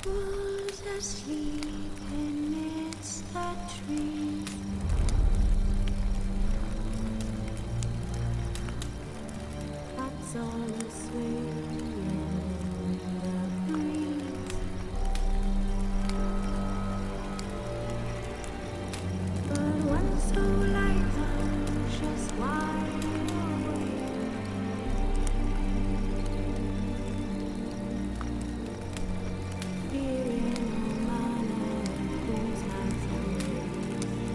Who's asleep amidst the trees? That's all asleep in the breeze. But when so light, I'm just wide awake. Feeling no man who's not awake.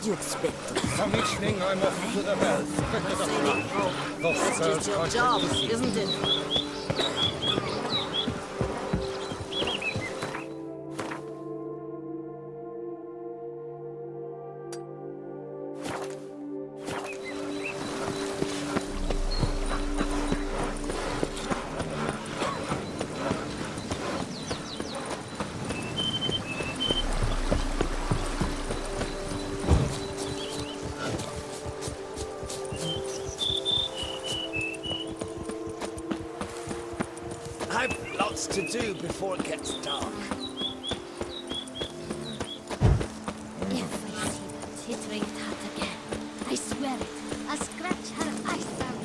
did you expect? Some evening I'm off to the bell. That's just your job, isn't it? I've lots to do before it gets dark. If I see that tittering tat again, I swear it, I'll scratch her eyes out.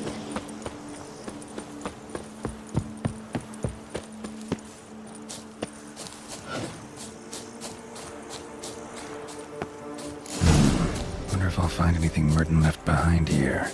Wonder if I'll find anything Merton left behind here.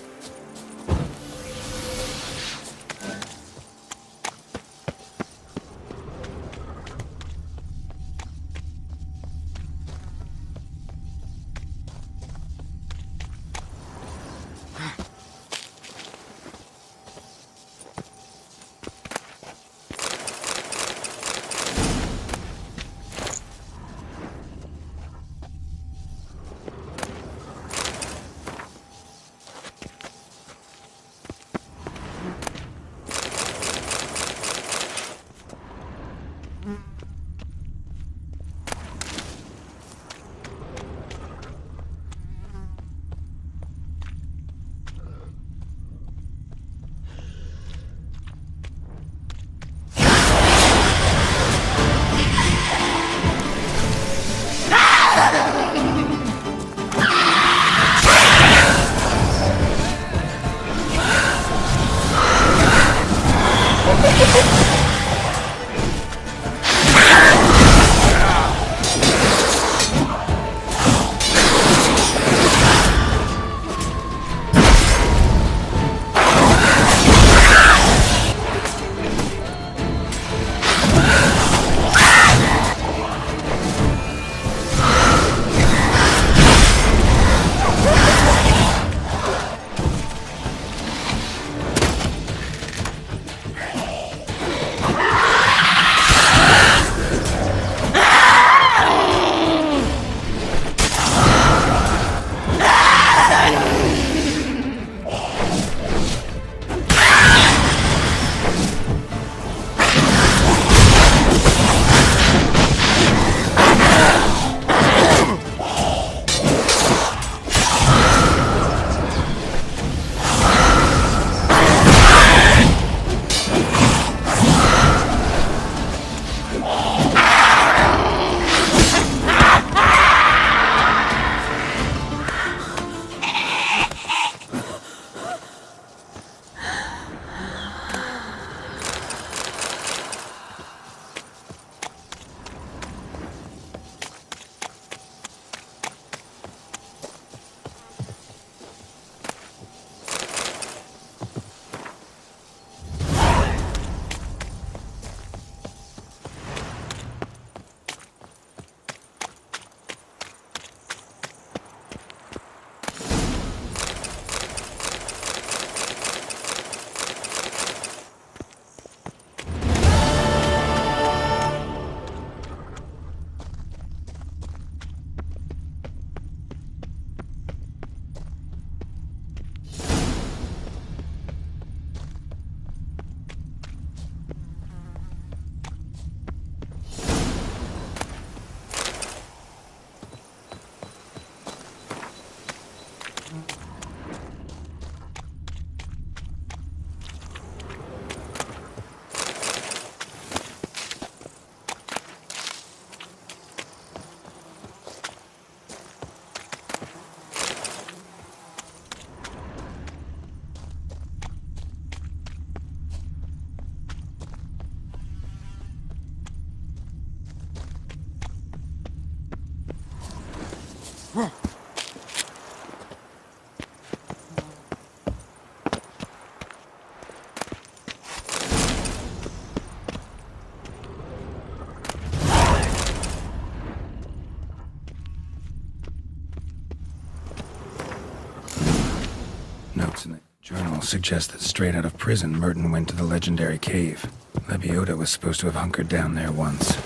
notes in the journal suggest that straight out of prison, Merton went to the legendary cave. Lebiota was supposed to have hunkered down there once.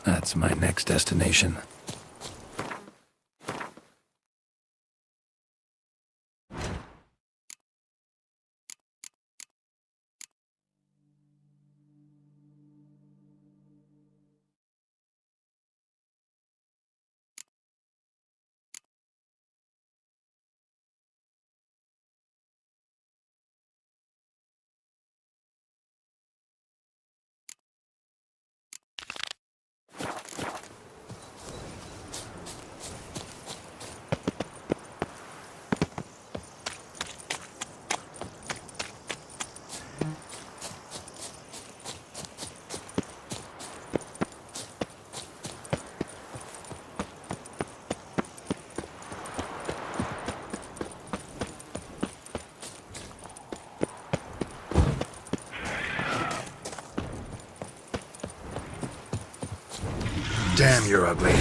That's my next destination. Damn, you're ugly.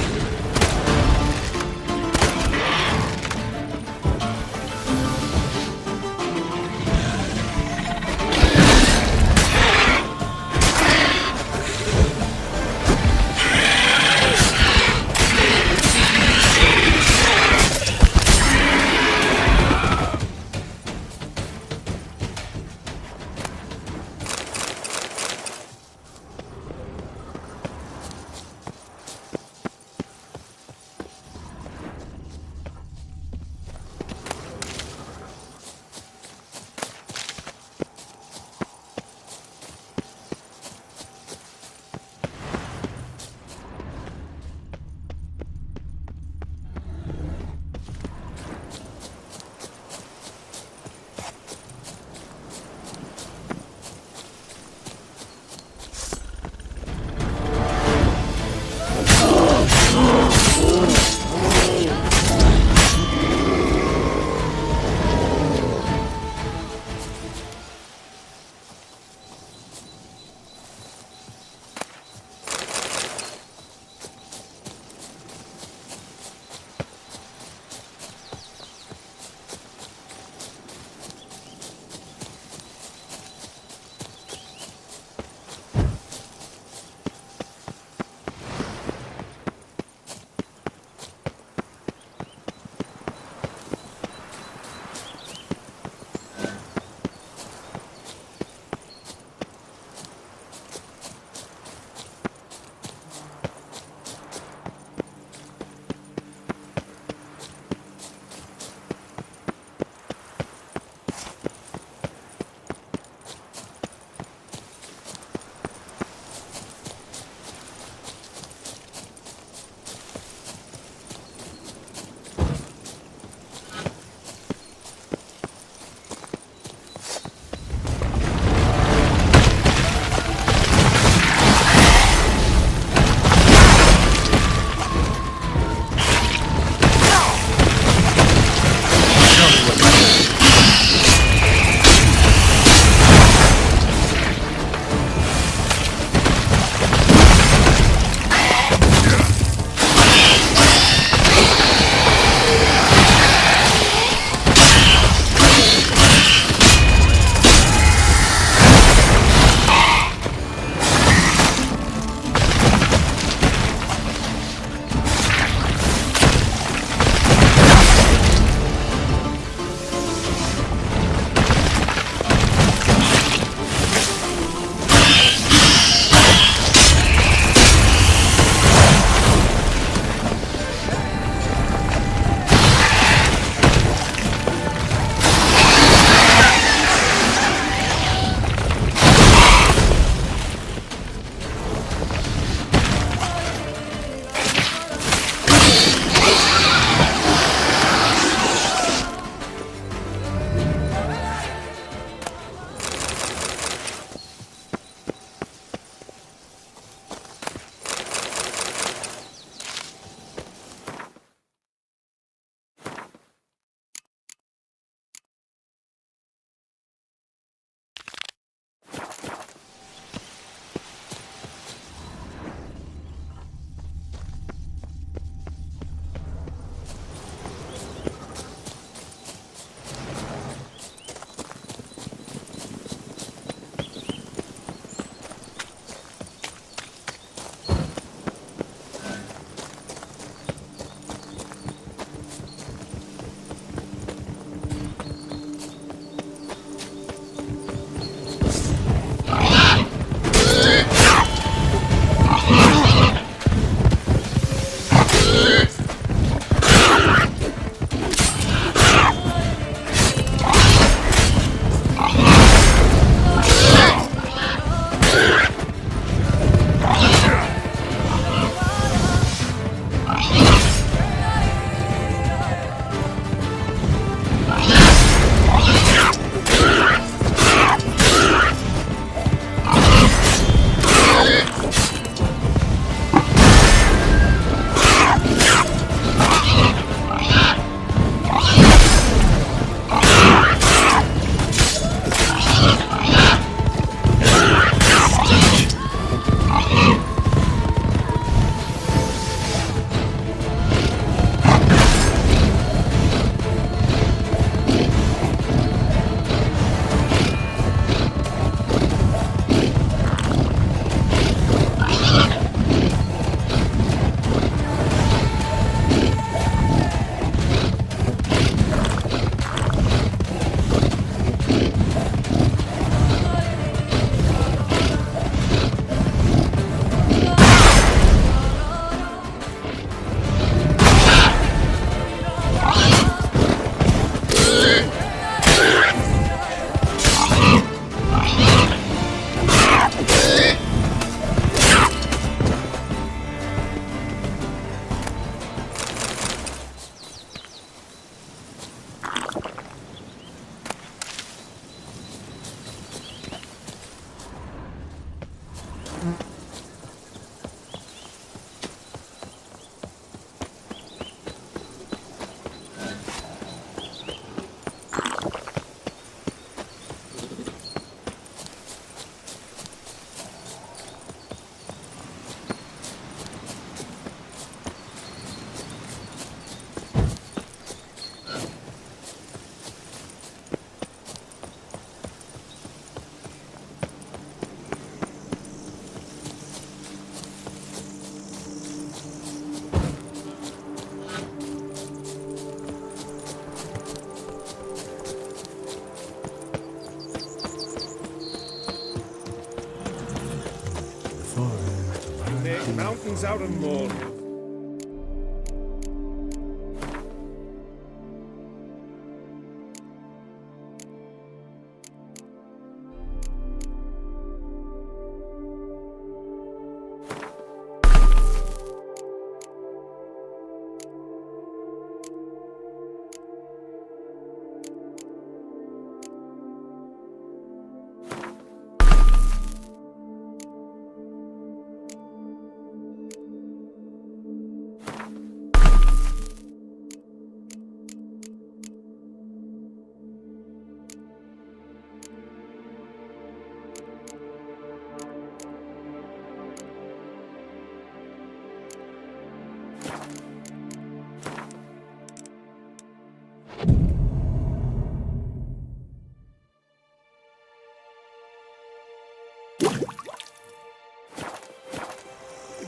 Mountains out of more.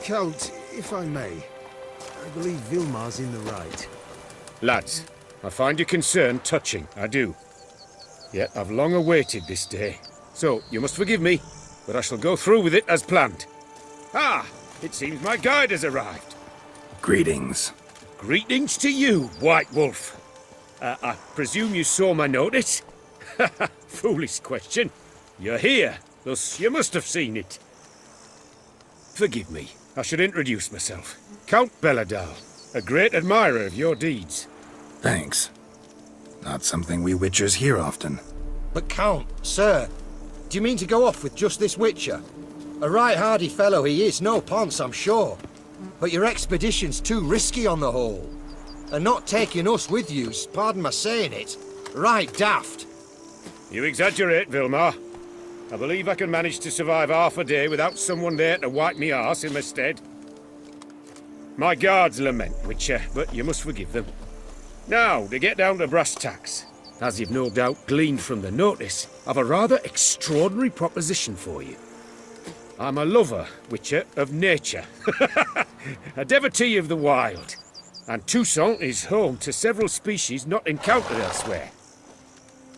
Count, if I may, I believe Vilmar's in the right. Lads, I find your concern touching, I do. Yet I've long awaited this day. So, you must forgive me, but I shall go through with it as planned. Ah, it seems my guide has arrived. Greetings. Greetings to you, White Wolf. I presume you saw my notice? Foolish question. You're here, thus you must have seen it. Forgive me, I should introduce myself. Count Belladal, a great admirer of your deeds. Thanks. Not something we Witchers hear often. But Count, sir, do you mean to go off with just this Witcher? A right hardy fellow he is, no ponce, I'm sure. But your expedition's too risky on the whole. And not taking us with you's, pardon my saying it, right daft. You exaggerate, Vilmar. I believe I can manage to survive half a day without someone there to wipe me arse in my stead. My guards lament, Witcher, but you must forgive them. Now, to get down to brass tacks. As you've no doubt gleaned from the notice, I've a rather extraordinary proposition for you. I'm a lover, Witcher, of nature. A devotee of the wild. And Toussaint is home to several species not encountered elsewhere.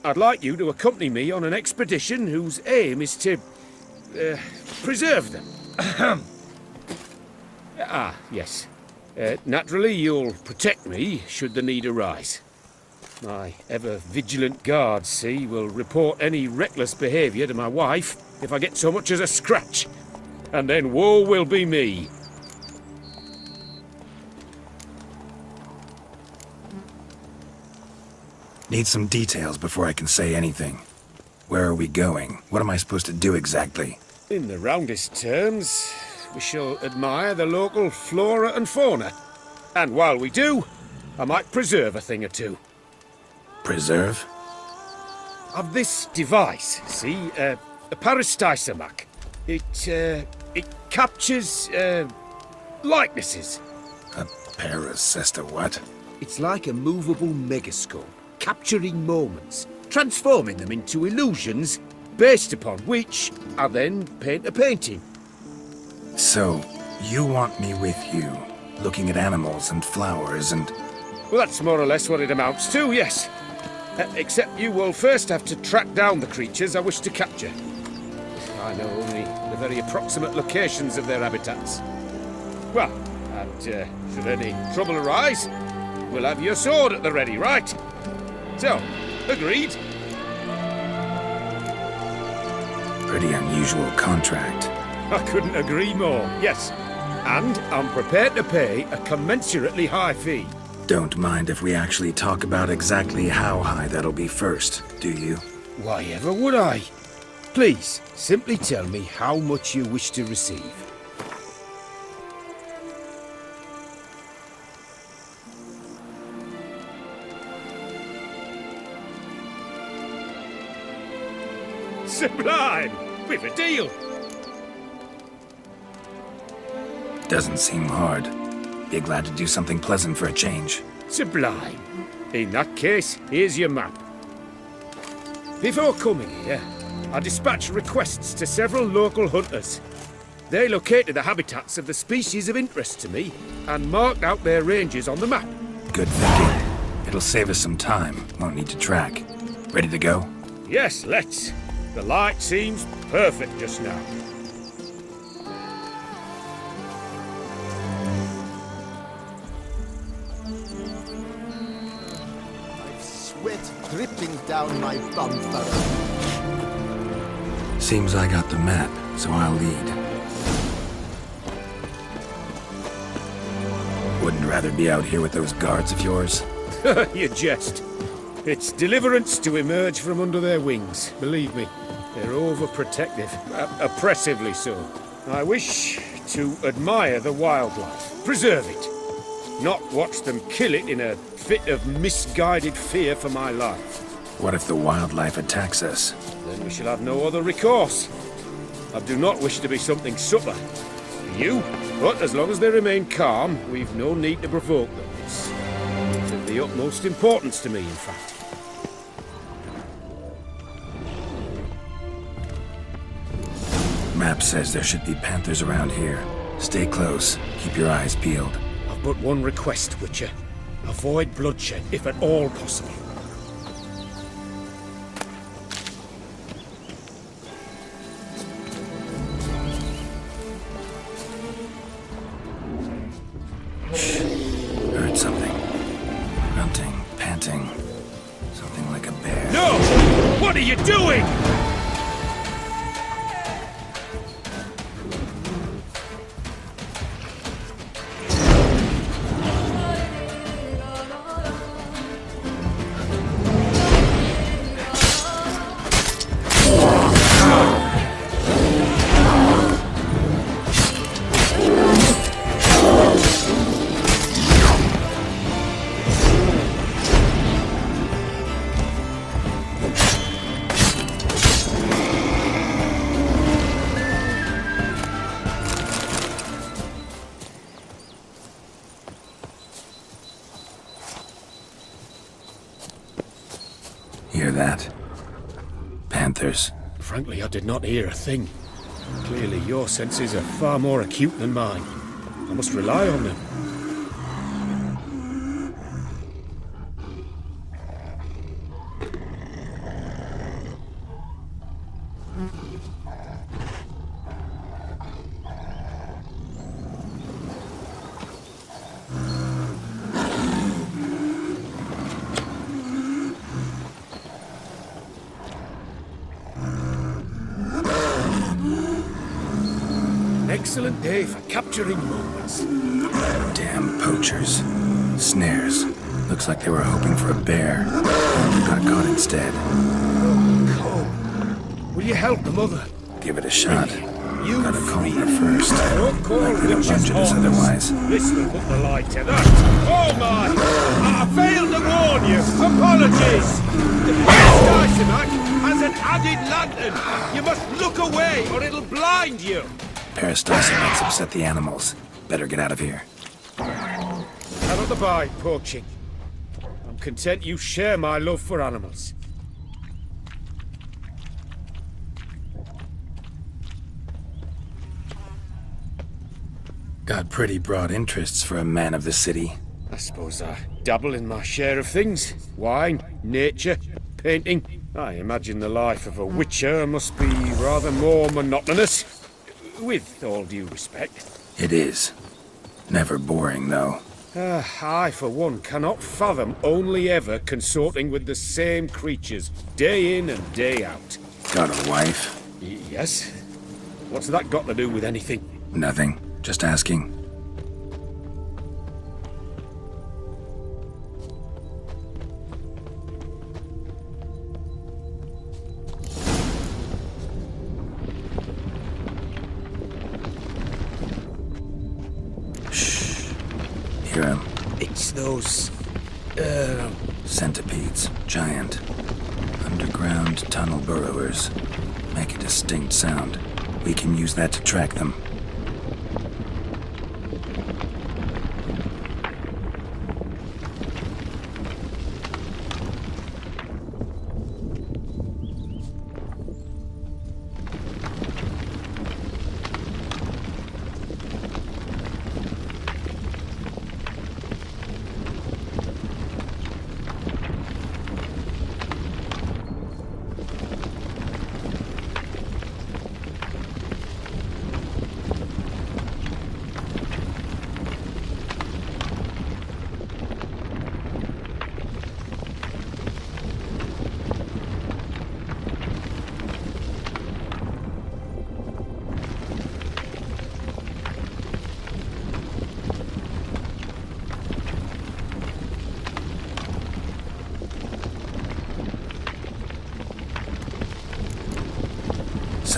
I'd like you to accompany me on an expedition whose aim is to preserve them. Yes. Naturally, you'll protect me should the need arise. My ever-vigilant guards, see, will report any reckless behaviour to my wife if I get so much as a scratch. And then woe will be me. Need some details before I can say anything. Where are we going? What am I supposed to do exactly? In the roundest terms, we shall admire the local flora and fauna. And while we do, I might preserve a thing or two. Preserve? Of this device, see, a parastisomac. It captures, likenesses. A parasesta what? It's like a movable megascope, capturing moments, transforming them into illusions, Based upon which, I then paint a painting. So, you want me with you, looking at animals and flowers and... Well, that's more or less what it amounts to, yes. Except you will first have to track down the creatures I wish to capture. I know only the very approximate locations of their habitats. Well, and should any trouble arise, we'll have your sword at the ready, right? So, agreed? Pretty unusual contract. I couldn't agree more, yes. And I'm prepared to pay a commensurately high fee. Don't mind if we actually talk about exactly how high that'll be first, do you? why ever would I? Please, simply tell me how much you wish to receive. Sublime! We've a deal! Doesn't seem hard. Be glad to do something pleasant for a change. Sublime. In that case, here's your map. Before coming here, I dispatched requests to several local hunters. They located the habitats of the species of interest to me and marked out their ranges on the map. Good thinking. It'll save us some time. Won't need to track. Ready to go? Yes, let's. The light seems perfect just now. dripping down my bum furrow. Seems I got the map, so I'll lead. Wouldn't rather be out here with those guards of yours? You jest. It's deliverance to emerge from under their wings, believe me. They're overprotective, oppressively so. I wish to admire the wildlife, preserve it, not watch them kill it in a fit of misguided fear for my life. What if the wildlife attacks us? Then we shall have no other recourse. I do not wish to be something subtler for you, but as long as they remain calm, we've no need to provoke them. It's of the utmost importance to me, in fact. Map says there should be panthers around here. Stay close. Keep your eyes peeled. I've but one request, Witcher. Avoid bloodshed, if at all possible. Heard something. Grunting, panting. Something like a bear. No! What are you doing? Hear that? Panthers. Frankly, I did not hear a thing. Clearly, your senses are far more acute than mine. I must rely on them. Excellent day for capturing moments. Damn poachers. Snares. Looks like they were hoping for a bear. We got caught instead. Cole, will you help the mother? Give it a shot. You Gotta calm her first. Don't call Like they don't witches lunge at us horns. otherwise. This will put the light to that. Oh my! I failed to warn you. Apologies. The Dysonac has an added lantern. You must look away or it'll blind you. Parasitosis upset the animals. Better get out of here. Cannot abide poaching. I'm content you share my love for animals. Got pretty broad interests for a man of the city. I suppose I dabble in my share of things. Wine, nature, painting. I imagine the life of a witcher must be rather more monotonous. With all due respect. It is. Never boring, though. I, for one, cannot fathom only ever consorting with the same creatures, day in and day out. Got a wife? Yes? What's that got to do with anything? Nothing. Just asking. Hear him. It's those... Centipedes. Giant. Underground tunnel burrowers. Make a distinct sound. We can use that to track them.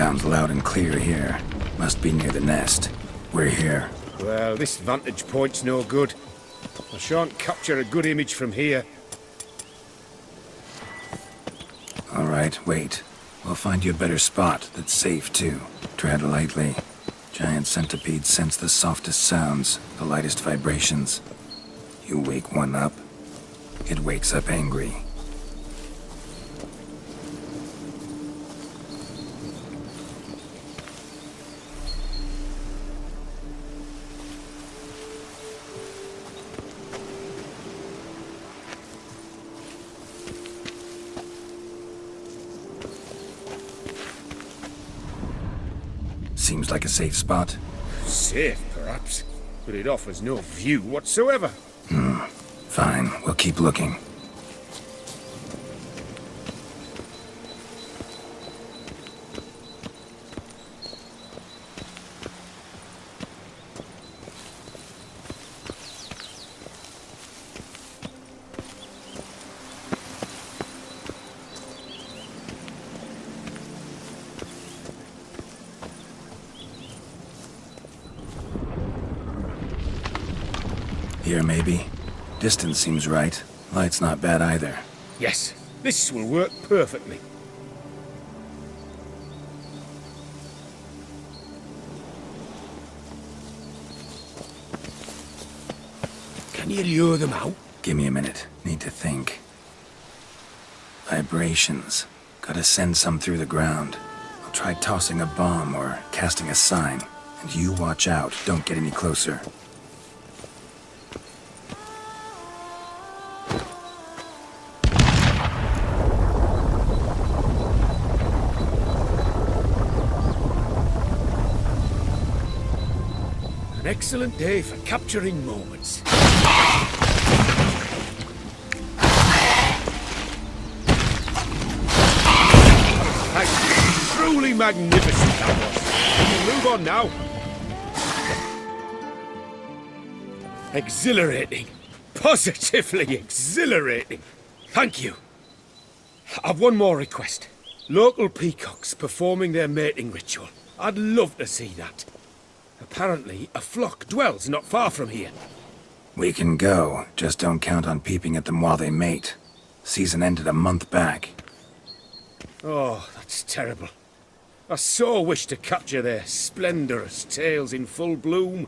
sounds loud and clear here. Must be near the nest. We're here. Well, this vantage point's no good. I shan't capture a good image from here. All right, wait. We'll find you a better spot that's safe, too. Tread lightly. Giant centipedes sense the softest sounds, the lightest vibrations. You wake one up, it wakes up angry. Seems like a safe spot. Safe, perhaps, but it offers no view whatsoever. Fine, we'll keep looking. Here, maybe. Distance seems right. Light's not bad either. Yes, this will work perfectly. Can you lure them out? Give me a minute. Need to think. Vibrations. Gotta send some through the ground. I'll try tossing a bomb or casting a sign. And you watch out. Don't get any closer. An excellent day for capturing moments. Truly magnificent that was. We can move on now. Exhilarating. Positively exhilarating. Thank you. I've one more request. Local peacocks performing their mating ritual. I'd love to see that. Apparently, a flock dwells not far from here. We can go. Just don't count on peeping at them while they mate. Season ended a month back. Oh, that's terrible. I so wish to capture their splendorous tails in full bloom.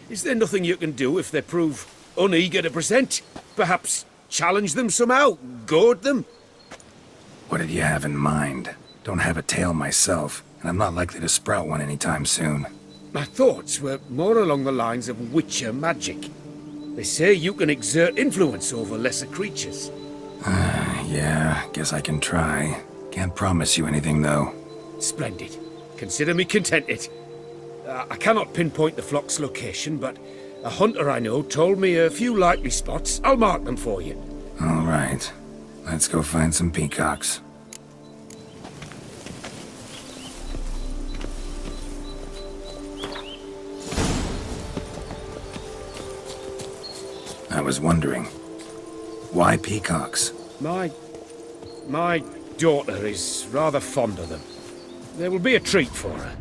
Is there nothing you can do if they prove uneager to present? Perhaps challenge them somehow? Goad them? What did you have in mind? Don't have a tail myself, and I'm not likely to sprout one anytime soon. My thoughts were more along the lines of witcher magic. They say you can exert influence over lesser creatures. Yeah, guess I can try. Can't promise you anything, though. Splendid. Consider me contented. I cannot pinpoint the flock's location, but a hunter I know told me a few likely spots. I'll mark them for you. All right. Let's go find some peacocks. I was wondering, why peacocks? My daughter is rather fond of them. There will be a treat for her.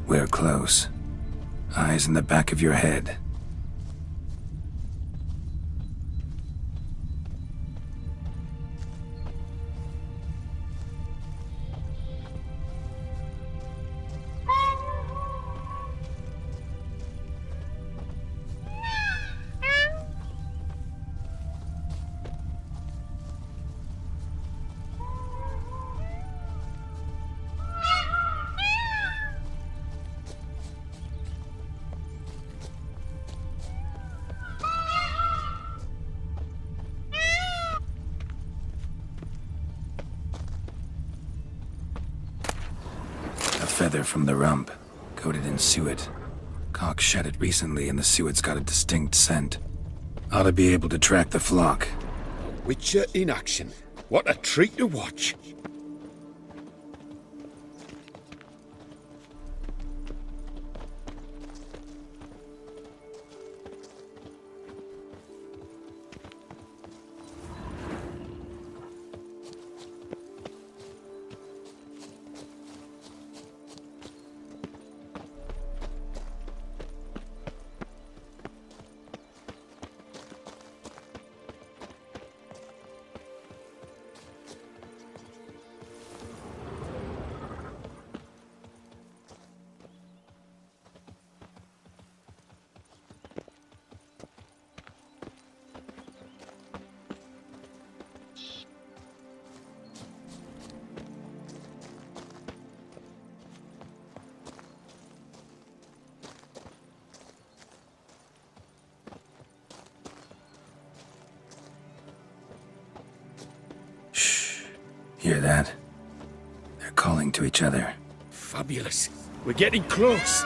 We're close. Eyes in the back of your head. Feather from the rump, coated in suet. Cock shed it recently and the suet's got a distinct scent. Ought to be able to track the flock. Witcher in action. What a treat to watch. Hear that? They're calling to each other. Fabulous. We're getting close.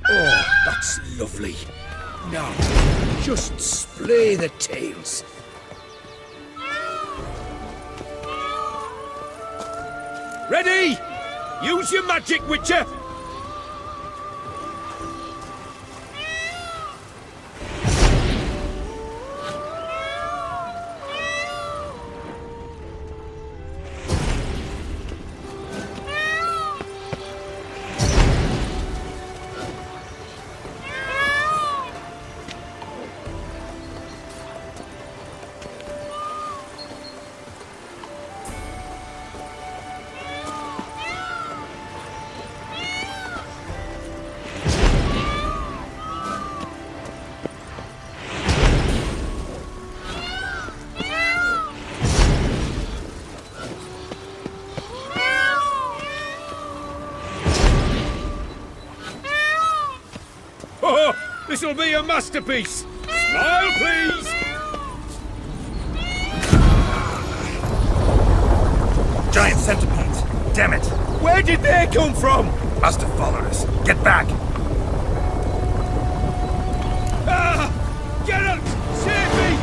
Oh, that's lovely. Now, just splay the tails. Ready? Use your magic, Witcher! Oh, this'll be a masterpiece! Smile, please! Giant centipedes! Damn it! Where did they come from? Must have followed us. Get back! Ah! Geralt! Save me!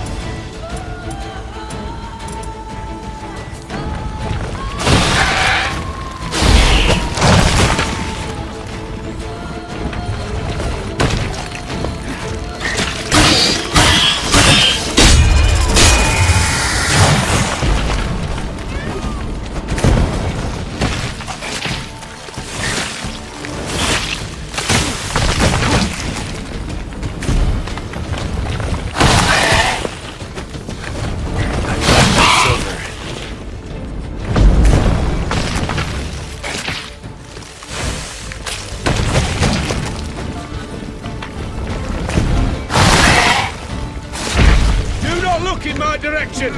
Look in my direction!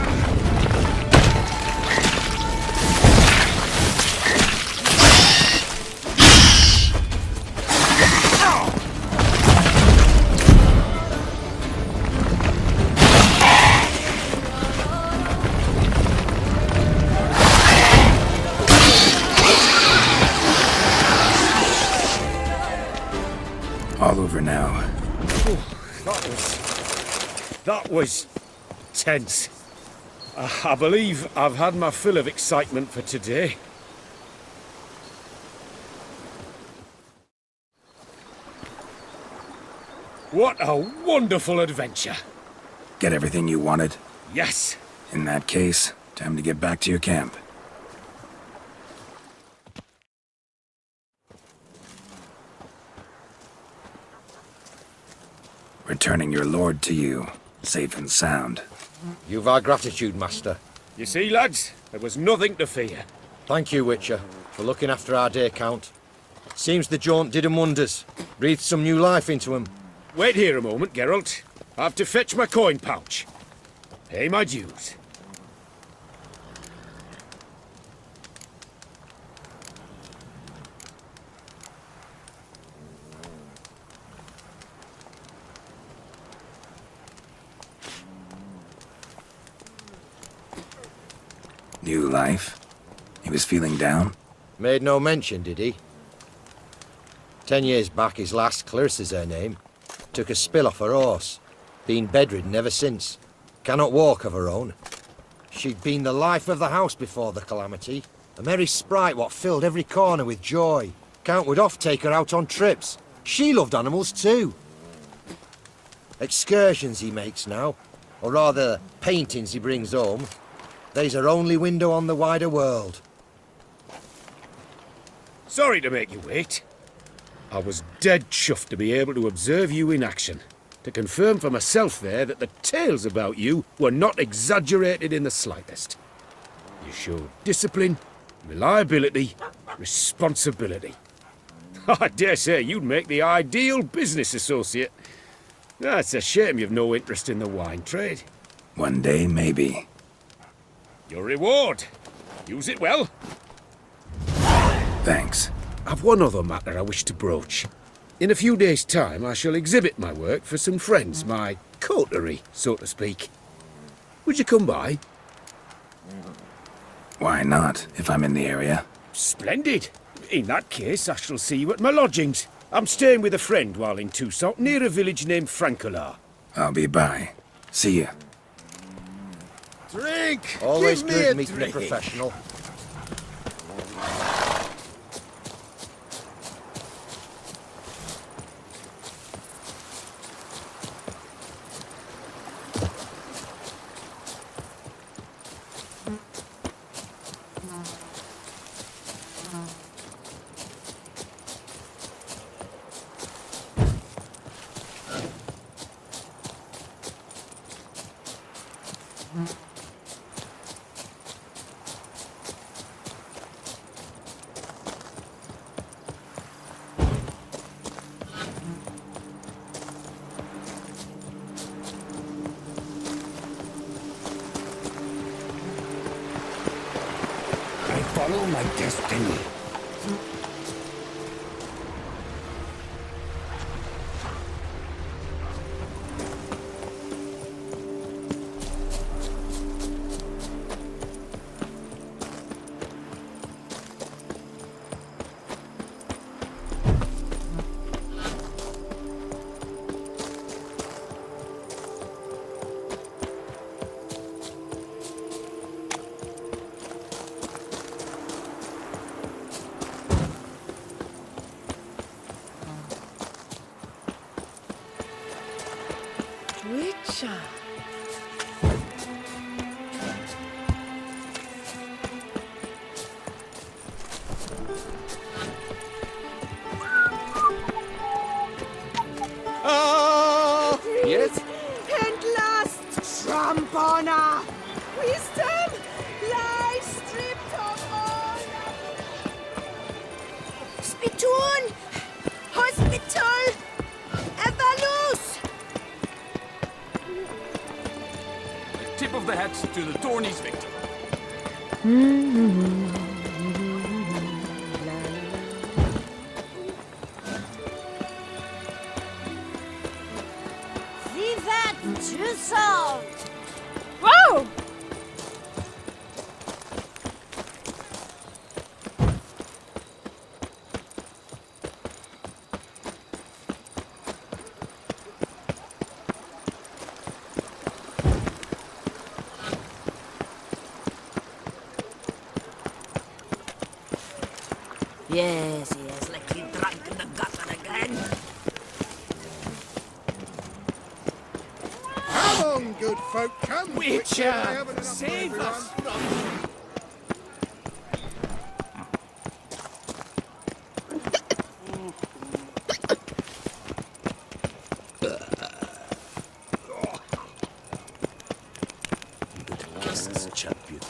All over now. That was tense. I believe I've had my fill of excitement for today. What a wonderful adventure! Get everything you wanted? Yes! In that case, time to get back to your camp. Returning your lord to you, safe and sound. You've our gratitude, Master. You see, lads, there was nothing to fear. Thank you, Witcher, for looking after our day count. Seems the jaunt did 'em wonders. Breathed some new life into 'em. Wait here a moment, Geralt. I have to fetch my coin pouch. Pay my dues. New life? He was feeling down? Made no mention, did he? 10 years back, his last, Clarissa's her name, took a spill off her horse. Been bedridden ever since. Cannot walk of her own. She'd been the life of the house before the calamity. A merry sprite what filled every corner with joy. Count would oft take her out on trips. She loved animals too. Excursions he makes now, or rather paintings he brings home. They's her only window on the wider world. Sorry to make you wait. I was dead chuffed to be able to observe you in action. To confirm for myself there that the tales about you were not exaggerated in the slightest. You showed discipline, reliability, responsibility. I dare say you'd make the ideal business associate. It's a shame you've no interest in the wine trade. One day, maybe. Your reward. Use it well. Thanks. I've one other matter I wish to broach. In a few days' time, I shall exhibit my work for some friends, my coterie, so to speak. Would you come by? Why not, if I'm in the area? Splendid. In that case, I shall see you at my lodgings. I'm staying with a friend while in Toussaint, near a village named Francois. I'll be by. See ya. Drink! Always Give me good a meeting a drink. professional. I follow my destiny. Witcher. Oh! Yes? And last Trampona. Wisdom lies stripped of honor. Spittoon. Hospital. Evalus. A tip of the hat to the Tourney's victim. Vivat Toussaint! Whoa! Yes, like he drank in the gutter again. Come on, good folk, come! Witcher, save us from... Guests champion.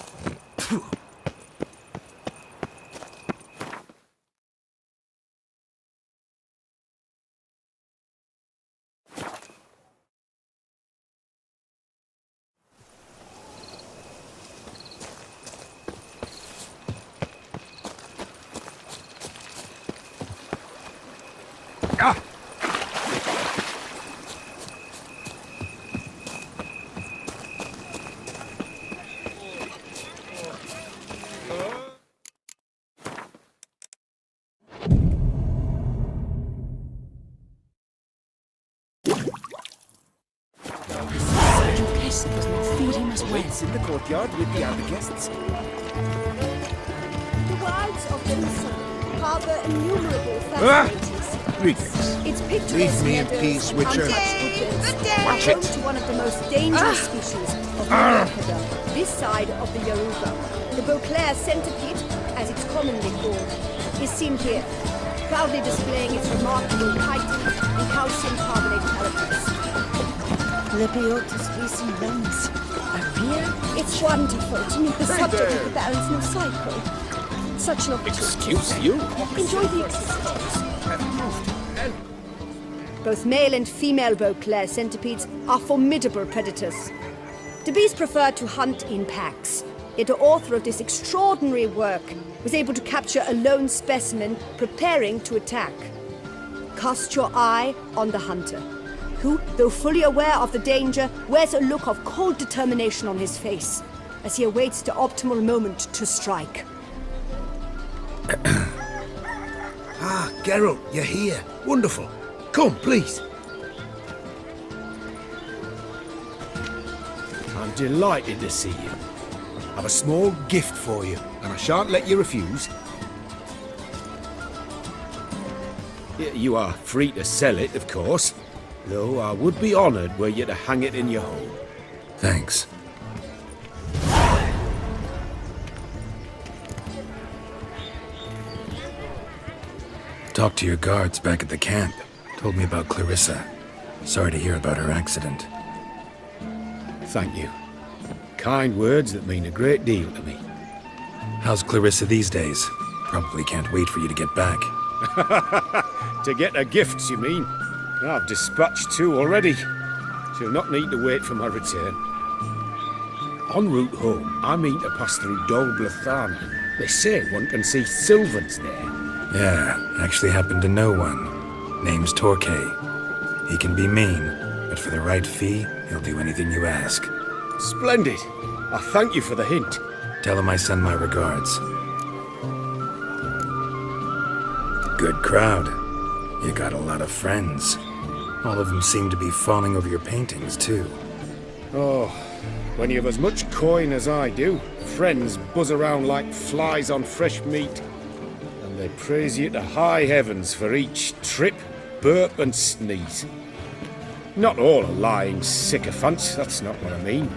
courtyard with the other guests. The wilds of Jerusalem harbor innumerable fascinators. Greetings. Its picturesque Leave me in meadows peace, and Witcher. untouched woodlands Watch are home it. to one of the most dangerous species of the Orchida, this side of the Yaruga. The Beauclair centipede, as it's commonly called, is seen here, proudly displaying its remarkable chitin and calcium carbonate carapace. Lepiotus recent lungs. A real It's wonderful to meet the subject of the Baron's new cycle. Such an opportunity. Excuse you? Enjoy the exercise. Both male and female Beauclair centipedes are formidable predators. The bees prefer to hunt in packs, yet the author of this extraordinary work was able to capture a lone specimen preparing to attack. Cast your eye on the hunter, who, though fully aware of the danger, wears a look of cold determination on his face as he awaits the optimal moment to strike. Ah, Geralt, you're here. Wonderful. Come, please. I'm delighted to see you. I've a small gift for you, and I shan't let you refuse. You are free to sell it, of course, though I would be honoured were you to hang it in your home. Thanks. Talked to your guards back at the camp. Told me about Clarissa. Sorry to hear about her accident. Thank you. Kind words that mean a great deal to me. How's Clarissa these days? Probably can't wait for you to get back. To get her gifts, you mean? I've dispatched 2 already. She'll not need to wait for my return. En route home, I mean to pass through Dol Blathan. They say one can see Sylvans there. Yeah, actually happen to know one. Name's Torquay. He can be mean, but for the right fee, he'll do anything you ask. Splendid. I thank you for the hint. Tell him I send my regards. Good crowd. You got a lot of friends. All of them seem to be fawning over your paintings, too. Oh, when you have as much coin as I do, friends buzz around like flies on fresh meat. And they praise you to high heavens for each trip, burp and sneeze. Not all are lying sycophants, that's not what I mean.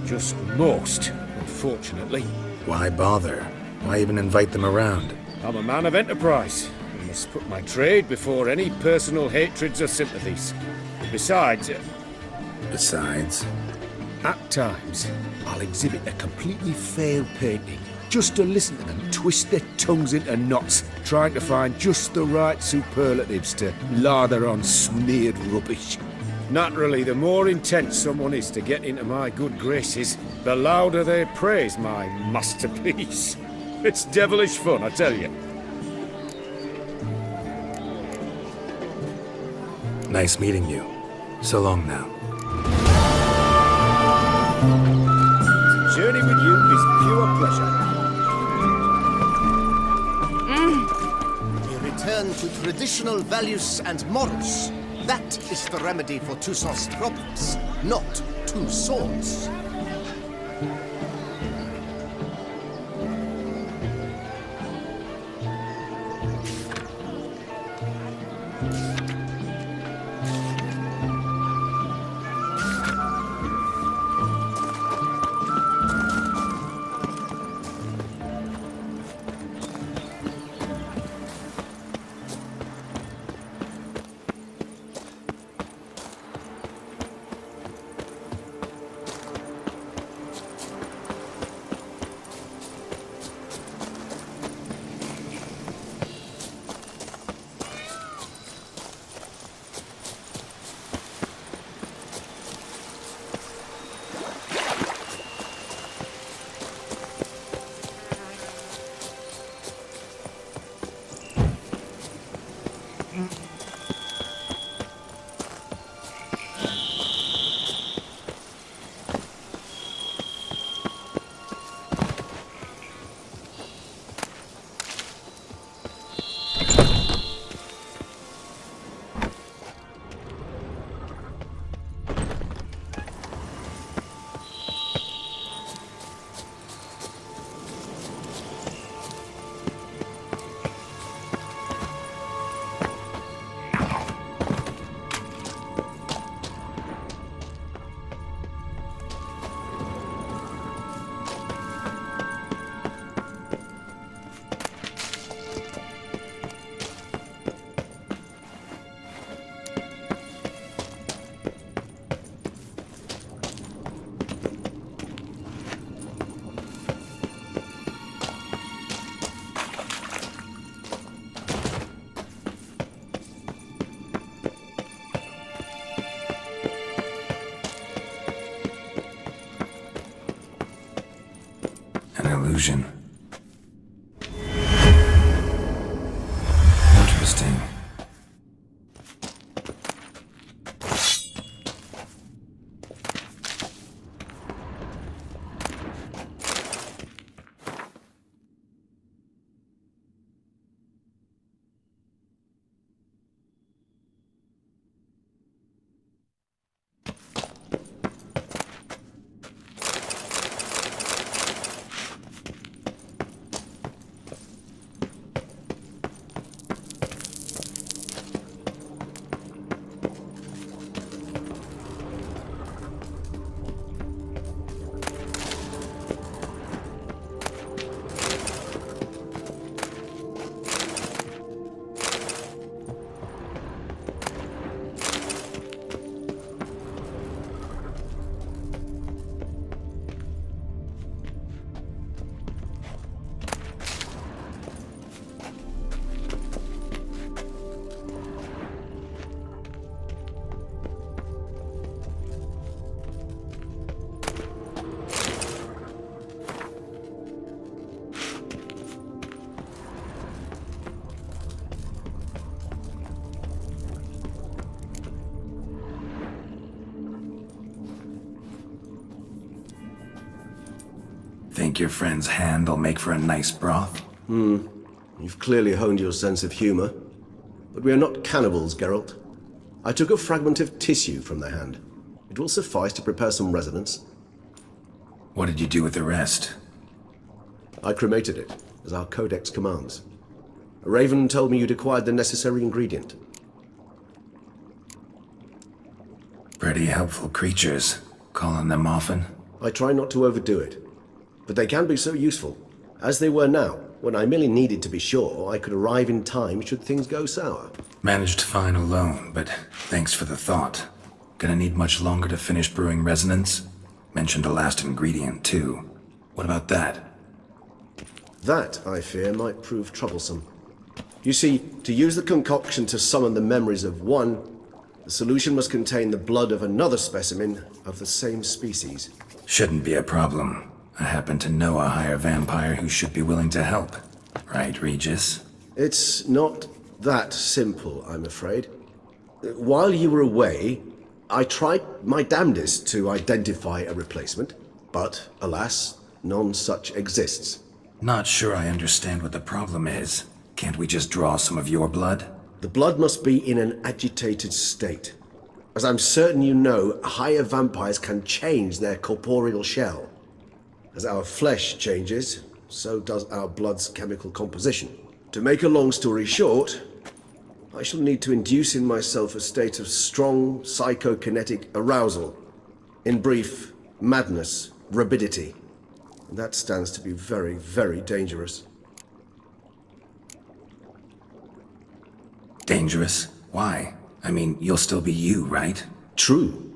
Just most, unfortunately. Why bother? Why even invite them around? I'm a man of enterprise. I must put my trade before any personal hatreds or sympathies. Besides, At times, I'll exhibit a completely failed painting, just to listen to them twist their tongues into knots, trying to find just the right superlatives to lather on smeared rubbish. naturally, the more intent someone is to get into my good graces, the louder they praise my masterpiece. It's devilish fun, I tell you. Nice meeting you. So long now. Journey with you is pure pleasure. We return to traditional values and morals. That is the remedy for Toussaint's problems, not 2 swords. conclusion. Interesting. Think your friend's hand will make for a nice broth? You've clearly honed your sense of humor. But we are not cannibals, Geralt. I took a fragment of tissue from their hand. It will suffice to prepare some resonance. What did you do with the rest? I cremated it, as our codex commands. A raven told me you'd acquired the necessary ingredient. Pretty helpful creatures. Calling them often? I try not to overdo it. But they can be so useful, as they were now, when I merely needed to be sure I could arrive in time should things go sour. Managed fine alone, but thanks for the thought. Gonna need much longer to finish brewing resonance? Mentioned a last ingredient, too. What about that? That, I fear, might prove troublesome. You see, to use the concoction to summon the memories of one, the solution must contain the blood of another specimen of the same species. Shouldn't be a problem. I happen to know a higher vampire who should be willing to help. Right, Regis? It's not that simple, I'm afraid. While you were away, I tried my damnedest to identify a replacement, but alas, none such exists. Not sure I understand what the problem is. Can't we just draw some of your blood? The blood must be in an agitated state. As I'm certain you know, higher vampires can change their corporeal shell. As our flesh changes, so does our blood's chemical composition. To make a long story short, I shall need to induce in myself a state of strong psychokinetic arousal. In brief, madness, rabidity. And that stands to be very, very dangerous. Dangerous? Why? I mean, you'll still be you, right? True,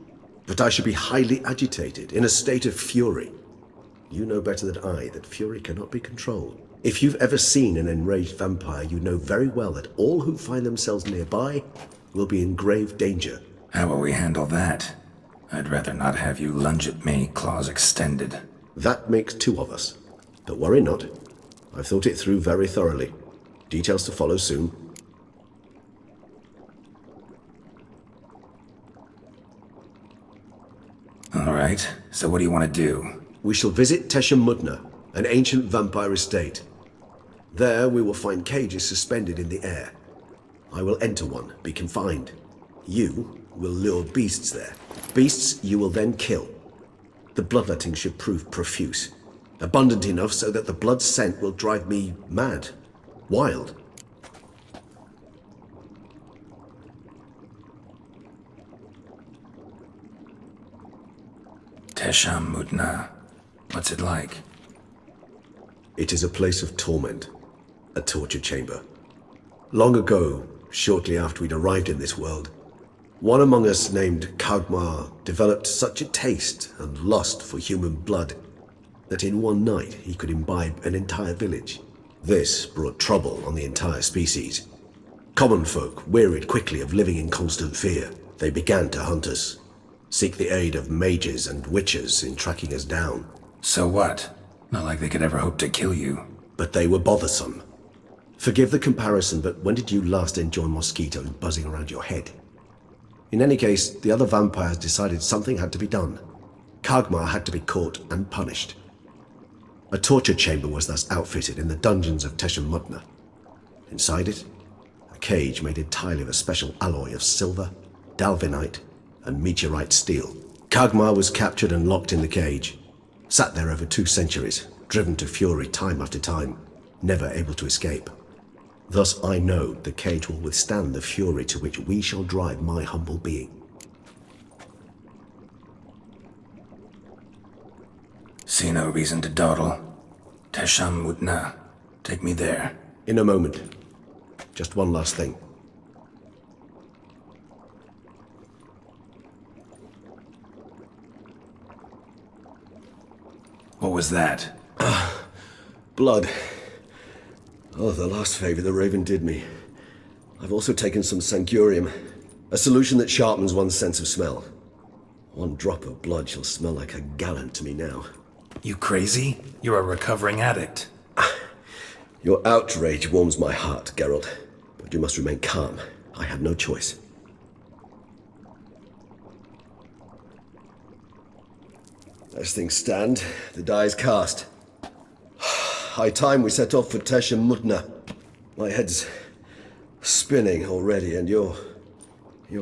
but I should be highly agitated, in a state of fury. You know better than I that fury cannot be controlled. If you've ever seen an enraged vampire, you know very well that all who find themselves nearby will be in grave danger. How will we handle that? I'd rather not have you lunge at me, claws extended. That makes two of us. But worry not. I've thought it through very thoroughly. Details to follow soon. All right, so what do you want to do? We shall visit Tesha Mudna, an ancient vampire estate. There we will find cages suspended in the air. I will enter one, be confined. You will lure beasts there. Beasts you will then kill. The bloodletting should prove profuse. Abundant enough so that the blood scent will drive me mad. Wild. Tesha Mudna. What's it like? It is a place of torment. A torture chamber. Long ago, shortly after we'd arrived in this world, one among us named Kagmar developed such a taste and lust for human blood that in one night he could imbibe an entire village. This brought trouble on the entire species. Common folk wearied quickly of living in constant fear. They began to hunt us, seek the aid of mages and witches in tracking us down. So what? Not like they could ever hope to kill you. But they were bothersome. Forgive the comparison, but when did you last enjoy mosquitoes buzzing around your head? In any case, the other vampires decided something had to be done. Kagmar had to be caught and punished. A torture chamber was thus outfitted in the dungeons of Tesh-Mutna. Inside it, a cage made entirely of a special alloy of silver, dalvinite, and meteorite steel. Kagmar was captured and locked in the cage, sat there over 2 centuries, driven to fury time after time, never able to escape. Thus I know the cage will withstand the fury to which we shall drive my humble being. See no reason to dawdle. Tesh-Mutna. Take me there. In a moment. Just one last thing. What was that? Blood. Oh, the last favor the Raven did me. I've also taken some Sangurium, a solution that sharpens one's sense of smell. 1 drop of blood shall smell like a gallon to me now. You crazy? You're a recovering addict. Your outrage warms my heart, Geralt. But you must remain calm. I have no choice. As things stand, the die is cast. High time we set off for Tesh-Mutna. My head's spinning already, and you're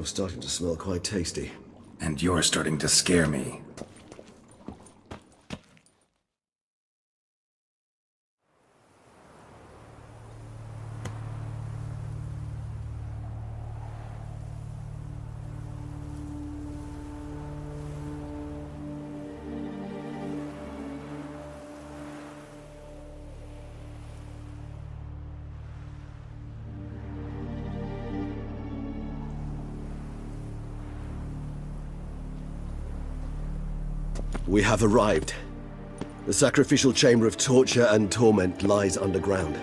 starting to smell quite tasty. And you're starting to scare me. We have arrived. The sacrificial chamber of torture and torment lies underground.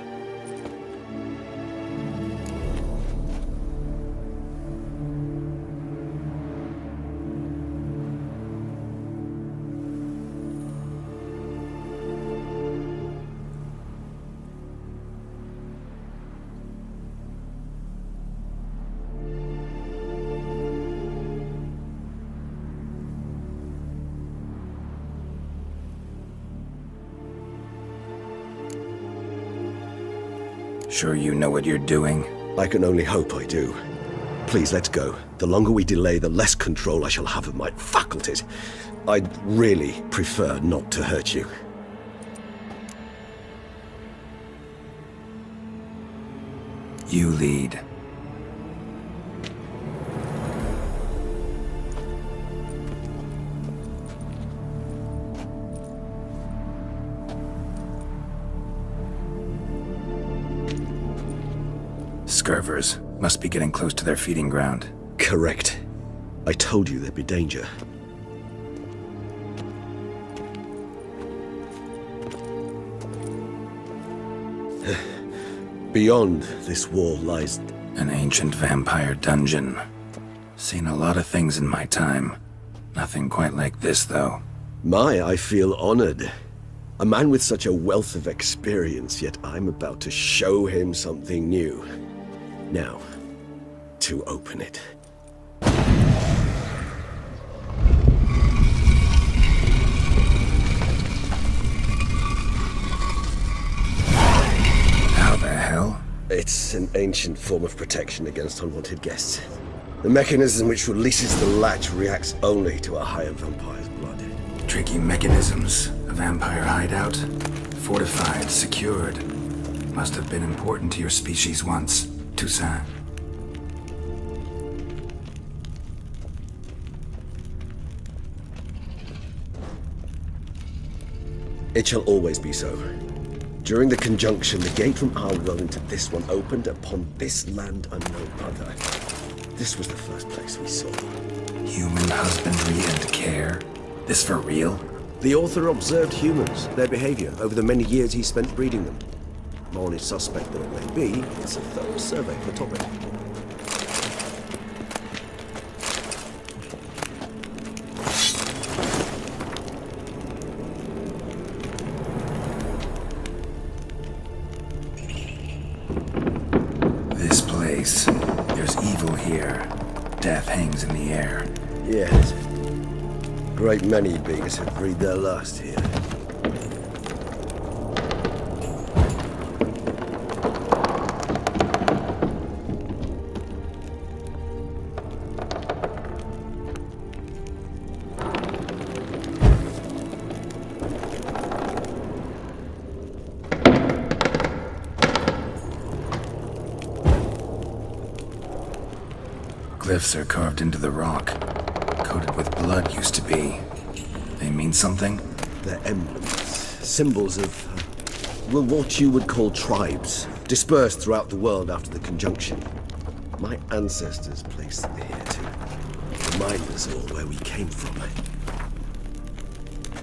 Sure you know what you're doing? I can only hope I do. Please, let's go. The longer we delay, the less control I shall have of my faculties. I'd really prefer not to hurt you. You lead. Scurvers must be getting close to their feeding ground. Correct. I told you there'd be danger. Beyond this wall lies an ancient vampire dungeon. Seen a lot of things in my time. Nothing quite like this, though. I feel honored. A man with such a wealth of experience, yet I'm about to show him something new. Now, to open it. How the hell? It's an ancient form of protection against unwanted guests. The mechanism which releases the latch reacts only to a higher vampire's blood. Tricky mechanisms. A vampire hideout. Fortified, secured. Must have been important to your species once. Toussaint. It shall always be so. During the conjunction, the gate from our world into this one opened upon this land and no other. This was the first place we saw. Human husbandry and care? This for real? The author observed humans, their behavior, over the many years he spent breeding them. Morally suspect that it may be, it's a thorough survey of the topic. here. Death hangs in the air. Yes. Great many beings have breathed their last here. Glyphs are carved into the rock. Coated with blood used to be. They mean something? They're emblems, symbols of, well, what you would call tribes, dispersed throughout the world after the conjunction. My ancestors placed them here to remind us all where we came from.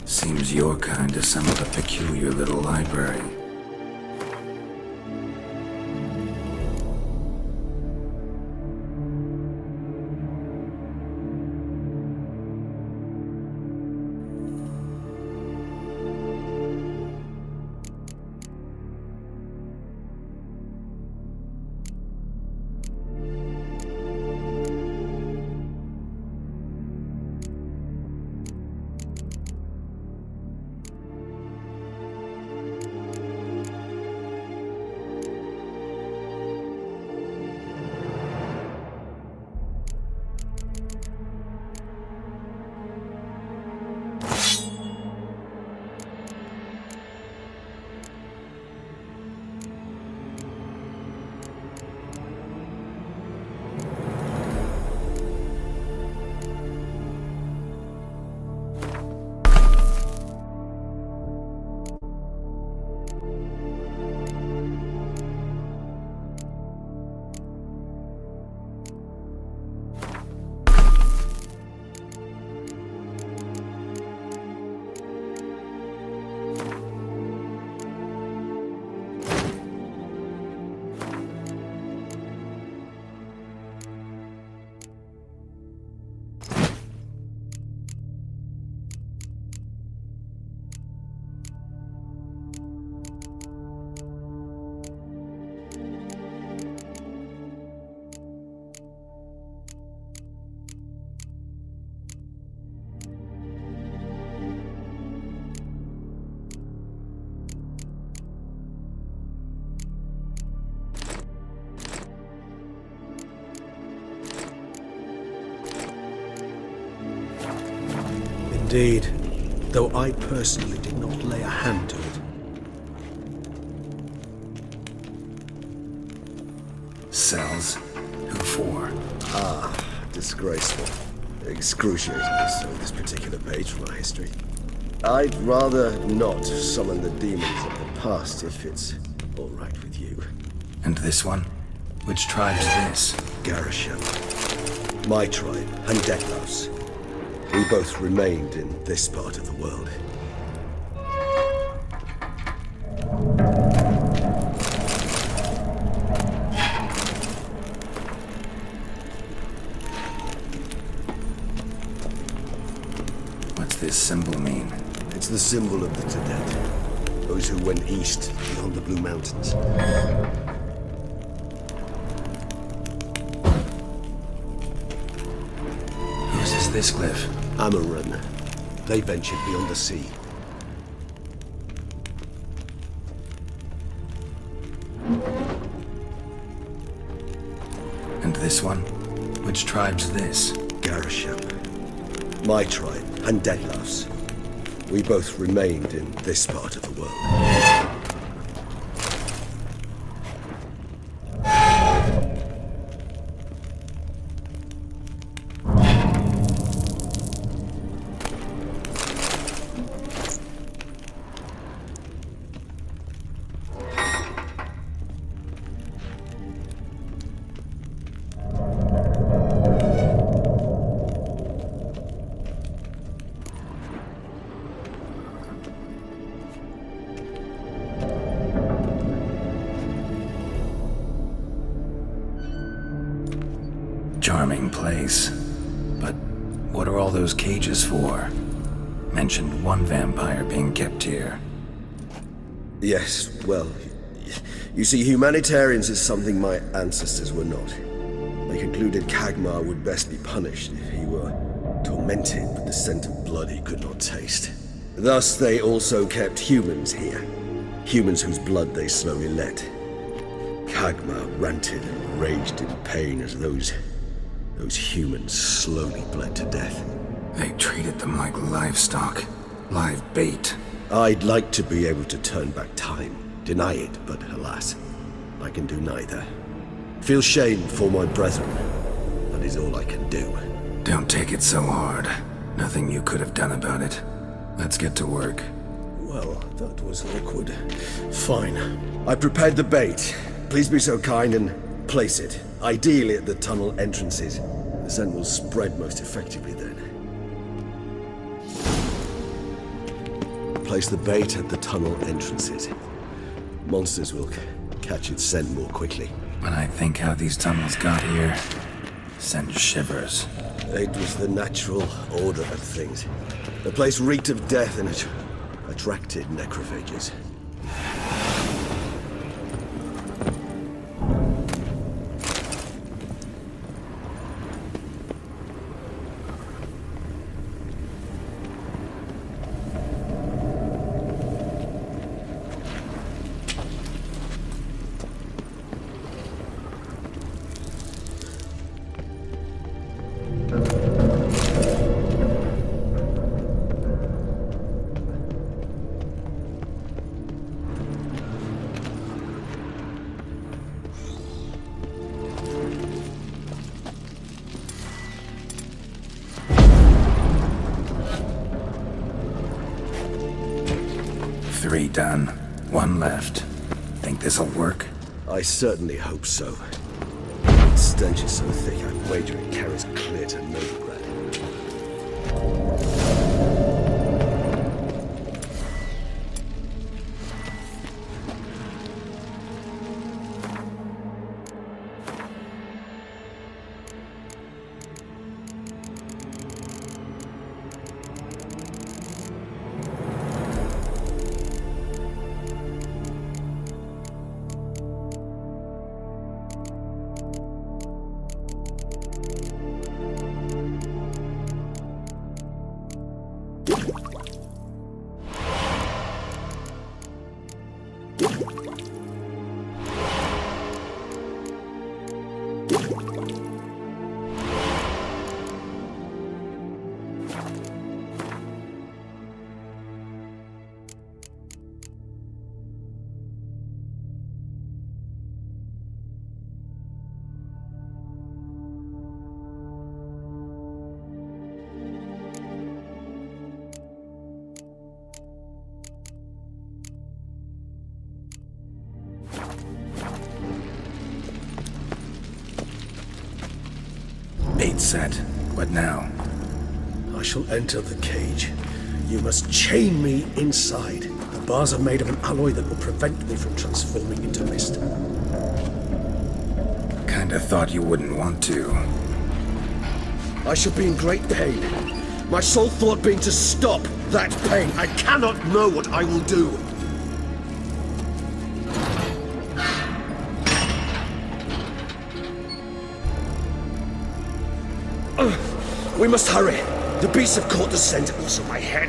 Seems your kind assembled a peculiar little library. Indeed, though I personally did not lay a hand to it. Cells? Who for? Ah, disgraceful. Excruciatingly so, this particular page from our history. I'd rather not summon the demons of the past if it's all right with you. And this one? Which tribe's this? Garisham. My tribe, and Detlav's. We both remained in this part of the world. What's this symbol mean? It's the symbol of the Tadet. Those who went east beyond the Blue Mountains. Whose is this glyph? Amaran. They ventured beyond the sea. And this one? Which tribe's this? Garisham. My tribe, and Detlav's. We both remained in this part of the world. Charming place. But what are all those cages for? Mentioned one vampire being kept here. Yes, well, you see, humanitarians is something my ancestors were not. They concluded Kagmar would best be punished if he were tormented with the scent of blood he could not taste. Thus, they also kept humans here. Humans whose blood they slowly let. Kagmar ranted and raged in pain as those humans slowly bled to death. They treated them like livestock. Live bait. I'd like to be able to turn back time. Deny it, but alas, I can do neither. Feel shame for my brethren. That is all I can do. Don't take it so hard. Nothing you could have done about it. Let's get to work. Well, that was awkward. Fine. I prepared the bait. Please be so kind and place it. Ideally at the tunnel entrances. The scent will spread most effectively then. Place the bait at the tunnel entrances. Monsters will catch its scent more quickly. When I think how these tunnels got here, send shivers. It was the natural order of things. The place reeked of death and it attracted necrophages. Three done. One left. Think this'll work? I certainly hope so. The stench is so thick, I wager it carries clear to Novigrad. Bait set. What now? I shall enter the cage. You must chain me inside. The bars are made of an alloy that will prevent me from transforming into mist. Kinda thought you wouldn't want to. I shall be in great pain. My sole thought being to stop that pain. I cannot know what I will do. We must hurry. The beasts have caught the scent, also my head.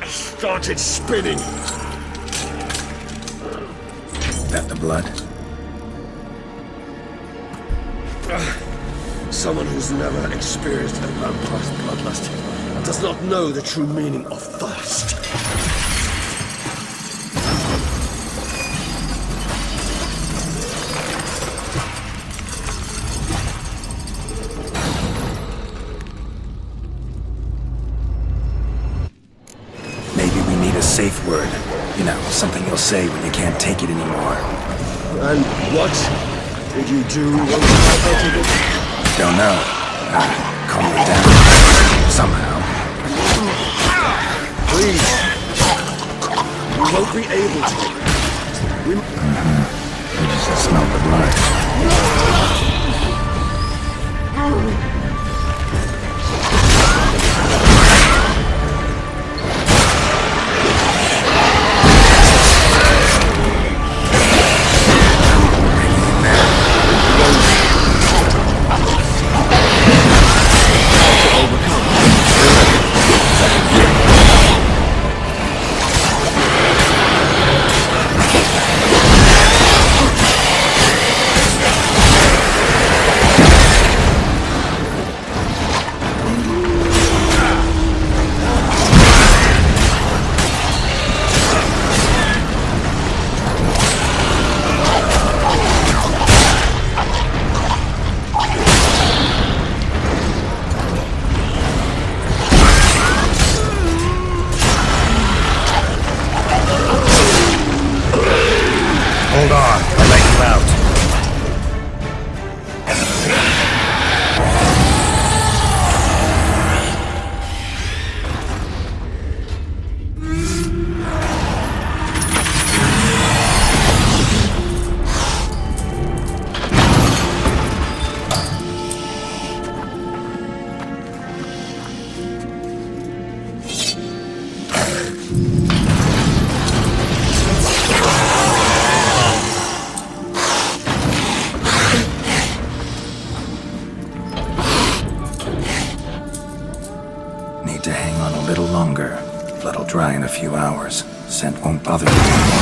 I started spinning. That the blood? Someone who's never experienced a vampire's bloodlust does not know the true meaning of thirst. Safe word. You know, something you'll say when you can't take it anymore. And what did you do once you entered it? Don't know. Calm it down. Somehow. Please. We won't be able to. You just smell the blood. on, I'll let you out. Need to hang on a little longer. Blood'll dry in a few hours. Scent won't bother you anymore.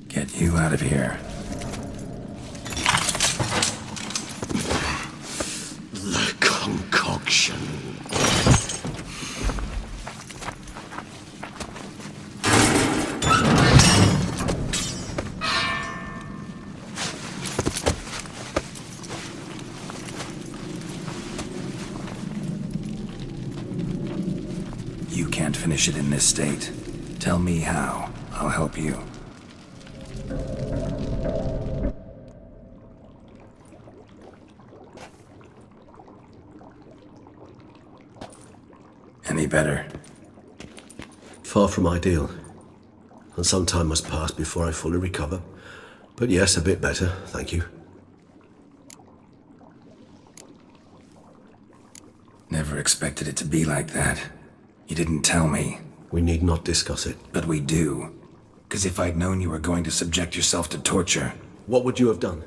Get you out of here. The concoction. You can't finish it in this state. Tell me how. I'll help you. Any better? Far from ideal. And some time must pass before I fully recover. But yes, a bit better, thank you. Never expected it to be like that. You didn't tell me. We need not discuss it. But we do. 'Cause if I'd known you were going to subject yourself to torture... What would you have done?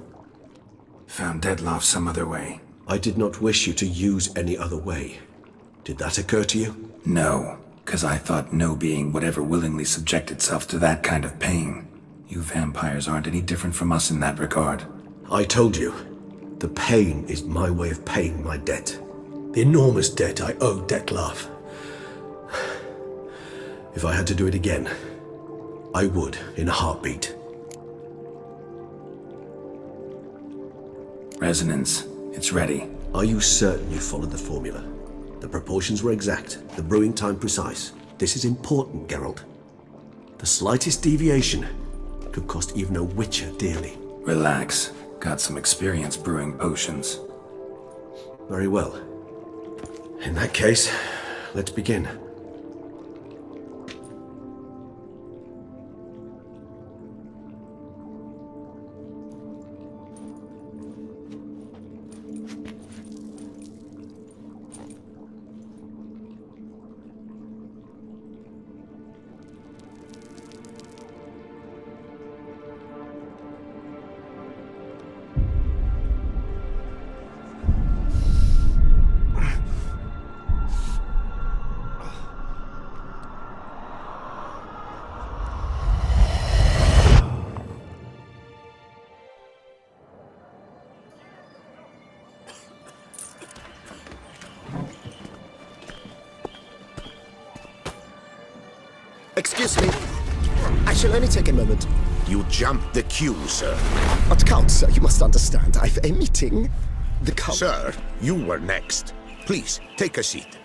Found Dettlaff some other way. I did not wish you to use any other way. Did that occur to you? No, 'cause I thought no being would ever willingly subject itself to that kind of pain. You vampires aren't any different from us in that regard. I told you. The pain is my way of paying my debt. The enormous debt I owe Dettlaff. If I had to do it again, I would, in a heartbeat. Resonance. It's ready. Are you certain you followed the formula? The proportions were exact, the brewing time precise. This is important, Geralt. The slightest deviation could cost even a witcher dearly. Relax. Got some experience brewing potions. Very well. In that case, let's begin. Excuse me. I shall only take a moment. You jumped the queue, sir. But Count, sir, you must understand. I've a meeting. The Count... Sir, you were next. Please, take a seat.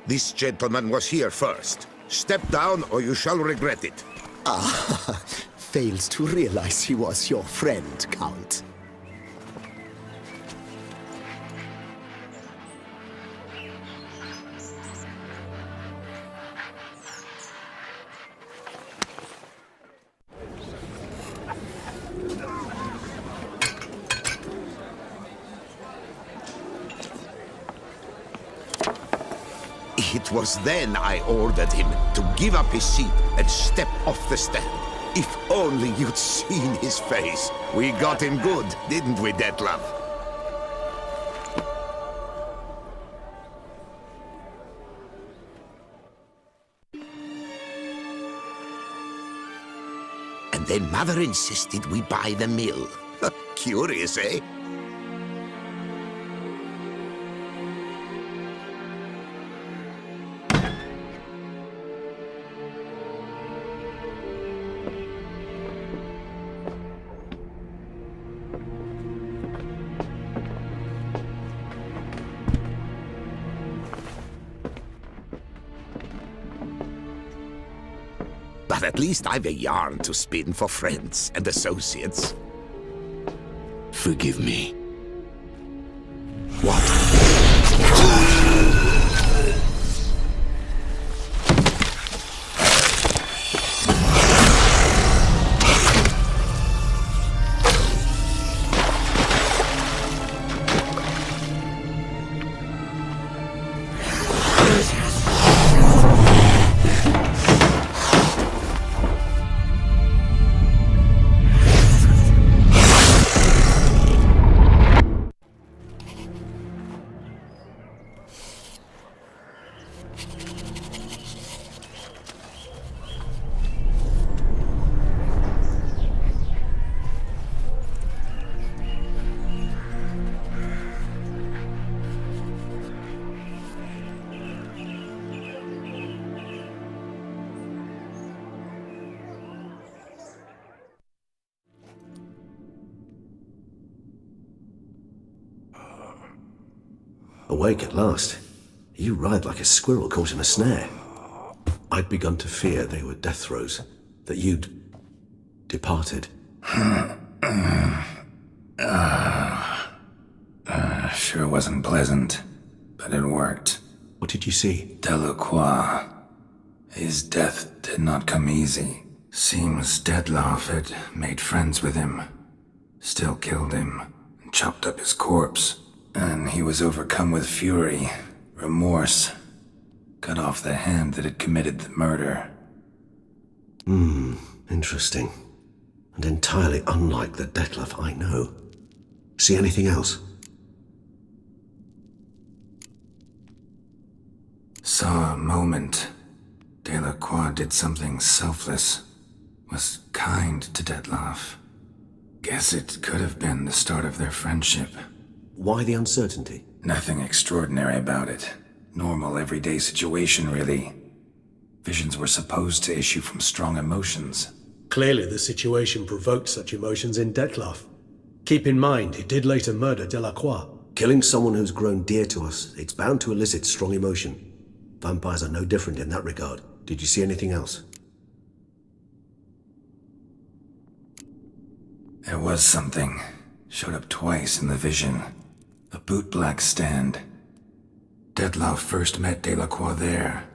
This gentleman was here first. Step down or you shall regret it. Ah, fails to realize he was your friend, Count. It was then I ordered him to give up his seat and step off the stand. If only you'd seen his face. We got him good, didn't we, Dettlaff? And then Mother insisted we buy the mill. Curious, eh? But at least I've a yarn to spin for friends and associates. Forgive me. What? Awake at last. You ride like a squirrel caught in a snare. I'd begun to fear they were death throes, that you'd departed. Sure wasn't pleasant, but it worked. What did you see? Delacroix. His death did not come easy. Seems Dettlaff had made friends with him, still killed him, and chopped up his corpse. And he was overcome with fury, remorse, cut off the hand that had committed the murder. Interesting. And entirely unlike the Dettlaff I know. See anything else? Saw a moment. Delacroix did something selfless. Was kind to Dettlaff. Guess it could have been the start of their friendship. Why the uncertainty? Nothing extraordinary about it. Normal, everyday situation, really. Visions were supposed to issue from strong emotions. Clearly the situation provoked such emotions in Dettlaff. Keep in mind, he did later murder Delacroix. Killing someone who's grown dear to us, it's bound to elicit strong emotion. Vampires are no different in that regard. Did you see anything else? There was something. Showed up twice in the vision. A bootblack stand. Dettlaff first met Delacroix there.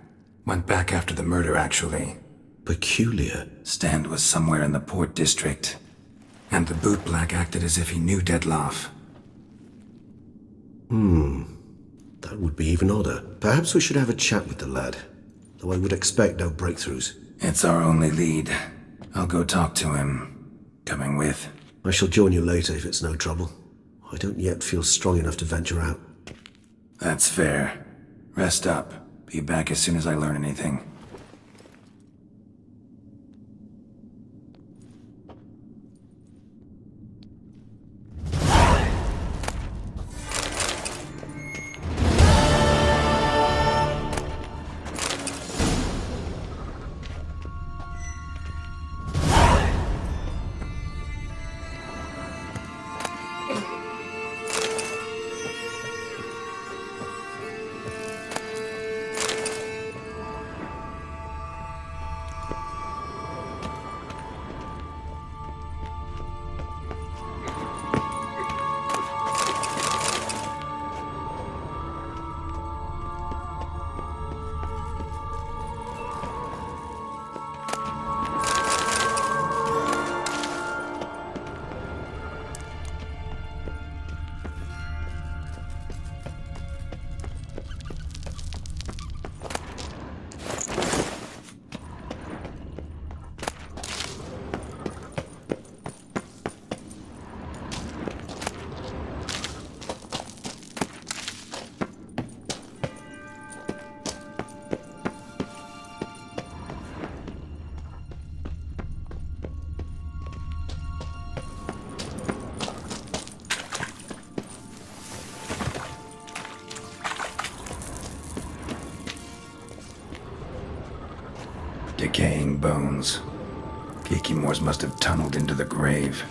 Went back after the murder, actually. Peculiar. Stand was somewhere in the Port District. And the bootblack acted as if he knew Dettlaff. That would be even odder. Perhaps we should have a chat with the lad. Though I would expect no breakthroughs. It's our only lead. I'll go talk to him. Coming with? I shall join you later if it's no trouble. I don't yet feel strong enough to venture out. That's fair. Rest up. Be back as soon as I learn anything. Decaying bones. Kikimores must have tunneled into the grave.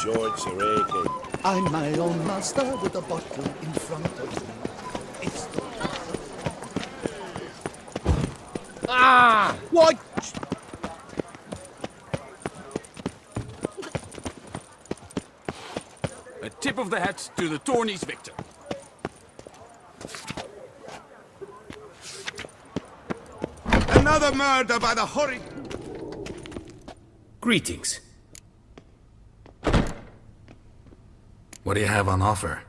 George Siraki. I'm my own master with a bottle in front of me. It's the... Ah! What? A tip of the hat to the tourney's victor. Another murder by the horrid... Greetings. What do you have on offer?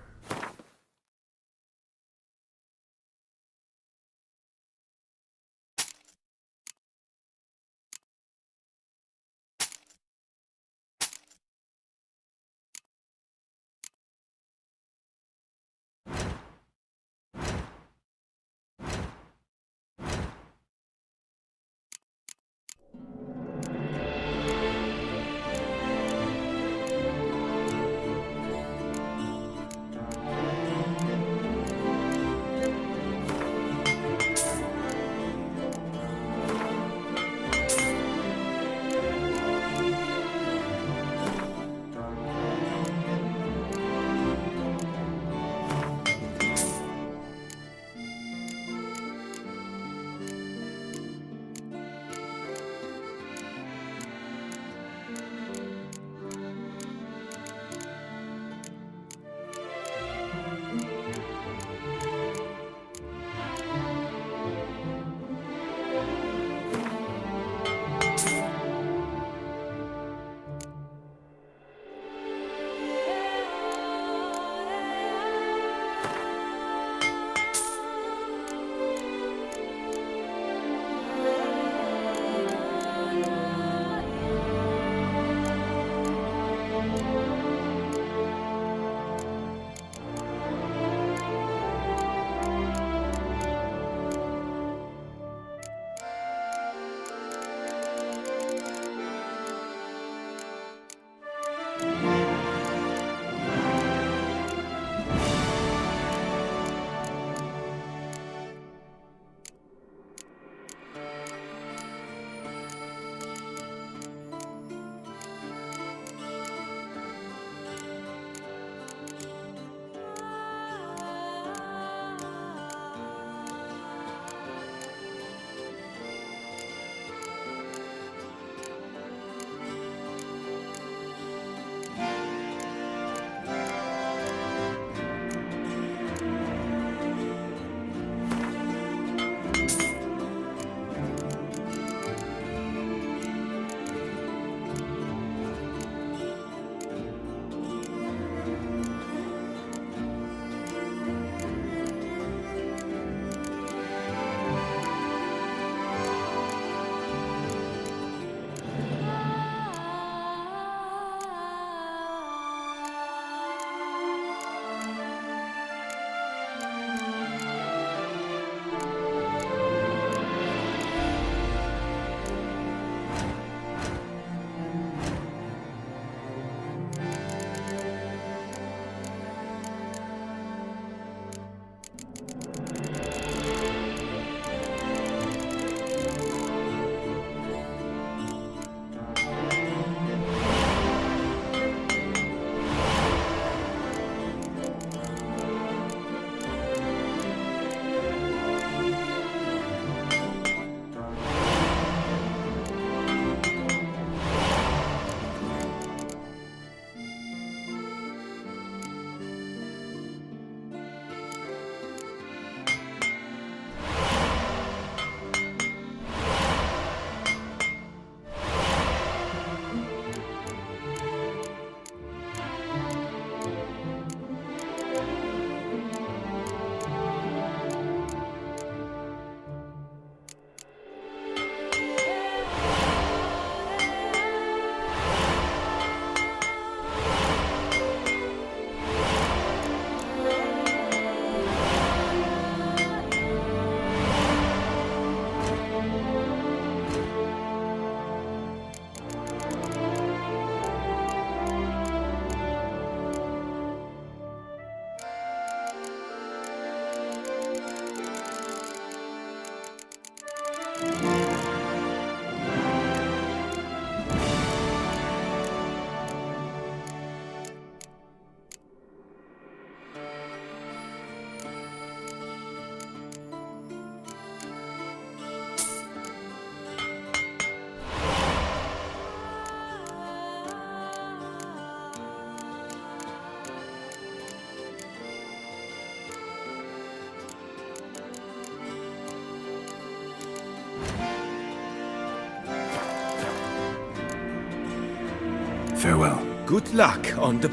Farewell. Good luck on the...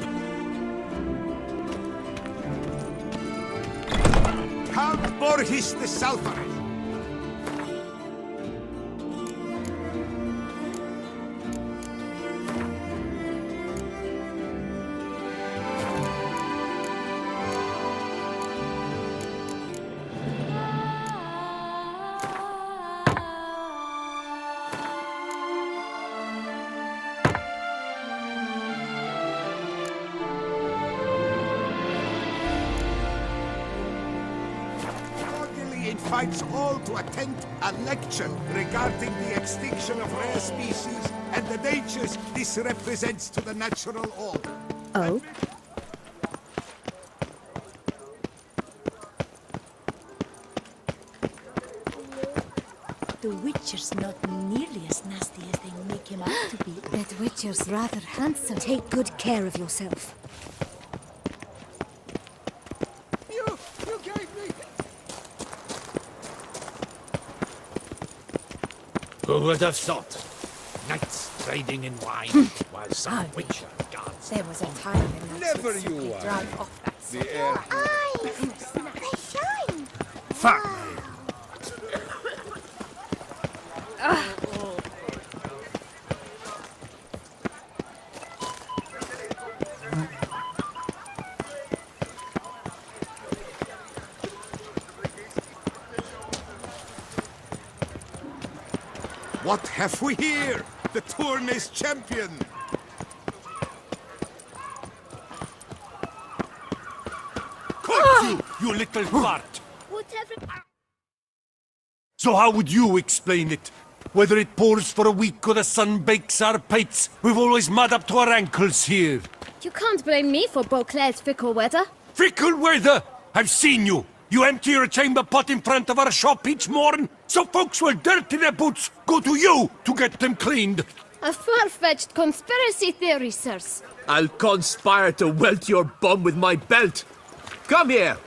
Come, Borgis the Sulphur! Invites all to attend a lecture regarding the extinction of rare species and the dangers this represents to the natural order. Oh? The Witcher's not nearly as nasty as they make him out to be. That Witcher's rather handsome. Take good care of yourself. You gave me... Who would have thought? Knights trading in wine while some Witcher guards. There was a time when Never you are. drive off that The air... Eyes! They shine! Fuck! What have we here? The Tourney's champion! Caught you, you little fart! Whatever... So how would you explain it? Whether it pours for a week or the sun bakes our pates, we've always mud up to our ankles here. You can't blame me for Beauclair's fickle weather. Fickle weather! I've seen you! You empty your chamber pot in front of our shop each morn, so folks will dirty their boots go to you to get them cleaned. A far-fetched conspiracy theory, sirs. I'll conspire to welt your bum with my belt. Come here!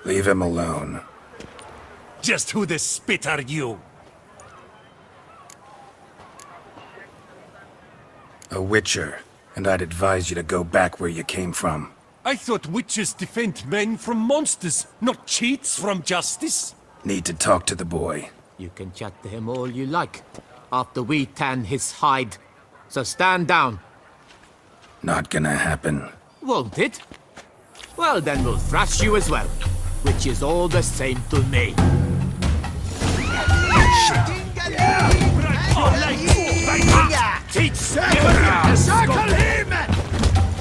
Leave him alone. Just who the spit are you? A Witcher, and I'd advise you to go back where you came from. I thought witches defend men from monsters, not cheats from justice. Need to talk to the boy. You can chat to him all you like, after we tan his hide. So stand down. Not gonna happen. Won't it? Well, then we'll thrash you as well, which is all the same to me. Teach circle him!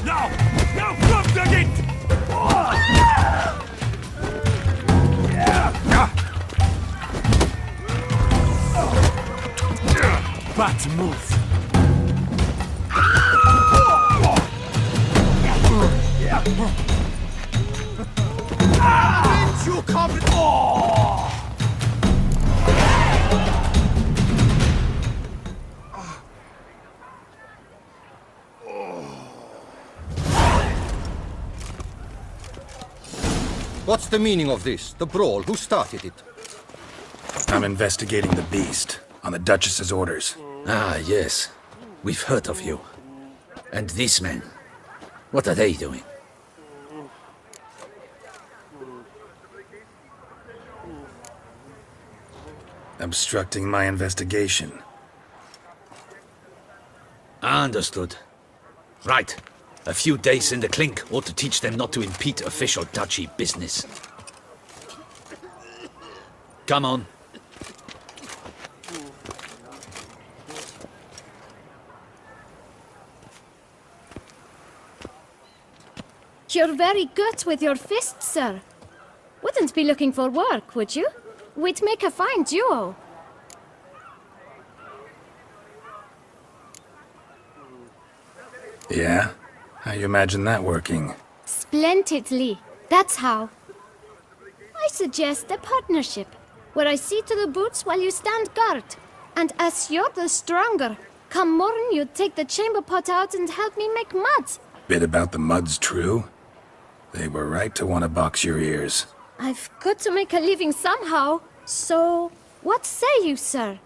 Now! Now from the gate! Bad move. You come... What's the meaning of this? The brawl? Who started it? I'm investigating the beast, on the Duchess's orders. Ah, yes. We've heard of you. And these men, what are they doing? Obstructing my investigation. Understood. Right. A few days in the clink ought to teach them not to impede official duchy business. Come on. You're very good with your fists, sir. Wouldn't be looking for work, would you? We'd make a fine duo. Yeah? How you imagine that working? Splendidly. That's how. I suggest a partnership, where I see to the boots while you stand guard. And as you're the stronger, come morn you take the chamber pot out and help me make mud. Bit about the mud's true? They were right to want to box your ears. I've got to make a living somehow, so what say you, sir?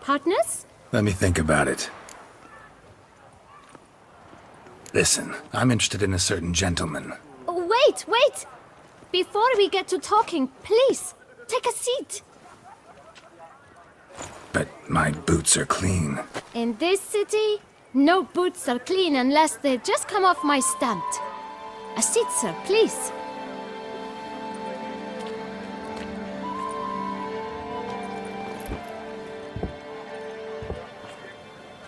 Partners? Let me think about it. Listen, I'm interested in a certain gentleman. Wait, wait! Before we get to talking, please, take a seat. But my boots are clean. In this city, no boots are clean unless they just come off my stand. A seat, sir, please.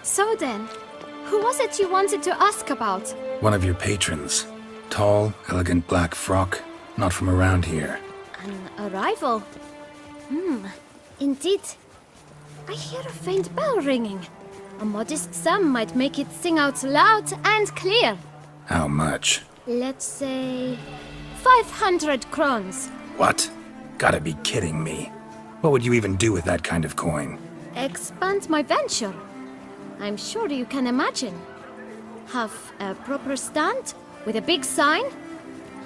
So then, who was it you wanted to ask about? One of your patrons. Tall, elegant black frock. Not from around here. An arrival? Indeed. I hear a faint bell ringing. A modest sum might make it sing out loud and clear. How much? Let's say 500 crowns. What? Gotta be kidding me. What would you even do with that kind of coin? Expand my venture. I'm sure you can imagine. Have a proper stand with a big sign.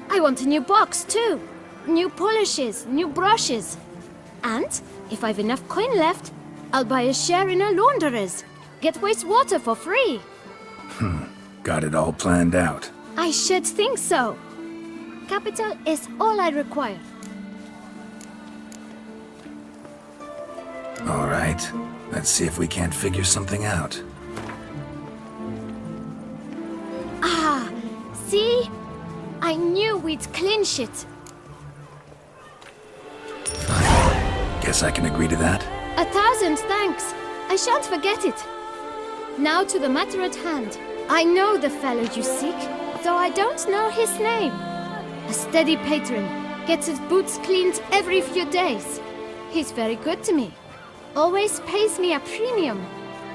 I want a new box too. New polishes, new brushes. And if I've enough coin left, I'll buy a share in a launderer's. Get wastewater for free. Got it all planned out. I should think so. Capital is all I require. All right. Let's see if we can't figure something out. Ah, see? I knew we'd clinch it. Fine. Guess I can agree to that. 1,000 thanks. I shan't forget it. Now to the matter at hand. I know the fellow you seek, though I don't know his name. A steady patron, gets his boots cleaned every few days. He's very good to me. Always pays me a premium.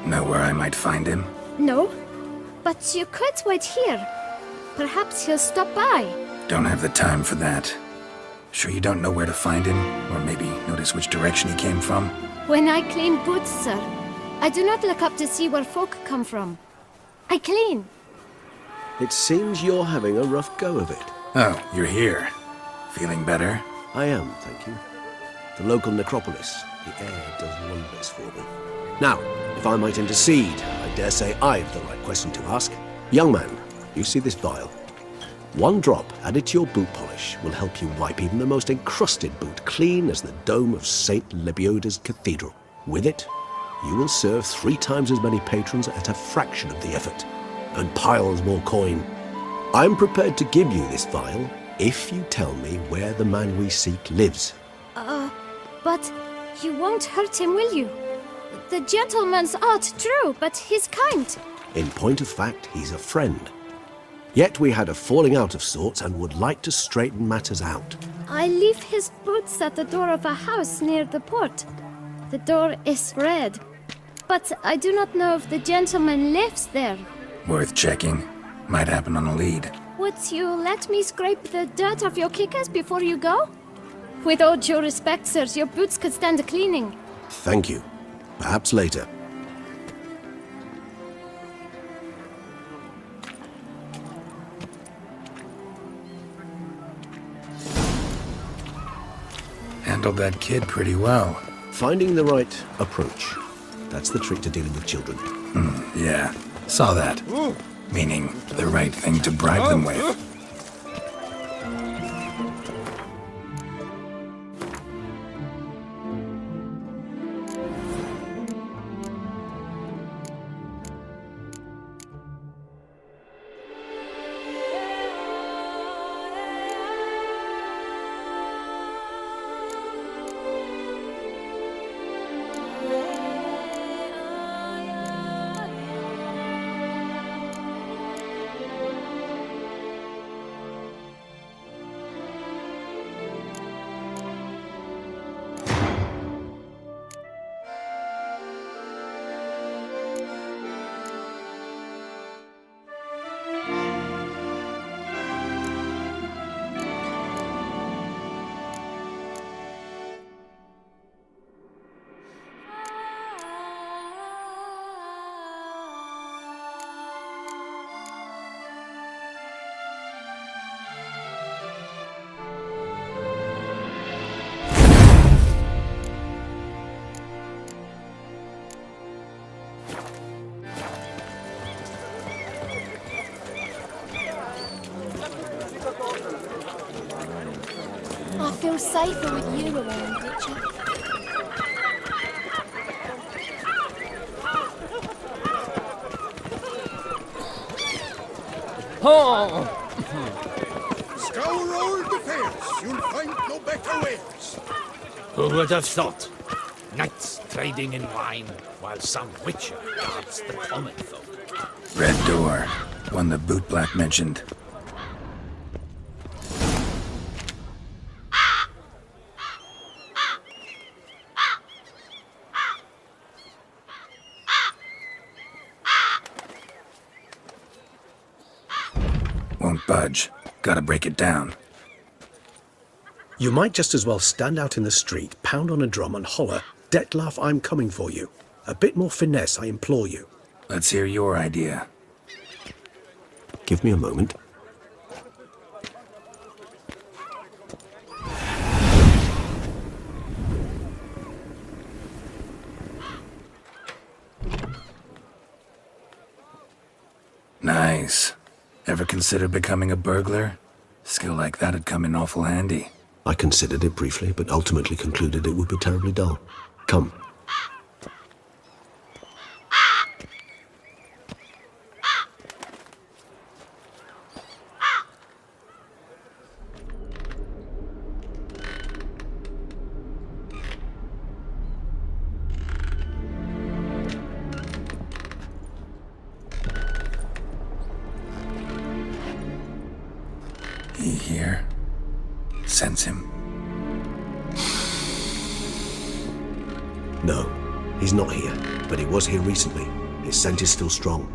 Know where I might find him? No, but you could wait here. Perhaps he'll stop by. Don't have the time for that. Sure you don't know where to find him? Or maybe notice which direction he came from? When I clean boots, sir, I do not look up to see where folk come from. I clean. It seems you're having a rough go of it. Oh, you're here. Feeling better? I am, thank you. The local necropolis. The air does wonders for me. Now, if I might intercede, I dare say I've the right question to ask. Young man, you see this vial? One drop added to your boot polish will help you wipe even the most encrusted boot clean as the dome of St. Lebioda's Cathedral. With it, you will serve 3 times as many patrons at a fraction of the effort, and piles more coin. I'm prepared to give you this vial if you tell me where the man we seek lives. But you won't hurt him, will you? The gentleman's art, true, but he's kind. In point of fact, he's a friend. Yet we had a falling out of sorts and would like to straighten matters out. I leave his boots at the door of a house near the port. The door is red, but I do not know if the gentleman lives there. Worth checking. Might happen on a lead. Would you let me scrape the dirt off your kickers before you go? With all due respect, sirs, your boots could stand a cleaning. Thank you. Perhaps later. Handled that kid pretty well. Finding the right approach. That's the trick to dealing with children. Yeah. Saw that. Meaning, the right thing to bribe them with. no safer with you around, Witcher. Oh! Scour old affairs, you'll find no better ways. Who would have thought? Knights trading in wine, while some witcher guards the common folk. Red door. One the bootblack mentioned. Won't budge. Gotta break it down. You might just as well stand out in the street, pound on a drum and holler, "Dettlaff, I'm coming for you." A bit more finesse, I implore you. Let's hear your idea. Give me a moment. Nice. Ever considered becoming a burglar? Skill like that'd come in awful handy. I considered it briefly, but ultimately concluded it would be terribly dull. Come. He here? Sense him. No, he's not here, but he was here recently. His scent is still strong.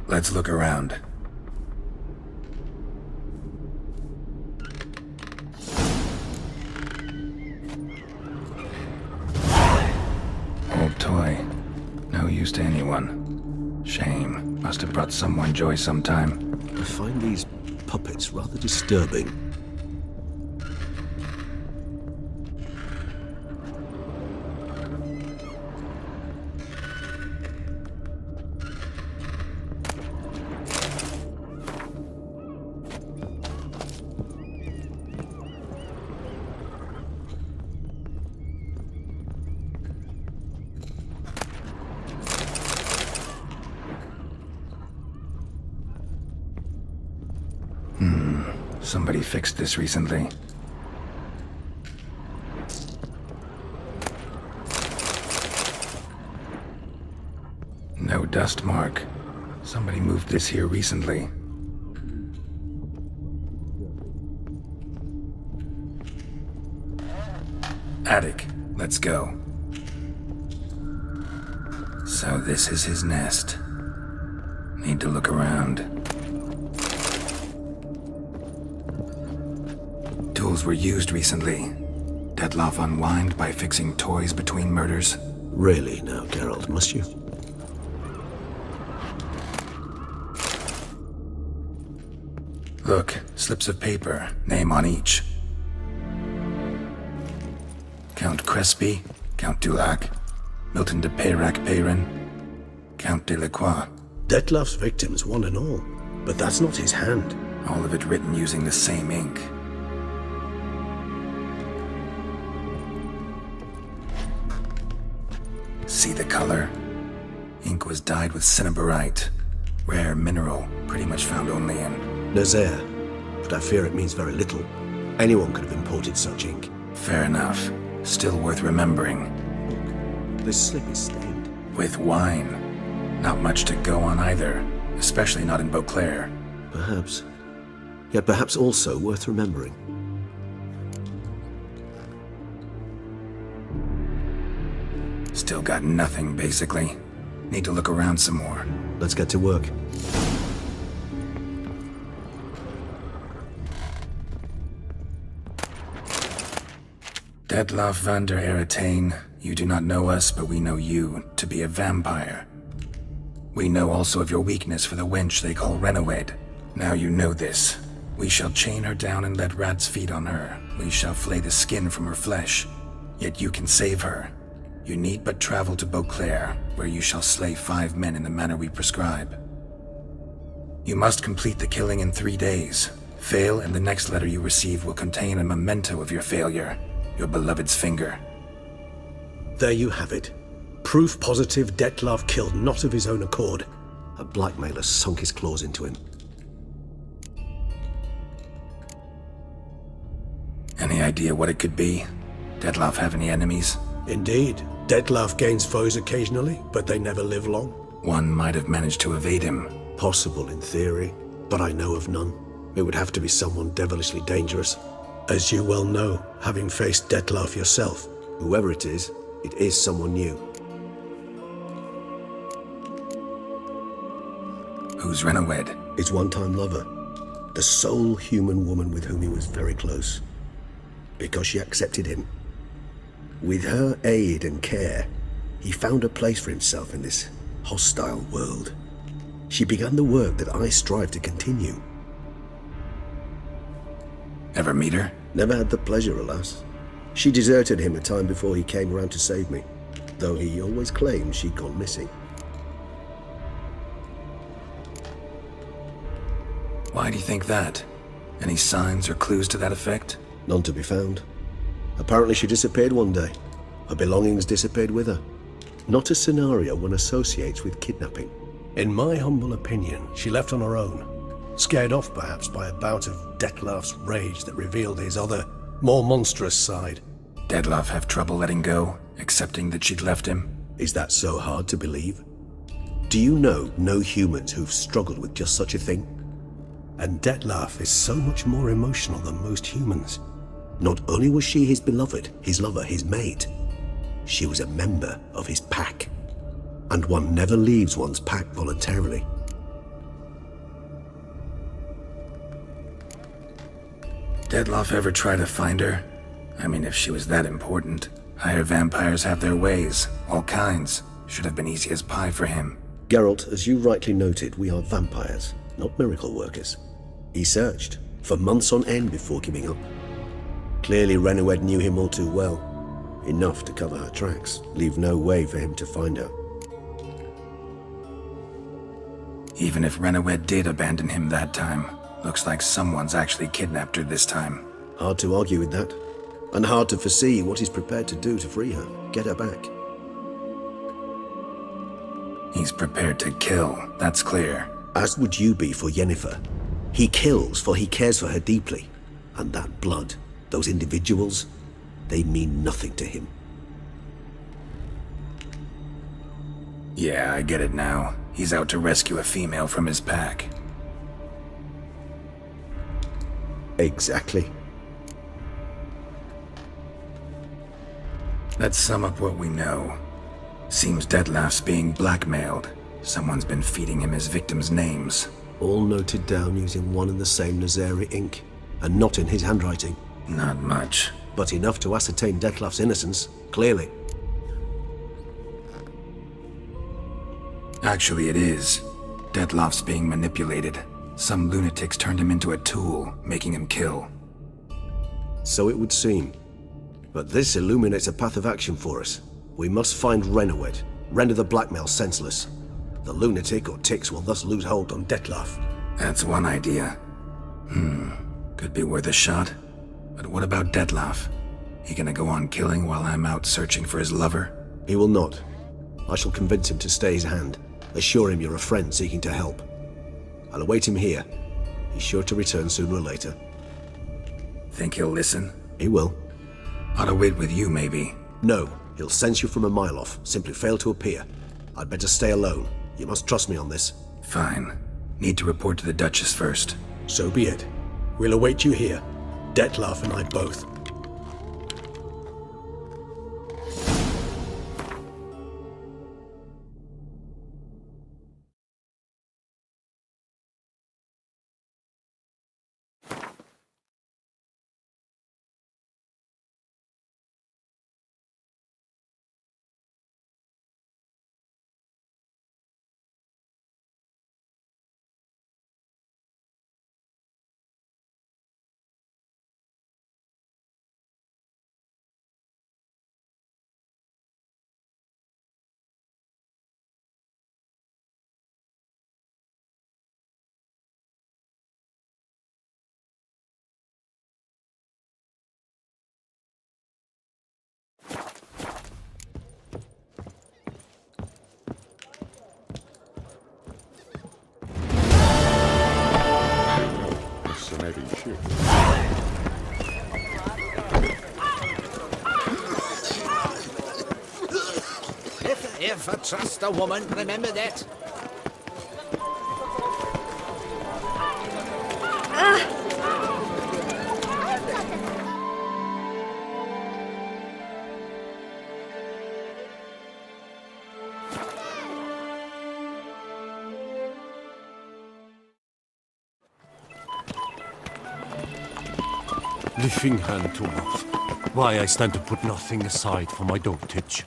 Let's look around. Old toy. No use to anyone. Shame. Must have brought someone joy sometime. I find these puppets rather disturbing. Somebody fixed this recently. No dust mark. Somebody moved this here recently. Attic. Let's go. So this is his nest. Need to look around. Tools were used recently. Dettlaff unwind by fixing toys between murders. Really now, Geralt, must you? Look, slips of paper, name on each. Count Crespi, Count Dulac, Milton de Peyrac-Peyrin, Count de Lacroix. Dettlaff's victims, one and all. But that's not his hand. All of it written using the same ink. See the color? Ink was dyed with cinnabarite. Rare mineral, pretty much found only in Nazaire, but I fear it means very little. Anyone could have imported such ink. Fair enough. Still worth remembering. Look, this slip is stained. With wine. Not much to go on either, especially not in Beauclair. Perhaps. Yet perhaps also worth remembering. Still got nothing, basically. Need to look around some more. Let's get to work. Dettlaff van der Eretain, you do not know us, but we know you to be a vampire. We know also of your weakness for the wench they call Renowed. Now you know this. We shall chain her down and let rats feed on her. We shall flay the skin from her flesh. Yet you can save her. You need but travel to Beauclair, where you shall slay 5 men in the manner we prescribe. You must complete the killing in 3 days. Fail, and the next letter you receive will contain a memento of your failure. Your beloved's finger. There you have it. Proof positive Dettlaff killed not of his own accord. A blackmailer sunk his claws into him. Any idea what it could be? Dettlaff have any enemies? Indeed. Dettlaff gains foes occasionally, but they never live long. One might have managed to evade him. Possible in theory, but I know of none. It would have to be someone devilishly dangerous. As you well know, having faced Dettlaff yourself. Whoever it is someone new. Who's Renawed? His one-time lover. The sole human woman with whom he was very close. Because she accepted him. With her aid and care, he found a place for himself in this hostile world. She began the work that I strive to continue. Ever meet her? Never had the pleasure, alas. She deserted him a time before he came around to save me, though he always claimed she'd gone missing. Why do you think that? Any signs or clues to that effect? None to be found. Apparently she disappeared one day. Her belongings disappeared with her. Not a scenario one associates with kidnapping. In my humble opinion, she left on her own. Scared off perhaps by a bout of Dettlaff's rage that revealed his other, more monstrous side. Dettlaff have trouble letting go, accepting that she'd left him? Is that so hard to believe? Do you know no humans who've struggled with just such a thing? And Dettlaff is so much more emotional than most humans. Not only was she his beloved, his lover, his mate, she was a member of his pack. And one never leaves one's pack voluntarily. Dettlaff ever try to find her? I mean, if she was that important. Higher vampires have their ways, all kinds. Should have been easy as pie for him. Geralt, as you rightly noted, we are vampires, not miracle workers. He searched, for months on end before giving up. Clearly Renawed knew him all too well. Enough to cover her tracks, leave no way for him to find her. Even if Renawed did abandon him that time, looks like someone's actually kidnapped her this time. Hard to argue with that. And hard to foresee what he's prepared to do to free her, get her back. He's prepared to kill, that's clear. As would you be for Yennefer. He kills for he cares for her deeply. And that blood, those individuals, they mean nothing to him. Yeah, I get it now. He's out to rescue a female from his pack. Exactly. Let's sum up what we know. Seems Dettlaff's being blackmailed. Someone's been feeding him his victims' names. All noted down using one and the same Nazeri ink, and not in his handwriting. Not much. But enough to ascertain Dettlaff's innocence, clearly. Actually, it is. Dettlaff's being manipulated. Some lunatics turned him into a tool, making him kill. So it would seem. But this illuminates a path of action for us. We must find Renawed, render the blackmail senseless. The lunatic or ticks will thus lose hold on Dettlaff. That's one idea. Could be worth a shot. But what about Dettlaff? He gonna go on killing while I'm out searching for his lover? He will not. I shall convince him to stay his hand. Assure him you're a friend seeking to help. I'll await him here. He's sure to return sooner or later. Think he'll listen? He will. Ought to wait with you, maybe. No, he'll sense you from a mile off. Simply fail to appear. I'd better stay alone. You must trust me on this. Fine. Need to report to the Duchess first. So be it. We'll await you here. Dettlaff and I both. If ever trust a woman, remember that. Lifting hand to mouth. Why I stand to put nothing aside for my dotage.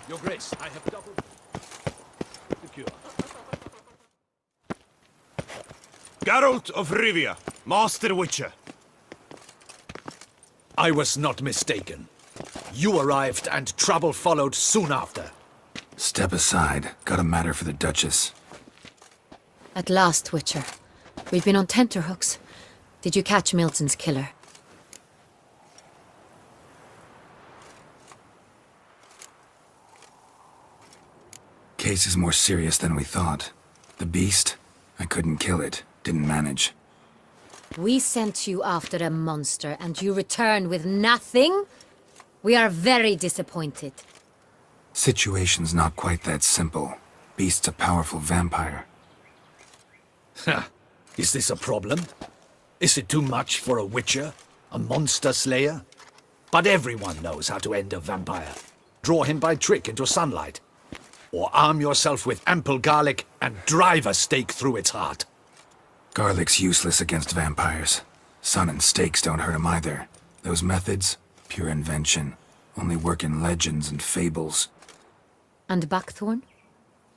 Your Grace, I have double... secure. Geralt of Rivia, Master Witcher. I was not mistaken. You arrived and trouble followed soon after. Step aside. Got a matter for the Duchess. At last, Witcher. We've been on tenterhooks. Did you catch Milton's killer? Case is more serious than we thought. The beast? I couldn't kill it. Didn't manage. We sent you after a monster, and you returned with nothing? We are very disappointed. Situation's not quite that simple. Beast's a powerful vampire. Ha! Is this a problem? Is it too much for a Witcher? A monster slayer? But everyone knows how to end a vampire. Draw him by trick into sunlight. Or arm yourself with ample garlic and drive a stake through its heart. Garlic's useless against vampires. Sun and stakes don't hurt him either. Those methods, pure invention. Only work in legends and fables. And buckthorn?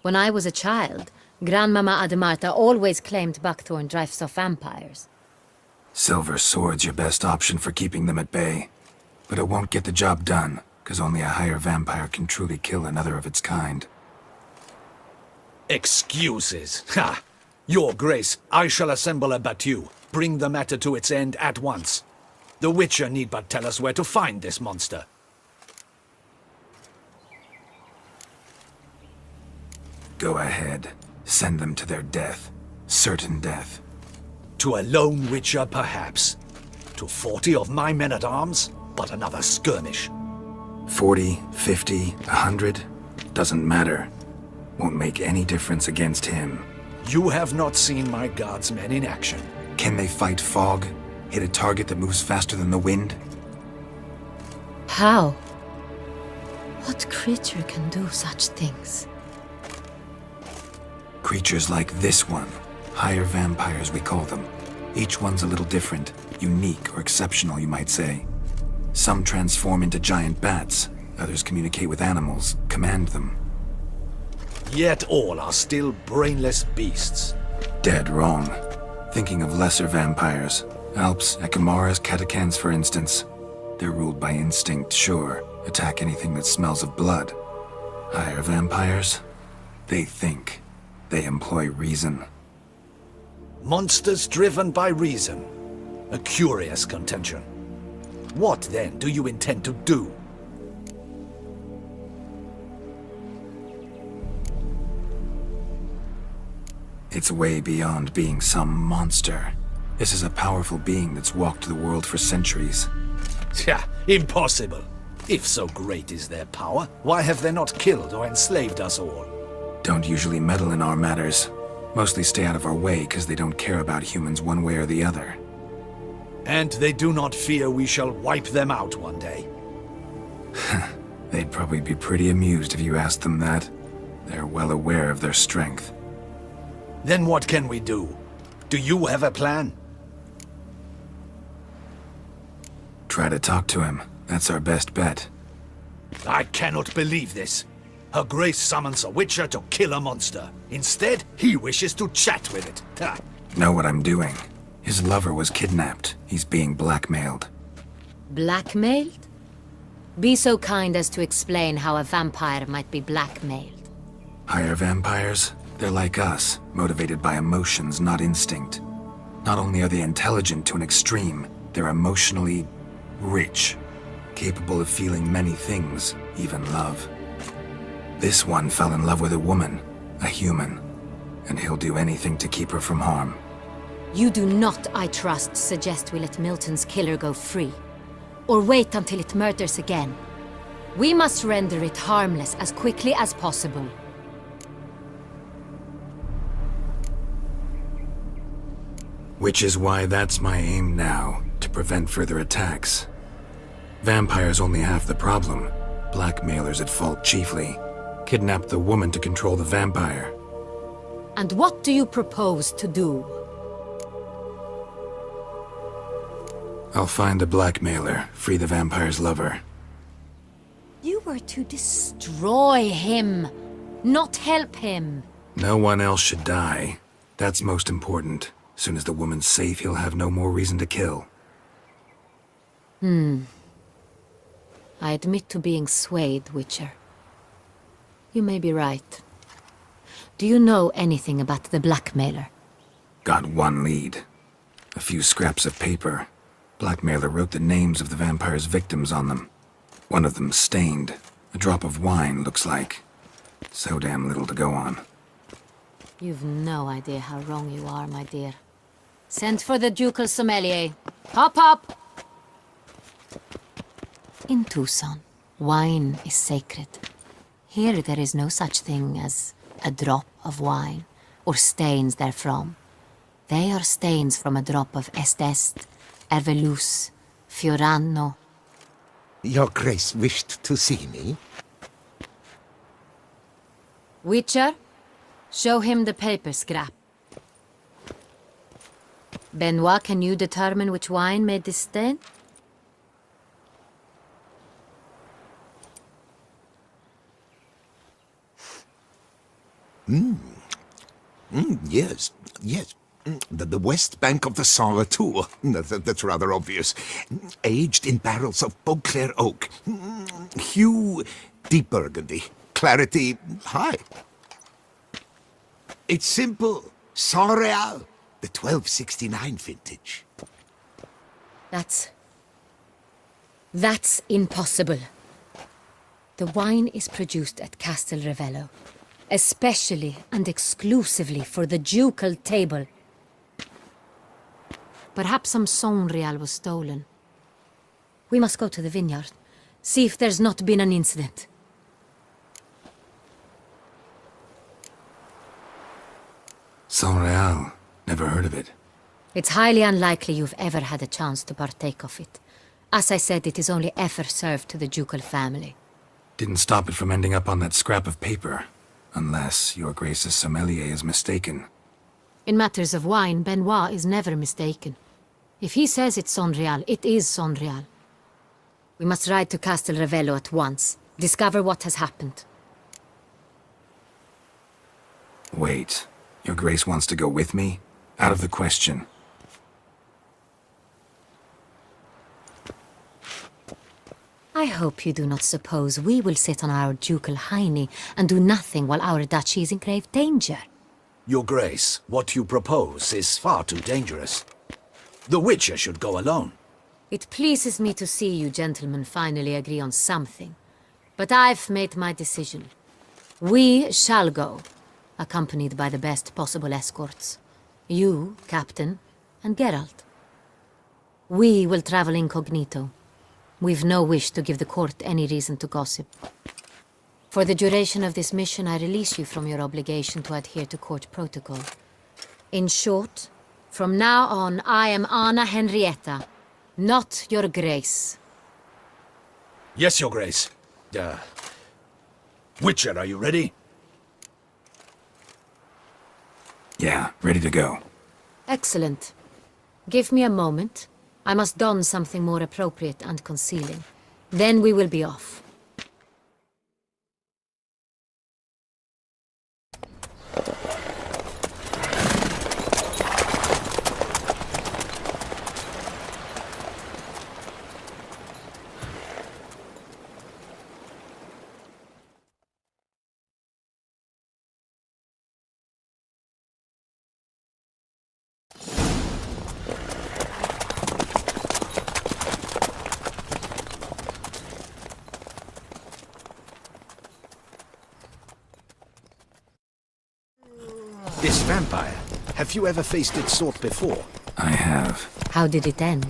When I was a child, Grandmama Ademarta always claimed buckthorn drives off vampires. Silver sword's your best option for keeping them at bay. But it won't get the job done, because only a higher vampire can truly kill another of its kind. Excuses! Ha! Your Grace, I shall assemble a battue. Bring the matter to its end at once. The Witcher need but tell us where to find this monster. Go ahead. Send them to their death. Certain death. To a lone Witcher, perhaps. To 40 of my men-at-arms, but another skirmish. 40, 50, 100, doesn't matter. Won't make any difference against him. You have not seen my guardsmen in action. Can they fight fog? Hit a target that moves faster than the wind? How? What creature can do such things? Creatures like this one. Higher vampires, we call them. Each one's a little different. Unique or exceptional, you might say. Some transform into giant bats. Others communicate with animals, command them. Yet all are still brainless beasts. Dead wrong. Thinking of lesser vampires. Alps, Ekamaras, Catacans, for instance. They're ruled by instinct, sure. Attack anything that smells of blood. Higher vampires? They think. They employ reason. Monsters driven by reason. A curious contention. What, then, do you intend to do? It's way beyond being some monster. This is a powerful being that's walked the world for centuries. Yeah, impossible. If so great is their power, why have they not killed or enslaved us all? Don't usually meddle in our matters. Mostly stay out of our way because they don't care about humans one way or the other. And they do not fear we shall wipe them out one day. They'd probably be pretty amused if you asked them that. They're well aware of their strength. Then what can we do? Do you have a plan? Try to talk to him. That's our best bet. I cannot believe this. Her Grace summons a Witcher to kill a monster. Instead, he wishes to chat with it. Ha. Know what I'm doing. His lover was kidnapped. He's being blackmailed. Blackmailed? Be so kind as to explain how a vampire might be blackmailed. Higher vampires? They're like us, motivated by emotions, not instinct. Not only are they intelligent to an extreme, they're emotionally rich, capable of feeling many things, even love. This one fell in love with a woman, a human, and he'll do anything to keep her from harm. You do not, I trust, suggest we let Milton's killer go free. Or wait until it murders again. We must render it harmless as quickly as possible. Which is why that's my aim now, to prevent further attacks. Vampires only half the problem. Blackmailers at fault chiefly. Kidnap the woman to control the vampire. And what do you propose to do? I'll find the blackmailer, free the vampire's lover. You were to destroy him, not help him. No one else should die. That's most important. Soon as the woman's safe, he'll have no more reason to kill. I admit to being swayed, Witcher. You may be right. Do you know anything about the blackmailer? Got one lead. A few scraps of paper. Blackmailer wrote the names of the vampire's victims on them. One of them stained. A drop of wine, looks like. So damn little to go on. You've no idea how wrong you are, my dear. Send for the ducal sommelier. Hop, hop! In Tucson, wine is sacred. Here there is no such thing as a drop of wine, or stains therefrom. They are stains from a drop of Est, Ervelus, Fiorano. Your Grace wished to see me? Witcher, show him the paper scrap. Benoit, can you determine which wine made this stain? Yes, yes. The west bank of the Saint Latour. That's rather obvious. Aged in barrels of Beauclair oak. Hue, deep burgundy. Clarity, high. It's simple. Saint Real, the 1269 vintage. That's impossible. The wine is produced at Castel Ravello, especially and exclusively for the ducal table. Perhaps some Saint Real was stolen. We must go to the vineyard, see if there's not been an incident. Saint Real. Never heard of it. It's highly unlikely you've ever had a chance to partake of it. As I said, it is only ever served to the ducal family. Didn't stop it from ending up on that scrap of paper. Unless your Grace's sommelier is mistaken. In matters of wine, Benoit is never mistaken. If he says it's Saint Real, it is Saint Real. We must ride to Castel Ravello at once. Discover what has happened. Wait. Your Grace wants to go with me? Out of the question. I hope you do not suppose we will sit on our ducal hiney and do nothing while our duchy is in grave danger. Your Grace, what you propose is far too dangerous. The Witcher should go alone. It pleases me to see you gentlemen finally agree on something. But I've made my decision. We shall go, accompanied by the best possible escorts. You, Captain, and Geralt. We will travel incognito. We've no wish to give the court any reason to gossip. For the duration of this mission, I release you from your obligation to adhere to court protocol. In short, from now on, I am Anna Henrietta, not your Grace. Yes, Your Grace. Witcher, are you ready? Yeah, ready to go. Excellent. Give me a moment. I must don something more appropriate and concealing. Then we will be off. This vampire, have you ever faced its sort before? I have. How did it end?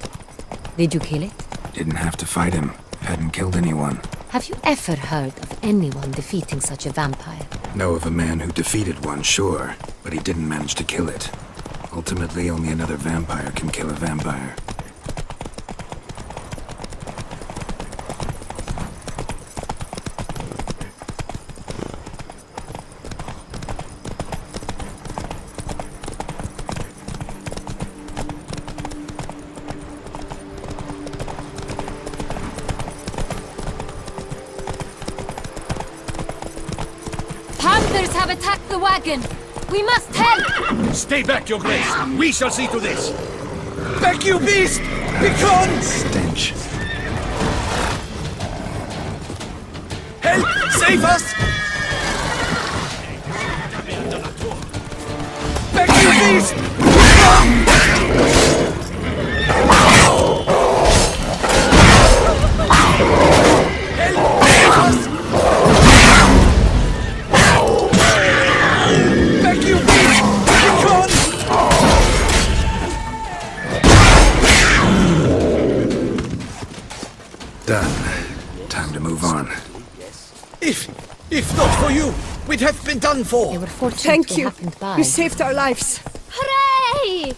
Did you kill it? Didn't have to fight him. Hadn't killed anyone. Have you ever heard of anyone defeating such a vampire? Know of a man who defeated one, sure, but he didn't manage to kill it. Ultimately, only another vampire can kill a vampire. Panthers have attacked the wagon! We must help! Stay back, Your Grace. We shall see to this. Back, you beast! Begone! Stench. Help! Save us! Back, you beast! Done. Time to move on. If not for you, we'd have been done for. They were fortunate Thank they you. happened by. You saved our lives. Hooray!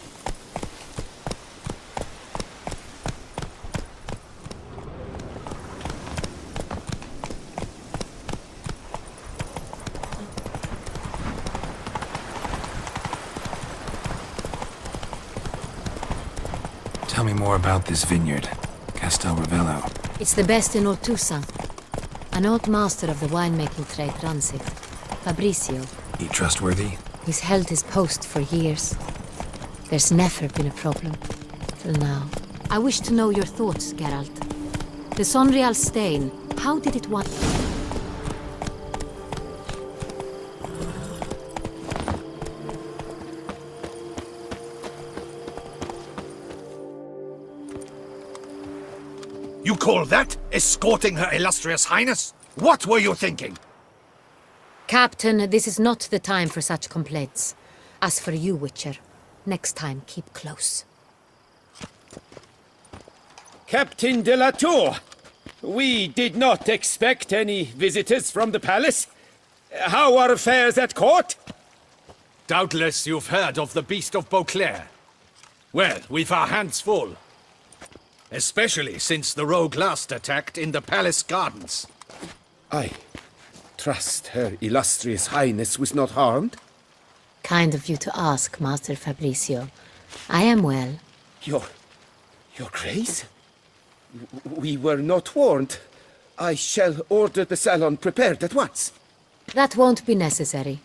Tell me more about this vineyard. Castel Ravello. It's the best in Ortusa. An old master of the winemaking trade runs it. Fabrizio. He trustworthy? He's held his post for years. There's never been a problem. Till now. I wish to know your thoughts, Geralt. The Sonreal stain, how did it want... You call that escorting Her Illustrious Highness? What were you thinking? Captain, this is not the time for such complaints. As for you, Witcher, next time keep close. Captain de la Tour, we did not expect any visitors from the palace. How are affairs at court? Doubtless you've heard of the Beast of Beauclair. Well, we've our hands full. Especially since the rogue last attacked in the palace gardens. I trust Her Illustrious Highness was not harmed? Kind of you to ask, Master Fabrizio. I am well. Your Grace? We were not warned. I shall order the salon prepared at once. That won't be necessary.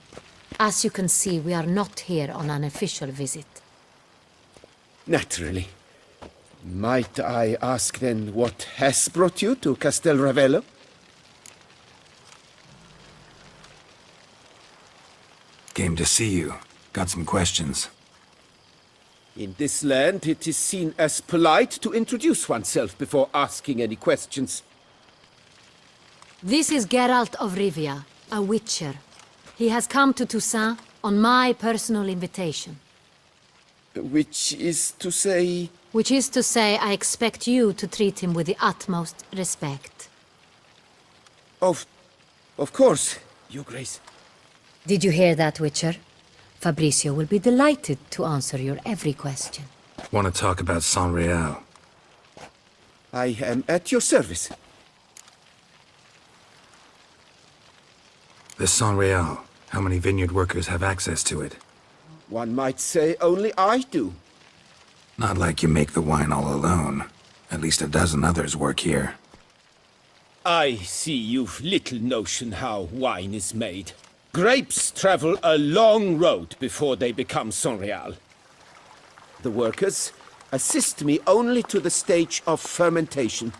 As you can see, we are not here on an official visit. Naturally. Might I ask then what has brought you to Castel Ravello? Came to see you. Got some questions. In this land, it is seen as polite to introduce oneself before asking any questions. This is Geralt of Rivia, a witcher. He has come to Toussaint on my personal invitation. Which is to say... Which is to say, I expect you to treat him with the utmost respect. Of course, Your Grace. Did you hear that, Witcher? Fabrizio will be delighted to answer your every question. Want to talk about Sonreal? I am at your service. The Sonreal. How many vineyard workers have access to it? One might say only I do. Not like you make the wine all alone. At least a dozen others work here. I see you've little notion how wine is made. Grapes travel a long road before they become Sonreal. The workers assist me only to the stage of fermentation.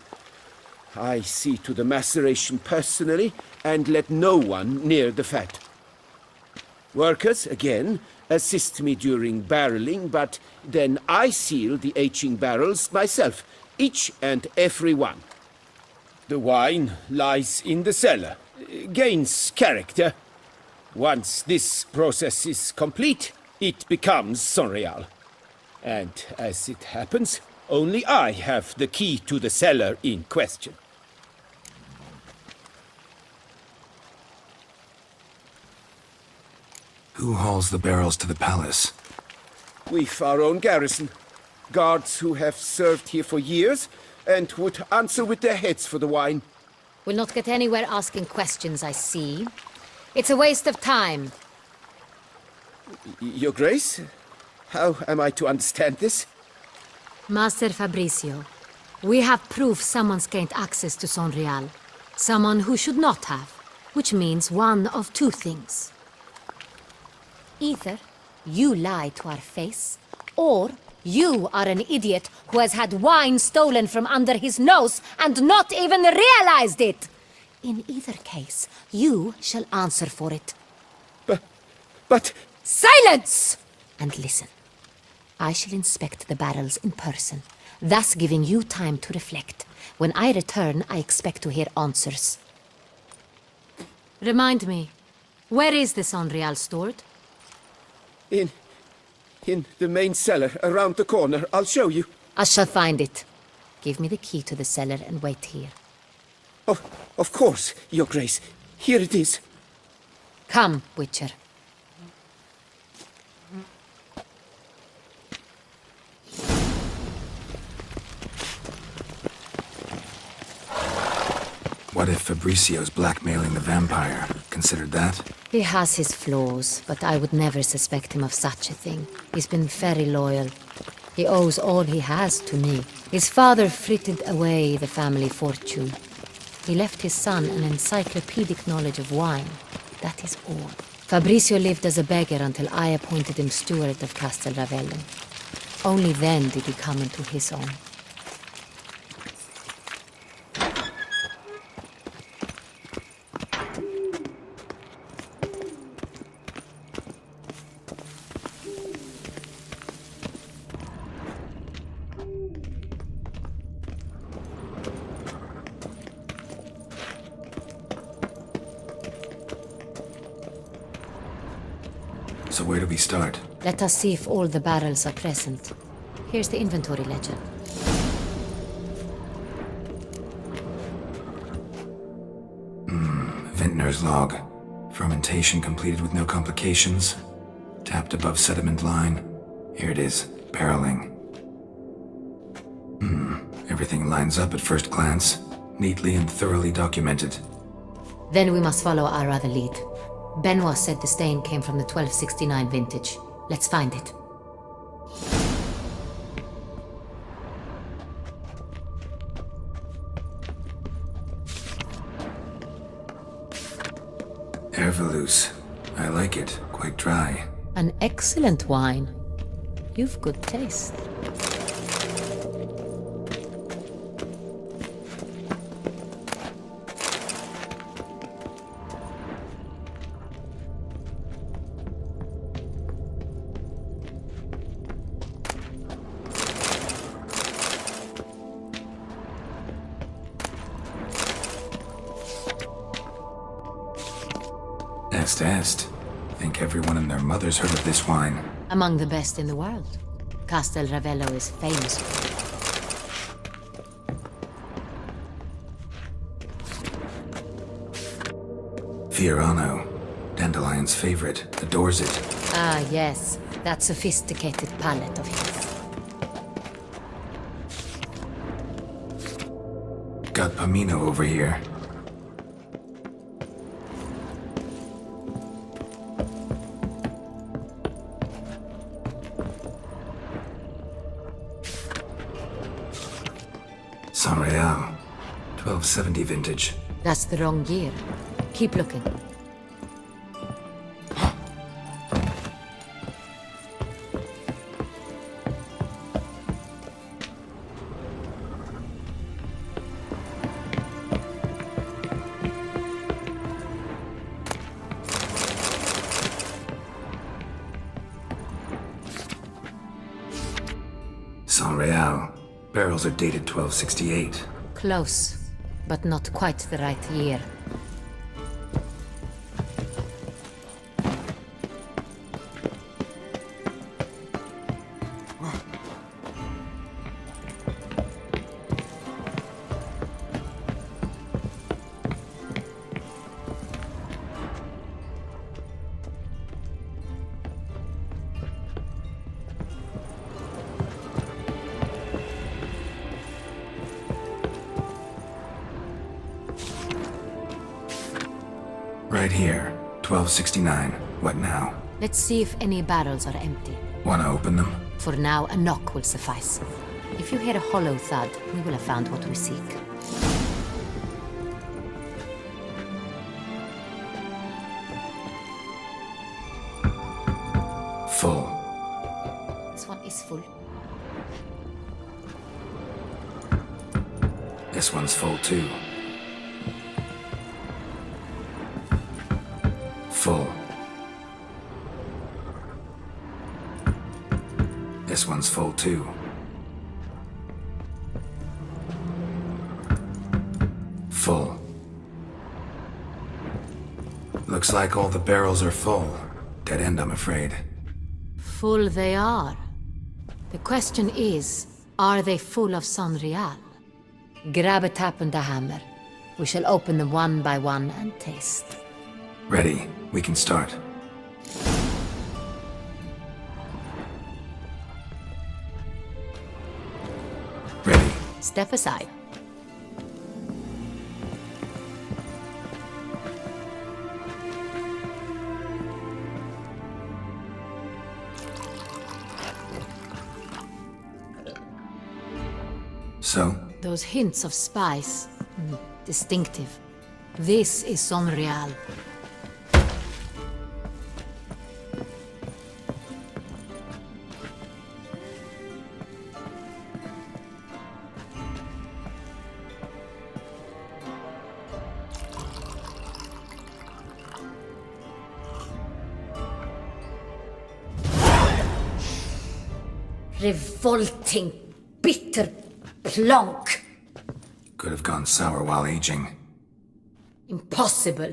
I see to the maceration personally and let no one near the fat. Workers, again, assist me during barreling, but then I seal the aging barrels myself, each and every one. The wine lies in the cellar, gains character. Once this process is complete, it becomes Sonreal. And as it happens, only I have the key to the cellar in question. Who hauls the barrels to the palace? We've our own garrison. Guards who have served here for years and would answer with their heads for the wine. We'll not get anywhere asking questions, I see. It's a waste of time. Your Grace? How am I to understand this? Master Fabricio, we have proof someone's gained access to Sonreal. Someone who should not have. Which means one of two things. Either you lie to our face, or you are an idiot who has had wine stolen from under his nose and not even realized it. In either case, you shall answer for it. But... Silence! And listen. I shall inspect the barrels in person, thus giving you time to reflect. When I return, I expect to hear answers. Remind me, where is the Sonreal stored? In the main cellar, around the corner. I'll show you. I shall find it. Give me the key to the cellar and wait here. Oh, of course, Your Grace. Here it is. Come, Witcher. What if Fabricio's blackmailing the vampire? Considered that? He has his flaws, but I would never suspect him of such a thing. He's been very loyal. He owes all he has to me. His father frittered away the family fortune. He left his son an encyclopedic knowledge of wine. That is all. Fabricio lived as a beggar until I appointed him steward of Castel Ravello. Only then did he come into his own. So where do we start? Let us see if all the barrels are present. Here's the inventory ledger. Vintner's log. Fermentation completed with no complications. Tapped above sediment line. Here it is. Barreling. Everything lines up at first glance. Neatly and thoroughly documented. Then we must follow our other lead. Benoit said the stain came from the 1269 vintage. Let's find it. Herveloos. I like it. Quite dry. An excellent wine. You've good taste. Est. Think everyone and their mother's heard of this wine. Among the best in the world. Castel Ravello is famous for it. Fiorano. Dandelion's favorite. Adores it. Ah, yes. That sophisticated palate of his. Got Pomino over here. Sonreal. 1270 vintage. That's the wrong year. Keep looking. Sonreal. Barrels are dated 1268. Close, but not quite the right year. right here. 1269. What now? Let's see if any barrels are empty. Wanna open them? For now, a knock will suffice. If you hear a hollow thud, we will have found what we seek. Full. This one is full. This one's full too. Full. This one's full too. Full. Looks like all the barrels are full. Dead end, I'm afraid. Full they are. The question is, are they full of Sonreal? Grab a tap and a hammer. We shall open them one by one and taste. Ready. We can start. Ready. Step aside. So? Those hints of spice. Distinctive. This is Sonreal. Revolting, bitter plonk. Could have gone sour while aging. Impossible.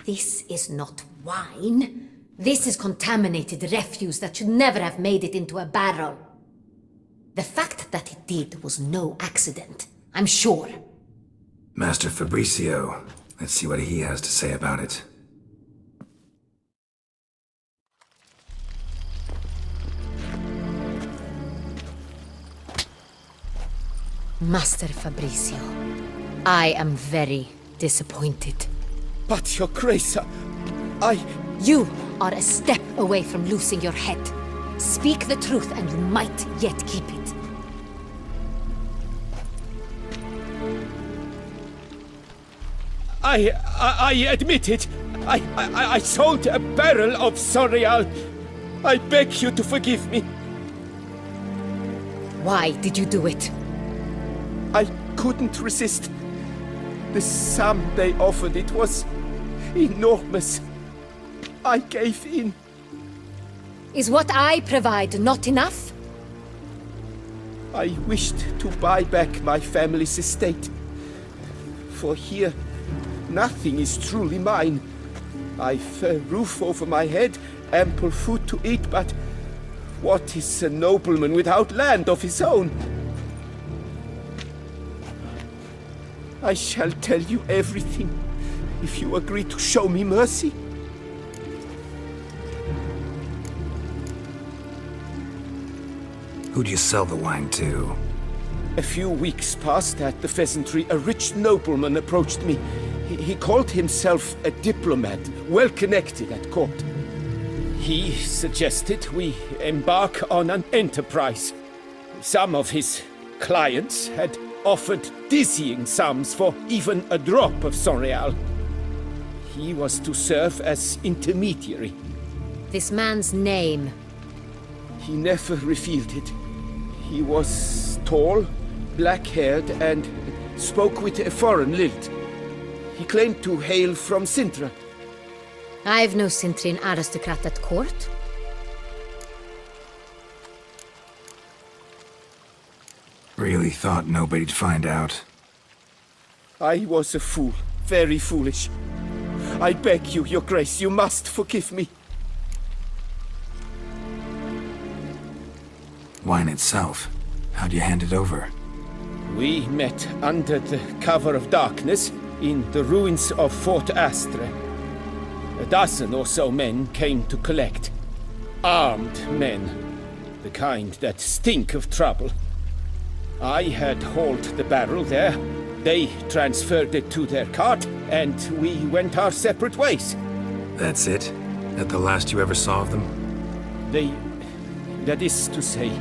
This is not wine. This is contaminated refuse that should never have made it into a barrel. The fact that it did was no accident, I'm sure. Master Fabricio. Let's see what he has to say about it. Master Fabricio, I am very disappointed. But, Your Grace, You are a step away from losing your head. Speak the truth and you might yet keep it. I admit it. I sold a barrel of Sonreal. I beg you to forgive me. Why did you do it? I couldn't resist. The sum they offered, it was enormous. I gave in. Is what I provide not enough? I wished to buy back my family's estate. For here, nothing is truly mine. I've a roof over my head, ample food to eat, but what is a nobleman without land of his own? I shall tell you everything, if you agree to show me mercy. Who'd you sell the wine to? A few weeks past at the Pheasantry, a rich nobleman approached me. He called himself a diplomat, well connected at court. He suggested we embark on an enterprise. Some of his clients had offered dizzying sums for even a drop of Sonreal. He was to serve as intermediary. This man's name? He never revealed it. He was tall, black-haired, and spoke with a foreign lilt. He claimed to hail from Sintra. I've no Sintrian aristocrat at court. Really thought nobody'd find out. I was a fool, very foolish. I beg you, Your Grace, you must forgive me. Wine itself, how'd you hand it over? We met under the cover of darkness in the ruins of Fort Astre. A dozen or so men came to collect. Armed men, the kind that stink of trouble. I had hauled the barrel there, They transferred it to their cart, and we went our separate ways. That's it? That the last you ever saw of them? That is to say,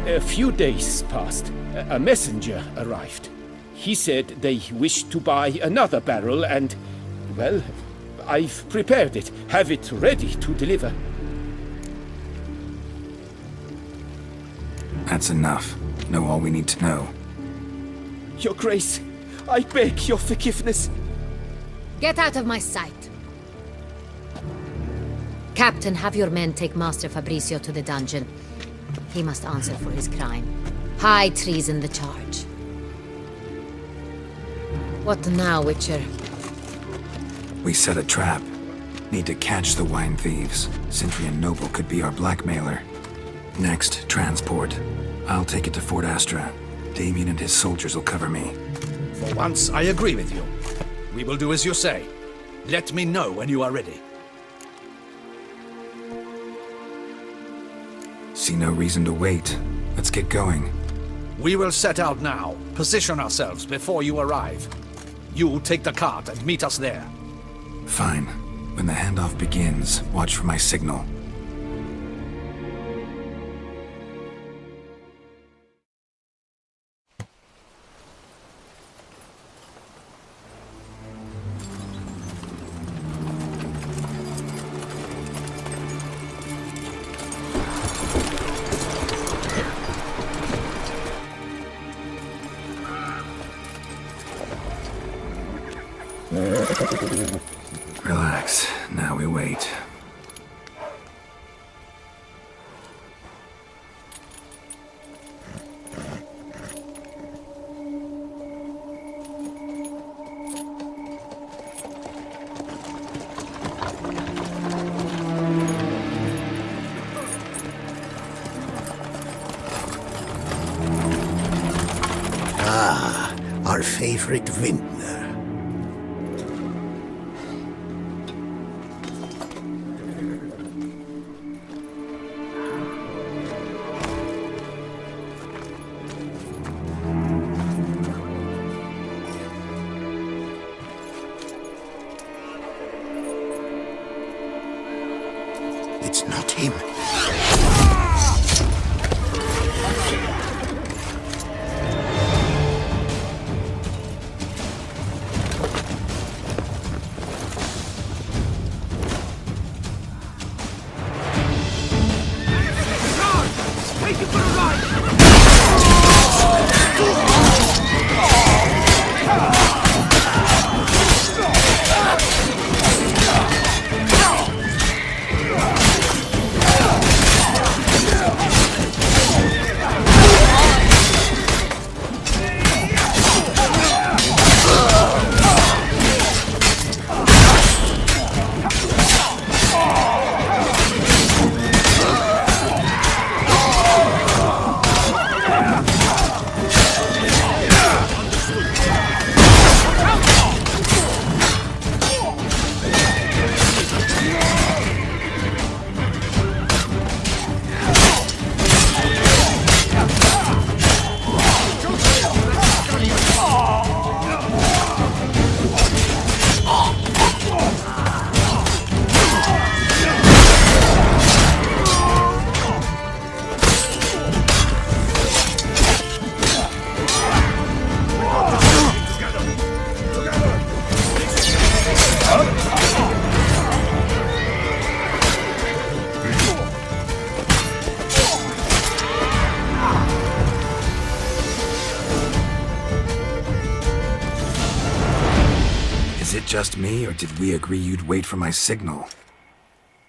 a few days passed. A messenger arrived. He said they wished to buy another barrel and, well, I've prepared it. Have it ready to deliver. That's enough. Know all we need to know. Your Grace, I beg your forgiveness. Get out of my sight. Captain, have your men take Master Fabrizio to the dungeon. He must answer for his crime. High treason the charge. What now, Witcher? We set a trap. Need to catch the wine thieves. Sintry and Noble could be our blackmailer. Next, transport. I'll take it to Fort Astra. Damien and his soldiers will cover me. For once, I agree with you. We will do as you say. Let me know when you are ready. See no reason to wait. Let's get going. We will set out now. Position ourselves before you arrive. You take the cart and meet us there. Fine. When the handoff begins, watch for my signal. Relax. Now we wait. Ah, our favorite vintner. It's not him. Take it for a ride! Is it just me, or did we agree you'd wait for my signal?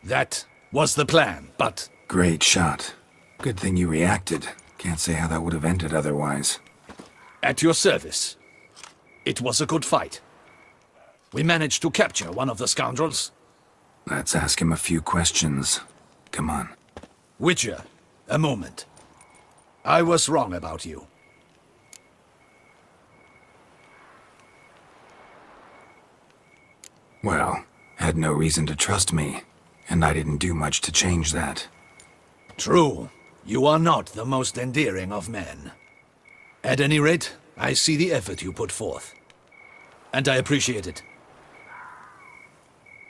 That was the plan, but... Great shot. Good thing you reacted. Can't say how that would have ended otherwise. At your service. It was a good fight. We managed to capture one of the scoundrels. Let's ask him a few questions. Come on. Witcher, a moment. I was wrong about you. Well, had no reason to trust me, and I didn't do much to change that. True. You are not the most endearing of men. At any rate, I see the effort you put forth, and I appreciate it.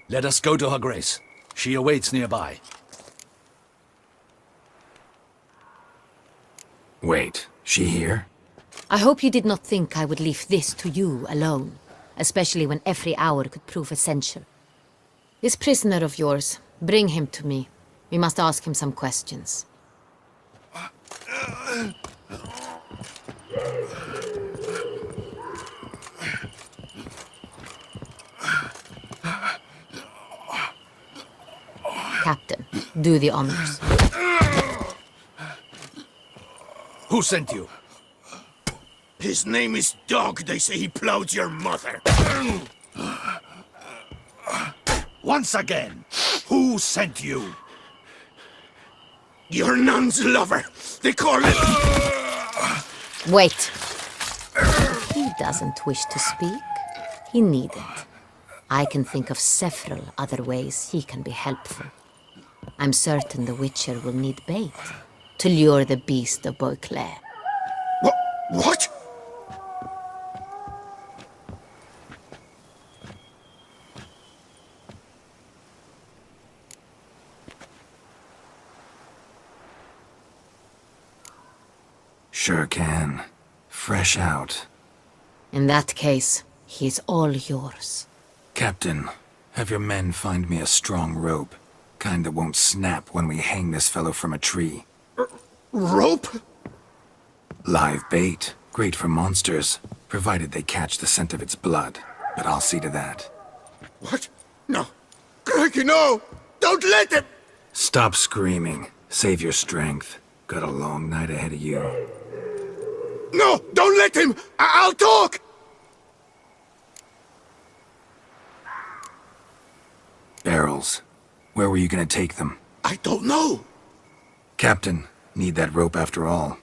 Let us go to her grace. She awaits nearby. Wait, she here? I hope you did not think I would leave this to you alone, especially when every hour could prove essential. This prisoner of yours, bring him to me. We must ask him some questions. Captain, do the honors. Who sent you? His name is Dog. They say he plowed your mother. Once again, who sent you? Your nun's lover. They call it... Wait. If he doesn't wish to speak, he needn't. I can think of several other ways he can be helpful. I'm certain the Witcher will need bait to lure the beast of Beauclair. What? Sure can. Fresh out. In that case, he's all yours. Captain, have your men find me a strong rope. Kind that won't snap when we hang this fellow from a tree. Rope? Live bait. Great for monsters, provided they catch the scent of its blood. But I'll see to that. What? No. Crikey, no! Don't let him! Stop screaming. Save your strength. Got a long night ahead of you. No! Don't let him! I'll talk! Barrels. Where were you gonna take them? I don't know. Captain, need that rope after all.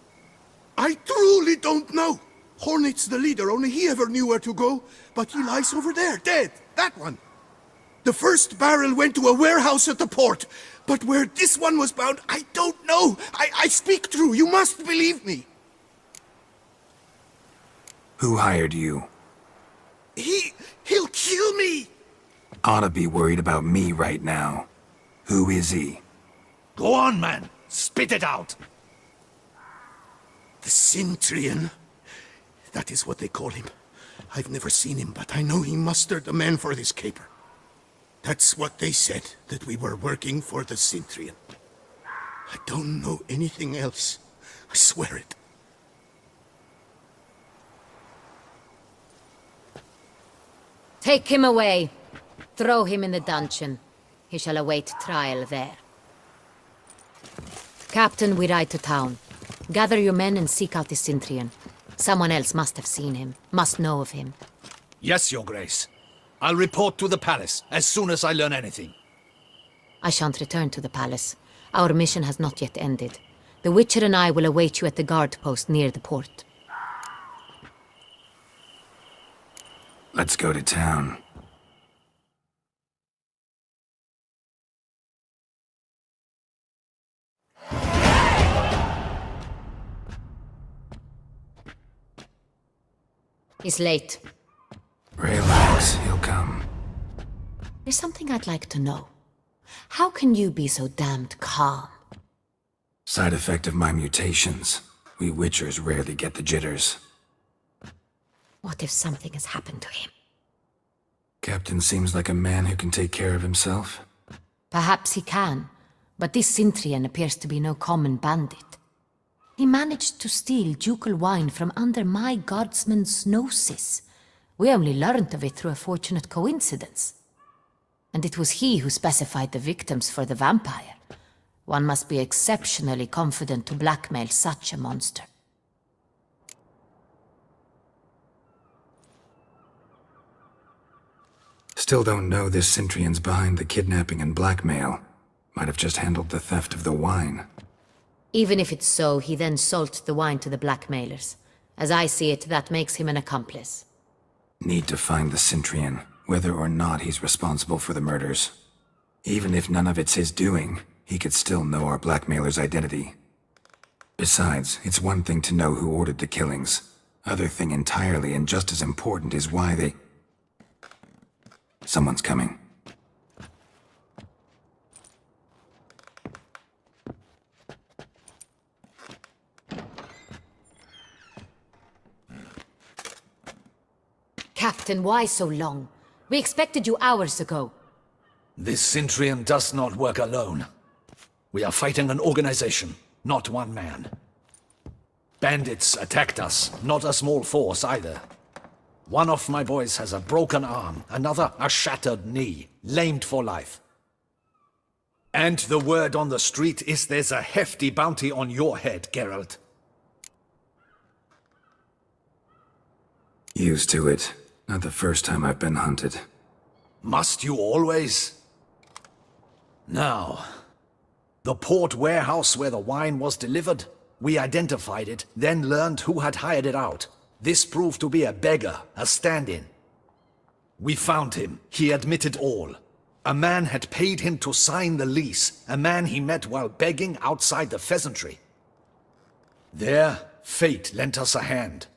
I truly don't know. Hornet's the leader, only he ever knew where to go. But he lies over there, dead. That one. The first barrel went to a warehouse at the port. But where this one was bound, I don't know. I speak true. You must believe me. Who hired you? He'll kill me. Oughta be worried about me right now. Who is he? Go on, man. Spit it out. The Cintrian. That is what they call him. I've never seen him, but I know he mustered the men for this caper. That's what they said, that we were working for the Cintrian. I don't know anything else. I swear it. Take him away. Throw him in the dungeon. He shall await trial there. Captain, we ride to town. Gather your men and seek out the Cintrian. Someone else must have seen him, must know of him. Yes, Your Grace. I'll report to the palace as soon as I learn anything. I shan't return to the palace. Our mission has not yet ended. The Witcher and I will await you at the guard post near the port. Let's go to town. He's late. Relax, he'll come. There's something I'd like to know. How can you be so damned calm? Side effect of my mutations. We Witchers rarely get the jitters. What if something has happened to him? Captain seems like a man who can take care of himself. Perhaps he can, but this Cintrian appears to be no common bandit. He managed to steal ducal wine from under my guardsman's noses. We only learned of it through a fortunate coincidence. And it was he who specified the victims for the vampire. One must be exceptionally confident to blackmail such a monster. Still don't know this Cintrian's behind the kidnapping and blackmail. Might have just handled the theft of the wine. Even if it's so, he then sold the wine to the blackmailers. As I see it, that makes him an accomplice. Need to find the Cintrian, whether or not he's responsible for the murders. Even if none of it's his doing, he could still know our blackmailer's identity. Besides, it's one thing to know who ordered the killings. Other thing entirely and just as important is why they... Someone's coming. Captain, why so long? We expected you hours ago. This Centurion does not work alone. We are fighting an organization, not one man. Bandits attacked us, not a small force either. One of my boys has a broken arm, another a shattered knee, lamed for life. And the word on the street is there's a hefty bounty on your head, Geralt. Used to it. Not the first time I've been hunted. Must you always? Now, the port warehouse where the wine was delivered, we identified it, then learned who had hired it out. This proved to be a beggar, a stand-in. We found him. He admitted all. A man had paid him to sign the lease, a man he met while begging outside the pheasantry. There, fate lent us a hand.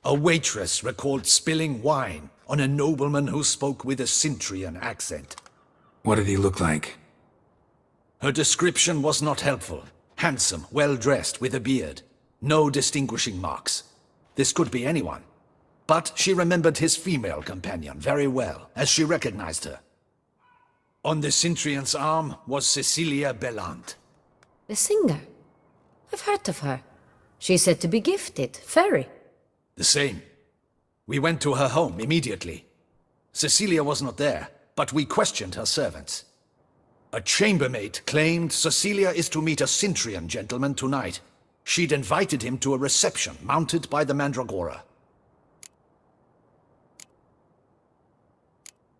A waitress recalled spilling wine on a nobleman who spoke with a Centurion accent. What did he look like? Her description was not helpful. Handsome, well-dressed, with a beard. No distinguishing marks. This could be anyone. But she remembered his female companion very well, as she recognized her. On the Centurion's arm was Cecilia Bellant. The singer? I've heard of her. She's said to be gifted, fairy. The same. We went to her home immediately. Cecilia was not there, but we questioned her servants. A chambermaid claimed Cecilia is to meet a Centurion gentleman tonight. She'd invited him to a reception mounted by the Mandragora.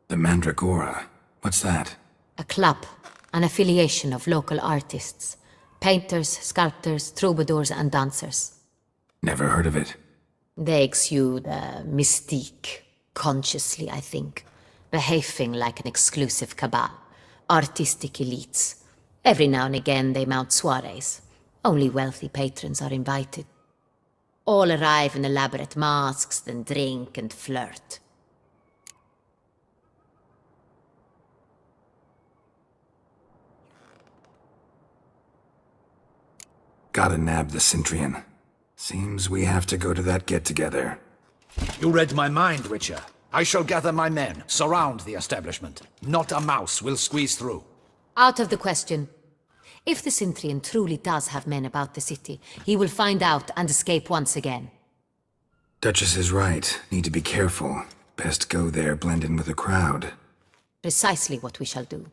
The Mandragora? What's that? A club, an affiliation of local artists. Painters, sculptors, troubadours and dancers. Never heard of it. They exude mystique, consciously, I think. Behaving like an exclusive cabal. Artistic elites. Every now and again they mount soirees. Only wealthy patrons are invited. All arrive in elaborate masks, then drink and flirt. Gotta nab the Centurion. Seems we have to go to that get-together. You read my mind, Witcher. I shall gather my men, surround the establishment. Not a mouse will squeeze through. Out of the question. If the Centurion truly does have men about the city, he will find out and escape once again. Duchess is right. Need to be careful. Best go there, blend in with the crowd. Precisely what we shall do.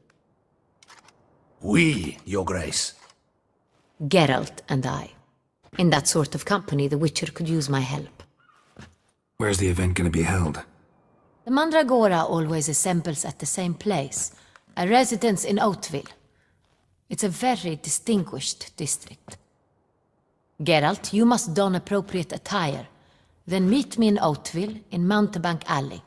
We, Your Grace. Geralt and I. In that sort of company, the Witcher could use my help. Where's the event gonna be held? The Mandragora always assembles at the same place, a residence in Oatville. It's a very distinguished district. Geralt, you must don appropriate attire. Then meet me in Oatville, in Mountebank Alley.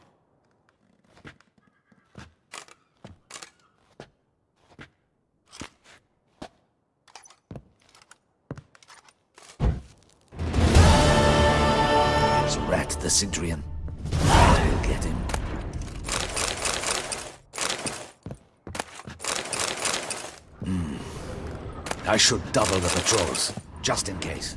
Rat the Centurion. We'll get him. I should double the patrols, just in case.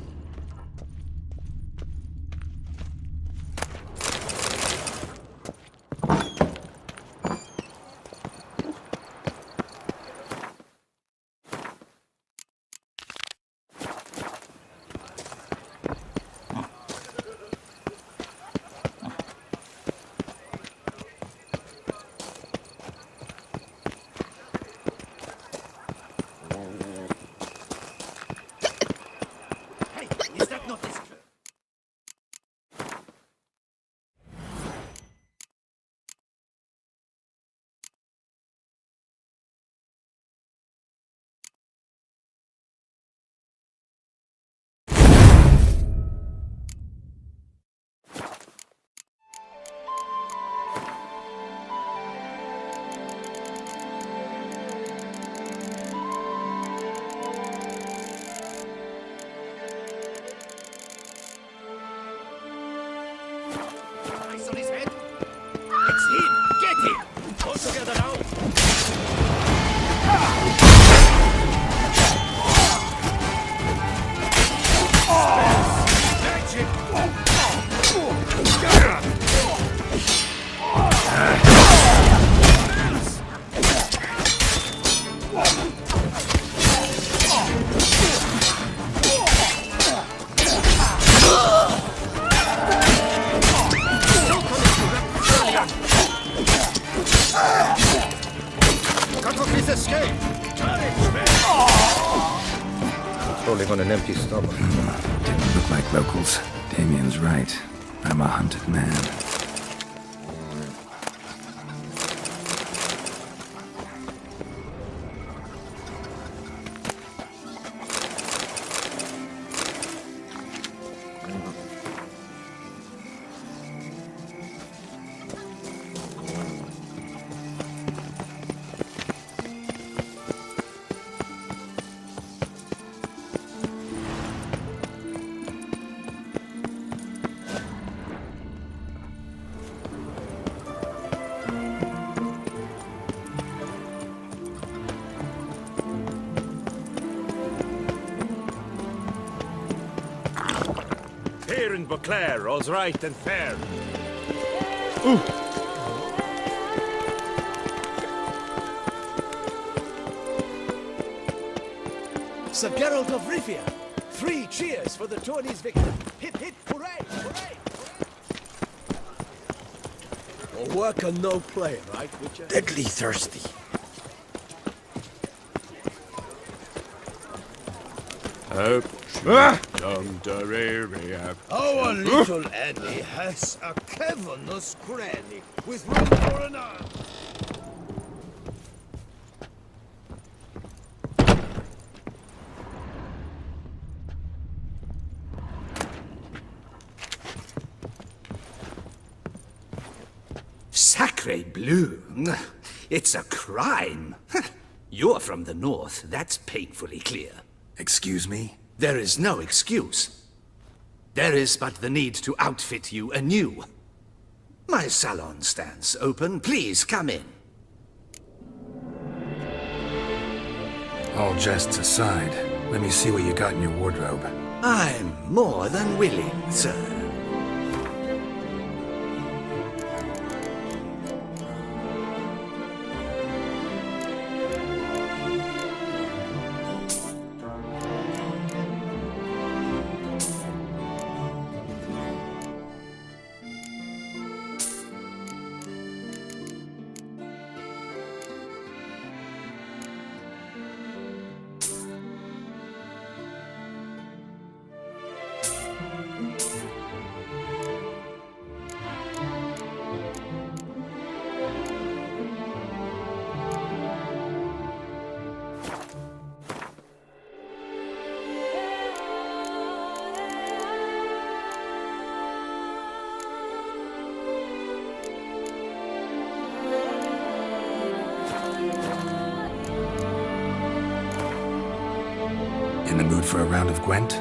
patrolling on an empty stomach. Didn't look like locals. Damien's right. I'm a hunted man. Here in Beauclair, all's right and fair. Sir Geralt of Rivia, 3 cheers for the tourney's victor. Hip hip hooray, hooray! All work and no play, right, Witcher? Deadly thirsty. Our little Annie has a cavernous cranny with room for an arm. Sacre bleu! It's a crime! You're from the north, that's painfully clear. Excuse me? There is no excuse. There is but the need to outfit you anew. My salon stands open. Please come in. All jests aside, let me see what you got in your wardrobe. I'm more than willing, sir. In the mood for a round of Gwent?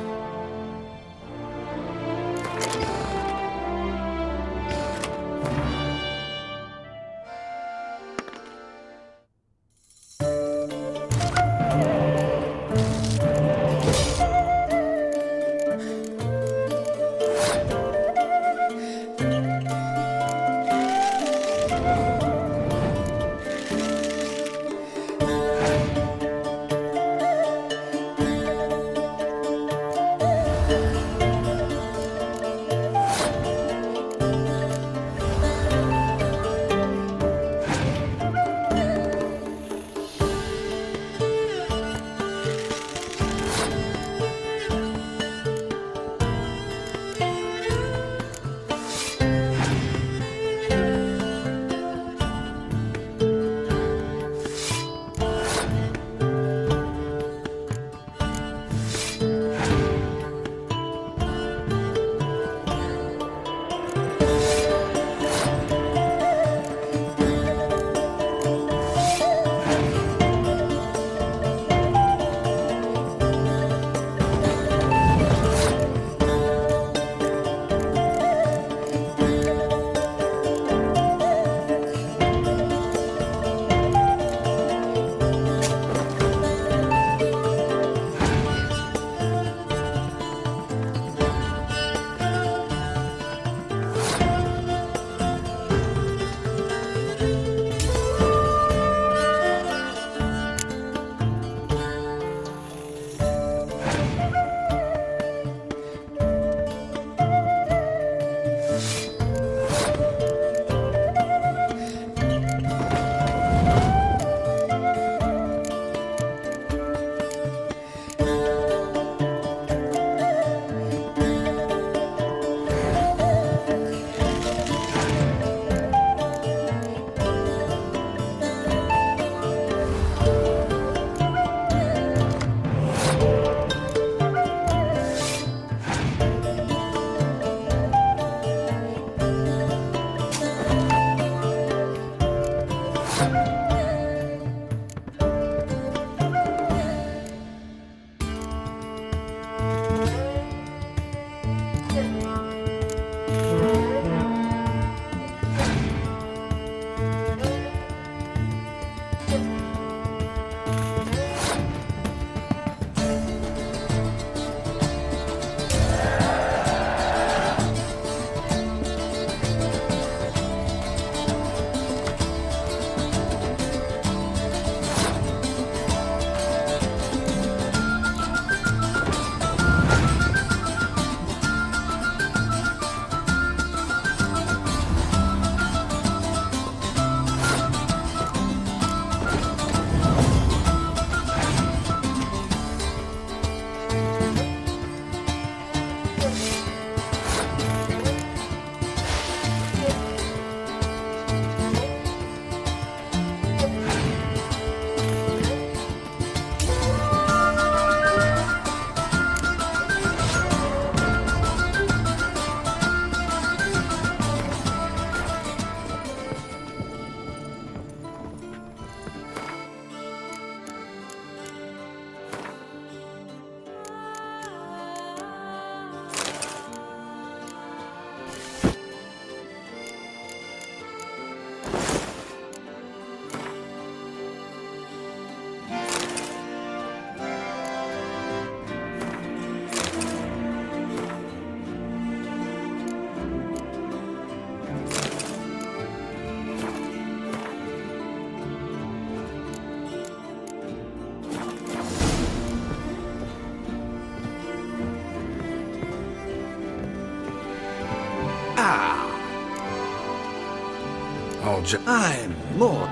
All I'm more.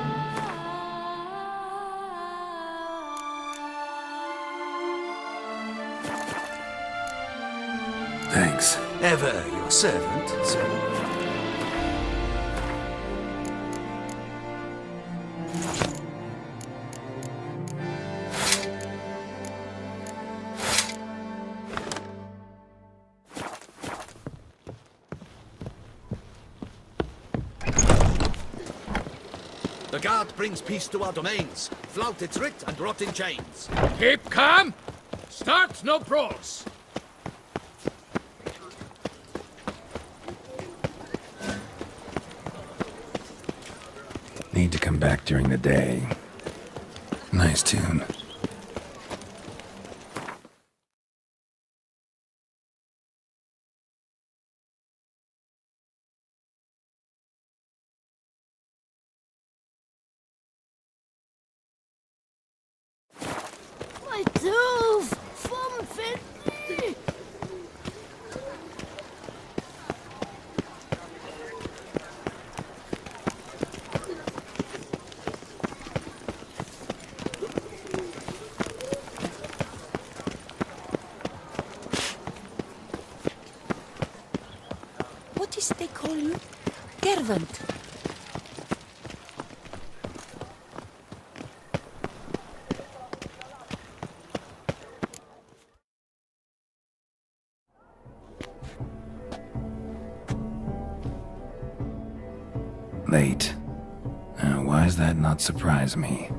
Thanks. Ever your servant, sir. The guard brings peace to our domains. Flout its writ and rot in chains. Keep calm. Start no brawls. Need to come back during the day. Nice tune. My tooth! Fumfit! What is they call you? Servant. Late. Why does that not surprise me?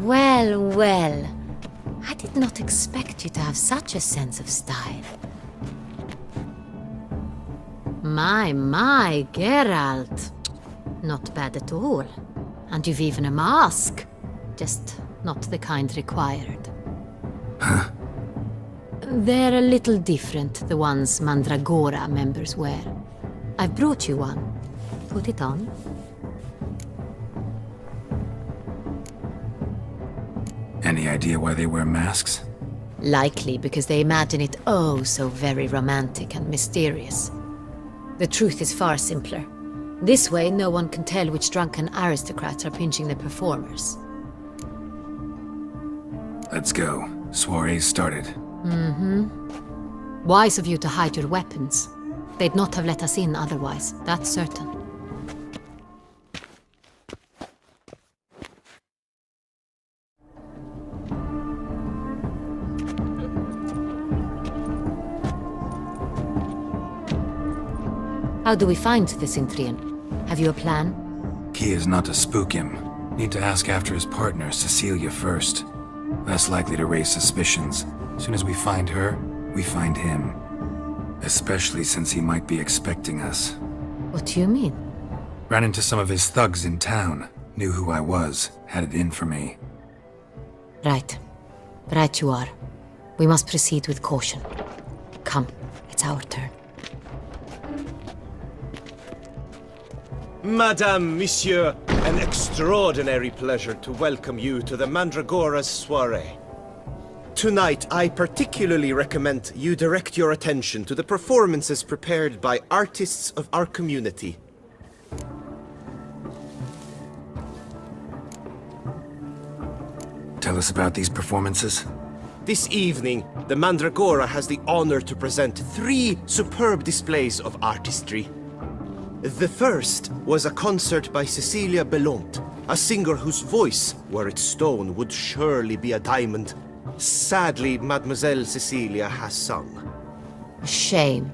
Well, well. I did not expect you to have such a sense of style. My, Geralt. Not bad at all. And you've even a mask. Just not the kind required. Huh? They're a little different, the ones Mandragora members wear. I've brought you one. Put it on. Any idea why they wear masks? Likely because they imagine it oh so very romantic and mysterious. The truth is far simpler. This way, no one can tell which drunken aristocrats are pinching the performers. Let's go. Soiree's started. Mm-hmm. Wise of you to hide your weapons. They'd not have let us in otherwise, that's certain. How do we find the Cintrian? Have you a plan? Key is not to spook him. Need to ask after his partner, Cecilia, first. Less likely to raise suspicions. Soon as we find her, we find him. Especially since he might be expecting us. What do you mean? Ran into some of his thugs in town. Knew who I was. Had it in for me. Right. Right you are. We must proceed with caution. Come, it's our turn. Madame, Monsieur, an extraordinary pleasure to welcome you to the Mandragora's soiree. Tonight, I particularly recommend you direct your attention to the performances prepared by artists of our community. Tell us about these performances. This evening, the Mandragora has the honor to present 3 superb displays of artistry. The first was a concert by Cecilia Belont, a singer whose voice, were it stone, would surely be a diamond. Sadly, Mademoiselle Cecilia has sung. Shame.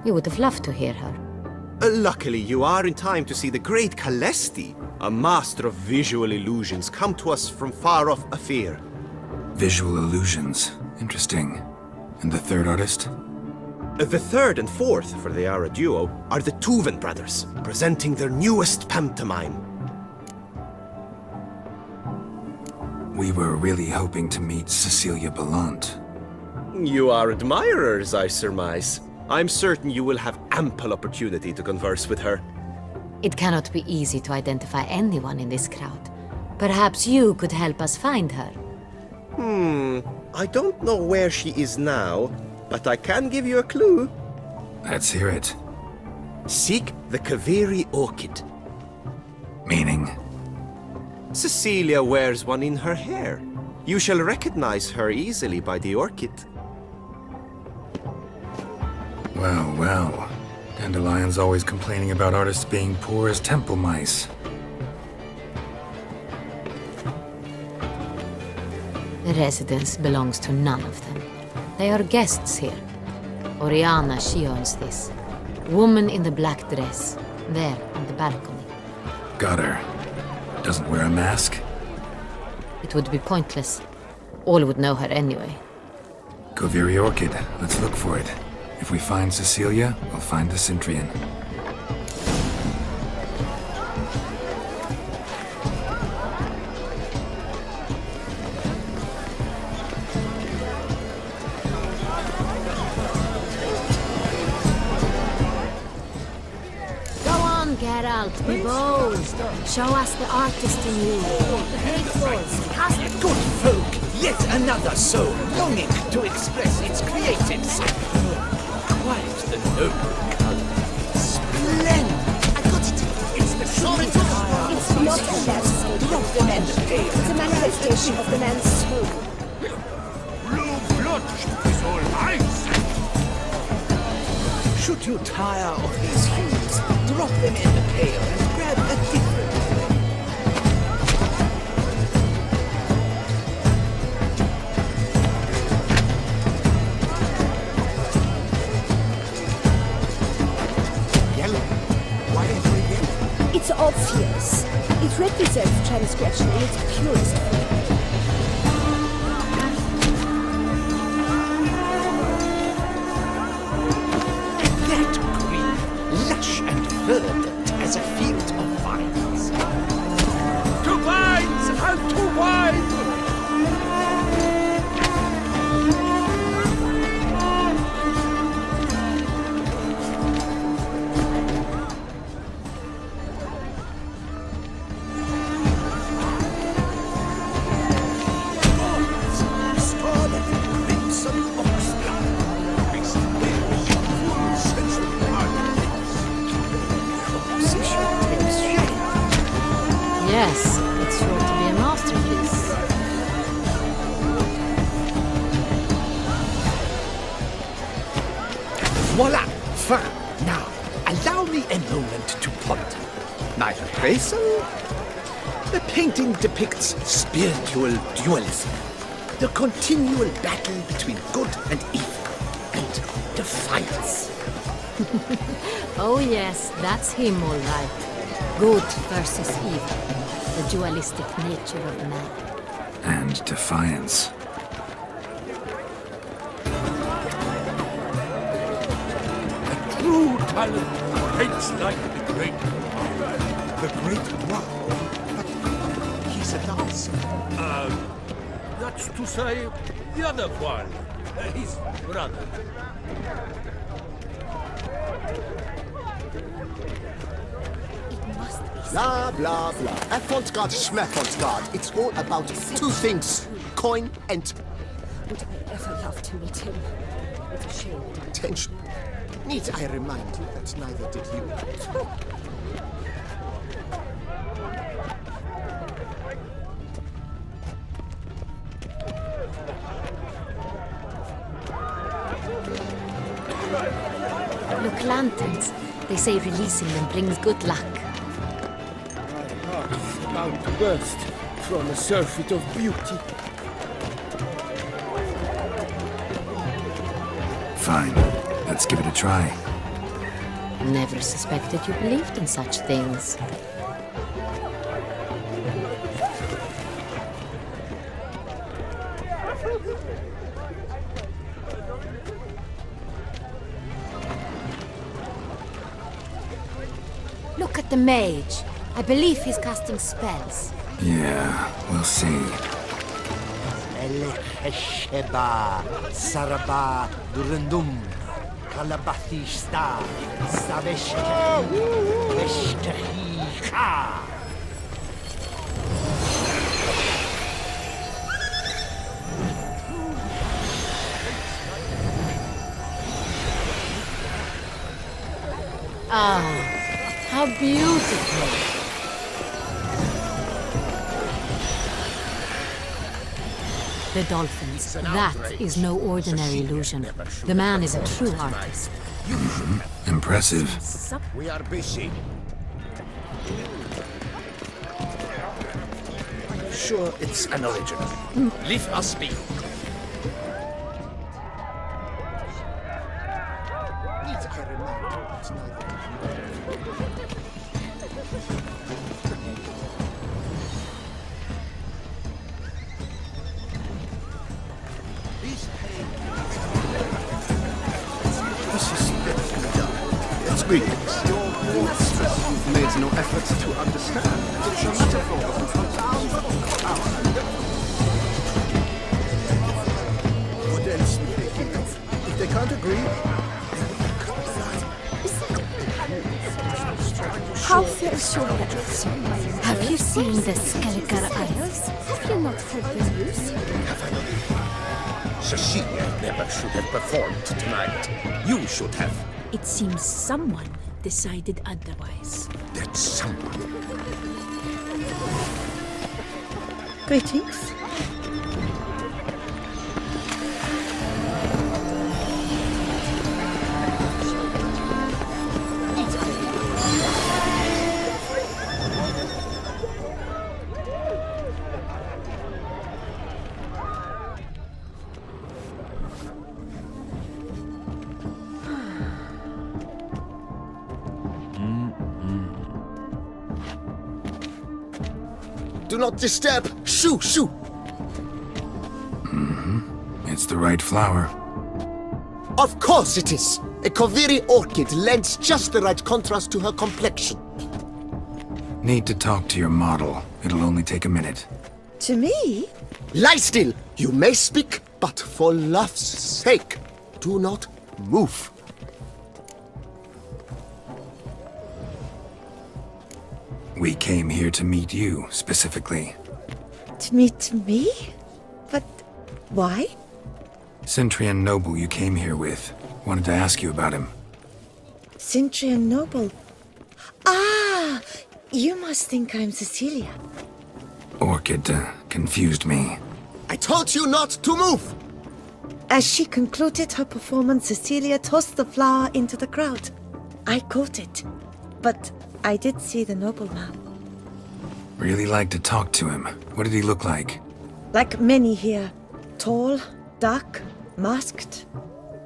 We would have loved to hear her. Luckily, you are in time to see the great Calesti, a master of visual illusions, come to us from far off Afir. Visual illusions. Interesting. And the third artist? The third and fourth, for they are a duo, are the Tuven brothers, presenting their newest pantomime. We were really hoping to meet Cecilia Belant. You are admirers, I surmise. I'm certain you will have ample opportunity to converse with her. It cannot be easy to identify anyone in this crowd. Perhaps you could help us find her. I don't know where she is now, but I can give you a clue. Let's hear it. Seek the Kaveri orchid. Meaning? Cecilia wears one in her hair. You shall recognize her easily by the orchid. Well, well. Dandelion's always complaining about artists being poor as temple mice. The residence belongs to none of them. They are guests here. Oriana, she owns this. Woman in the black dress, there on the balcony. Got her. Doesn't wear a mask? It would be pointless. All would know her anyway. Kaveri Orchid. Let's look for it. If we find Cecilia, we'll find the Centrian. Go on, Geralt, be bold. Show us the artist in you. The great force. Cast it. Good folk, yet another soul longing to express its creative side. Quite the noble color. Splendid! I got it! It's the solid fire. It's not the less. Drop them in the pale. It's a manifestation of the man's soul. Blue blood is all eyes. Should you tire of these hues, drop them in the pail and grab a different one. Yellow? Why every yellow? It's obvious. It represents transgression in its purest form. Verdant as a field of vines. To vines and to wine! Scarlet crimson oxblood. Recent bears, full sensual blood. Yes, it's sure to be a masterpiece. Voila! Fine. Now, allow me a moment to ponder. My appraisal? The painting depicts spiritual dualism. The continual battle between good and evil. And defiance. Oh yes, that's him all right. Good versus evil. The dualistic nature of man. And defiance. True talent paints like the great. The great one? But he's a dancer. That's to say, the other one. His brother. Blah, blah, blah. Avant-garde, schmavant-garde. It's all about two things. Coin and... Would I ever love to meet him? It's a shame. Tension. Need I remind you that neither did you? Look, lanterns. They say releasing them brings good luck. My heart is about to burst from a surfeit of beauty. Fine. Let's give it a try. Never suspected you believed in such things. Look at the mage. I believe he's casting spells. Yeah, we'll see. Elechesheba, Saraba, Durundum, Kalabathista, Saveshka, Veshkahicha. Ah, how beautiful. The dolphins. That is no ordinary illusion. The man is a true artist. Impressive. We are busy. I'm sure it's an original. Leave us be. Greetings. You've made no efforts to understand. It's a metaphor What else would they think of? If they can't agree... How fares your weapons? Have you seen the Skelliger Isles? Have you not heard the news? Cecilia never should have performed tonight. You should have. It seems someone decided otherwise. That someone. Greetings. Do not disturb! Shoo! Shoo! It's the right flower. Of course it is! A Koviri orchid lends just the right contrast to her complexion. Need to talk to your model. It'll only take a minute. To me? Lie still! You may speak, but for love's sake, do not move. We came here to meet you, specifically. To meet me? But why? Centrian noble you came here with. Wanted to ask you about him. Centrian noble. Ah! You must think I'm Cecilia. Orchid confused me. I told you not to move! As she concluded her performance, Cecilia tossed the flower into the crowd. I caught it, but I did see the nobleman. Really like to talk to him. What did he look like? Like many here. Tall, dark, masked.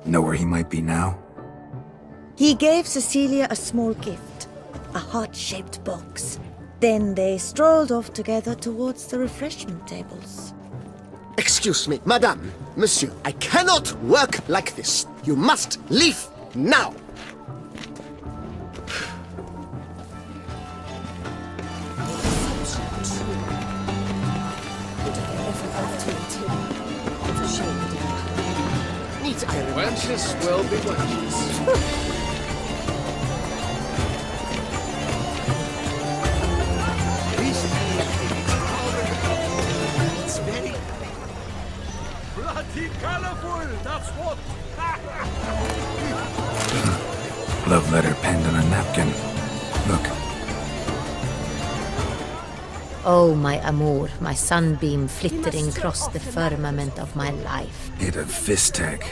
Know where he might be now? He gave Cecilia a small gift, a heart-shaped box. Then they strolled off together towards the refreshment tables. Excuse me, madame, monsieur, I cannot work like this. You must leave now! Wenches will be wenches. It's very... Bloody colorful, that's what! Love letter penned on a napkin. Look. Oh, my amour, my sunbeam flittering across the firmament of my life. Bit of Vistek.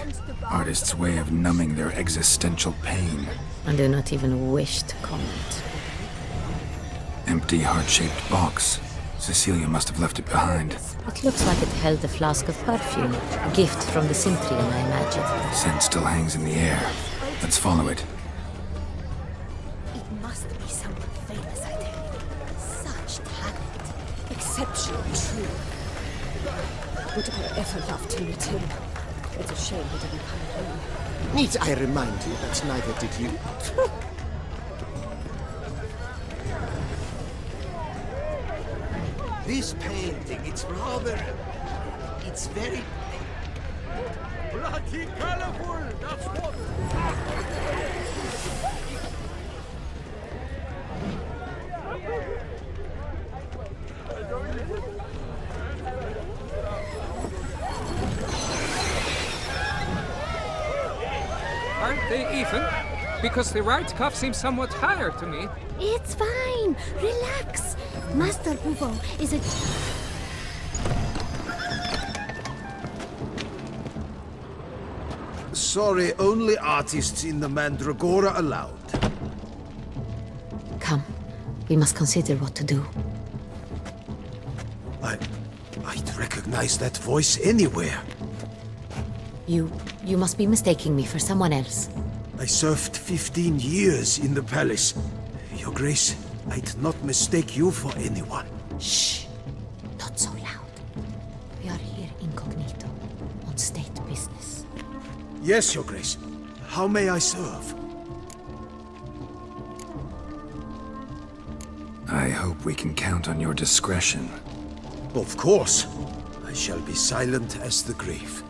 Artist's way of numbing their existential pain. I do not even wish to comment. Empty heart-shaped box. Cecilia must have left it behind. It looks like it held a flask of perfume. A gift from the Cintrian, I imagine. Scent still hangs in the air. Let's follow it. It must be someone famous, I tell you. Such talent. Exceptionally true. Would I ever love to meet him? It's a shame he didn't come home. Need I remind you that neither did you? This painting, it's rather... It's very... Bloody colorful, that's what! Aren't they even? Because the right cuff seems somewhat higher to me. It's fine. Relax. Master Buvo is a... Sorry, only artists in the Mandragora allowed. Come. We must consider what to do. I'd recognize that voice anywhere. You must be mistaking me for someone else. I served 15 years in the palace. Your Grace, I'd not mistake you for anyone. Shh! Not so loud. We are here incognito, on state business. Yes, Your Grace. How may I serve? I hope we can count on your discretion. Of course. I shall be silent as the grave.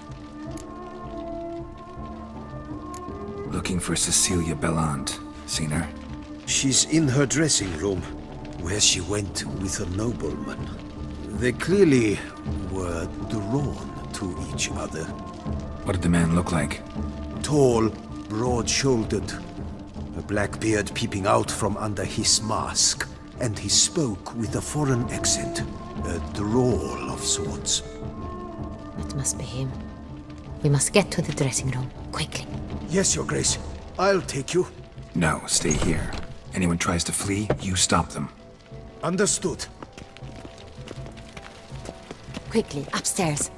Looking for Cecilia Bellant. Seen her? She's in her dressing room, where she went with a nobleman. They clearly were drawn to each other. What did the man look like? Tall, broad-shouldered, a black beard peeping out from under his mask, and he spoke with a foreign accent, a drawl of sorts. That must be him. We must get to the dressing room, quickly. Yes, Your Grace. I'll take you. No, stay here. Anyone tries to flee, you stop them. Understood. Quickly, upstairs.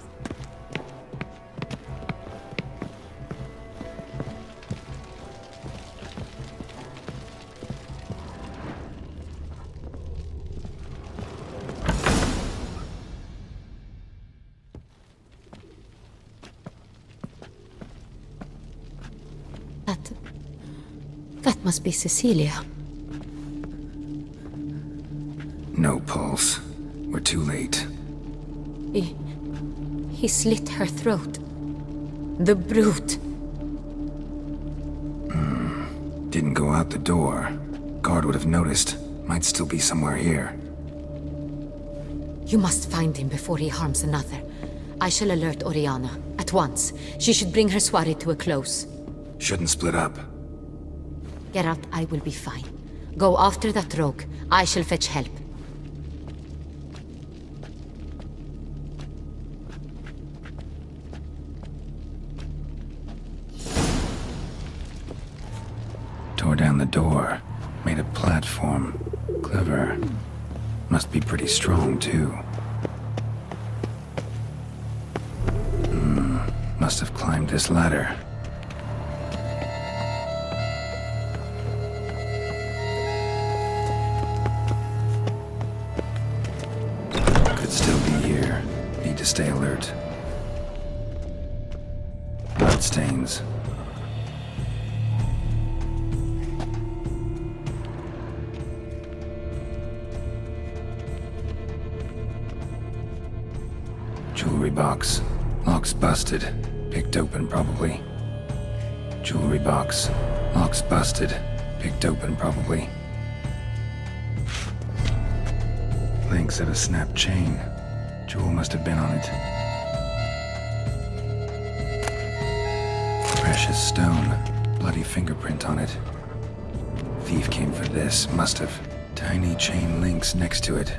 That must be Cecilia. No pulse. We're too late. He slit her throat. The brute. Didn't go out the door. Guard would have noticed. Might still be somewhere here. You must find him before he harms another. I shall alert Oriana. At once. She should bring her soirée to a close. Shouldn't split up. Geralt, I will be fine. Go after that rogue. I shall fetch help. Tore down the door. Made a platform. Clever. Must be pretty strong, too. Must have climbed this ladder. Could still be here. Need to stay alert. Bloodstains. Jewelry box. Lock's busted. Picked open, probably. Jewelry box. Lock's busted. Picked open, probably. Links of a snapped chain. Jewel must have been on it. Precious stone. Bloody fingerprint on it. Thief came for this. Must have. Tiny chain links next to it.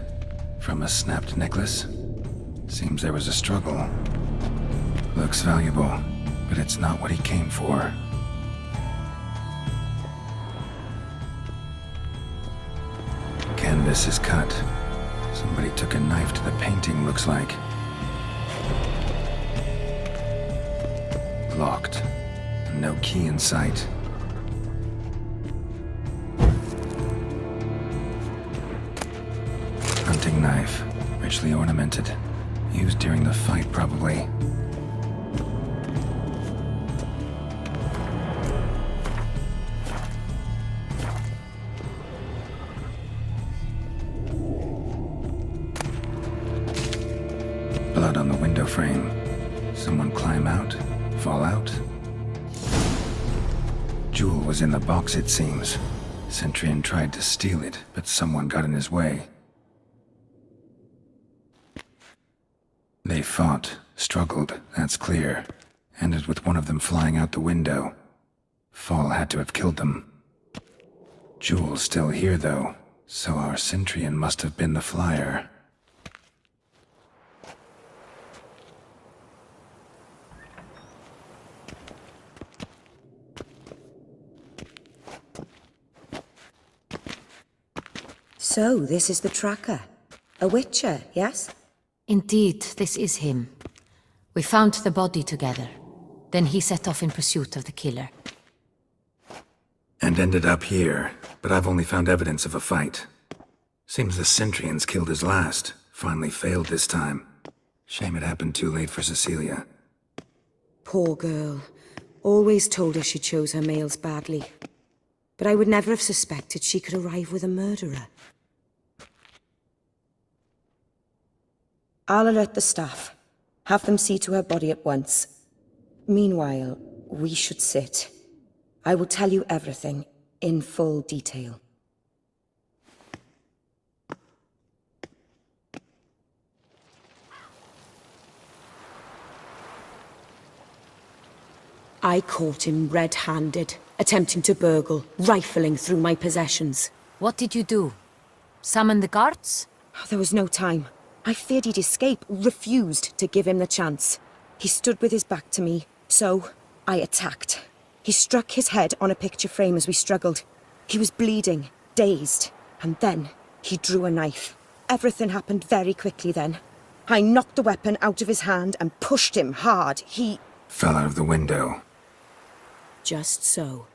From a snapped necklace? Seems there was a struggle. Looks valuable, but it's not what he came for. Canvas is cut. Somebody took a knife to the painting, looks like. Locked. No key in sight. Hunting knife. Richly ornamented. Used during the fight, probably. Blood on the window frame. Someone climb out? Fall out? Jewel was in the box, it seems. Centurion tried to steal it, but someone got in his way. They fought, struggled, that's clear. Ended with one of them flying out the window. Fall had to have killed them. Jewel's still here, though, so our Centurion must have been the flyer. So, this is the tracker. A witcher, yes? Indeed, this is him. We found the body together. Then he set off in pursuit of the killer. And ended up here, but I've only found evidence of a fight. Seems the Centurions killed his last. Finally failed this time. Shame it happened too late for Cecilia. Poor girl. Always told her she chose her males badly. But I would never have suspected she could arrive with a murderer. I'll alert the staff. Have them see to her body at once. Meanwhile, we should sit. I will tell you everything, in full detail. I caught him red-handed, attempting to burgle, rifling through my possessions. What did you do? Summon the guards? There was no time. I feared he'd escape, refused to give him the chance. He stood with his back to me, so I attacked. He struck his head on a picture frame as we struggled. He was bleeding, dazed, and then he drew a knife. Everything happened very quickly then. I knocked the weapon out of his hand and pushed him hard. He fell out of the window. Just so.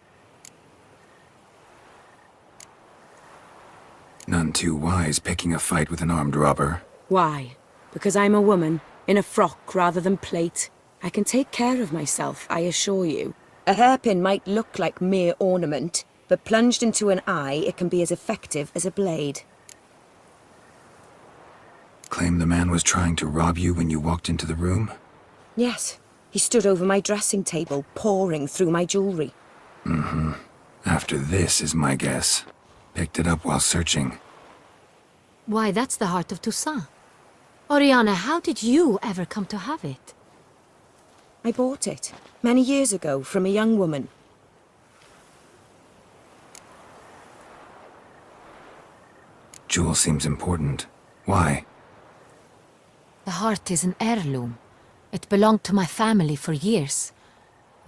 None too wise picking a fight with an armed robber. Why? Because I'm a woman, in a frock rather than plate. I can take care of myself, I assure you. A hairpin might look like mere ornament, but plunged into an eye, it can be as effective as a blade. Claim the man was trying to rob you when you walked into the room? Yes. He stood over my dressing table, pouring through my jewelry. Mm-hmm. After this is my guess. Picked it up while searching. Why, that's the heart of Toussaint. Oriana, how did you ever come to have it? I bought it, many years ago, from a young woman. Jewel seems important. Why? The heart is an heirloom. It belonged to my family for years.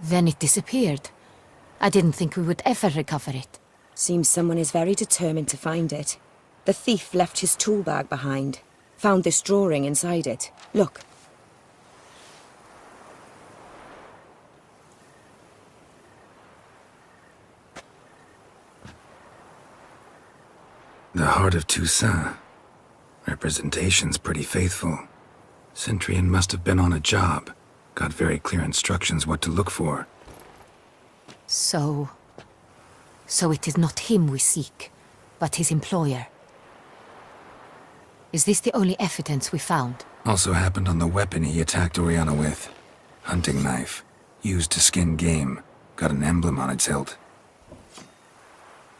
Then it disappeared. I didn't think we would ever recover it. Seems someone is very determined to find it. The thief left his tool bag behind. Found this drawing inside it. Look. The heart of Toussaint. Representation's pretty faithful. Centurion must have been on a job. Got very clear instructions what to look for. So it is not him we seek, but his employer. Is this the only evidence we found? Also happened on the weapon he attacked Oriana with. Hunting knife. Used to skin game. Got an emblem on its hilt.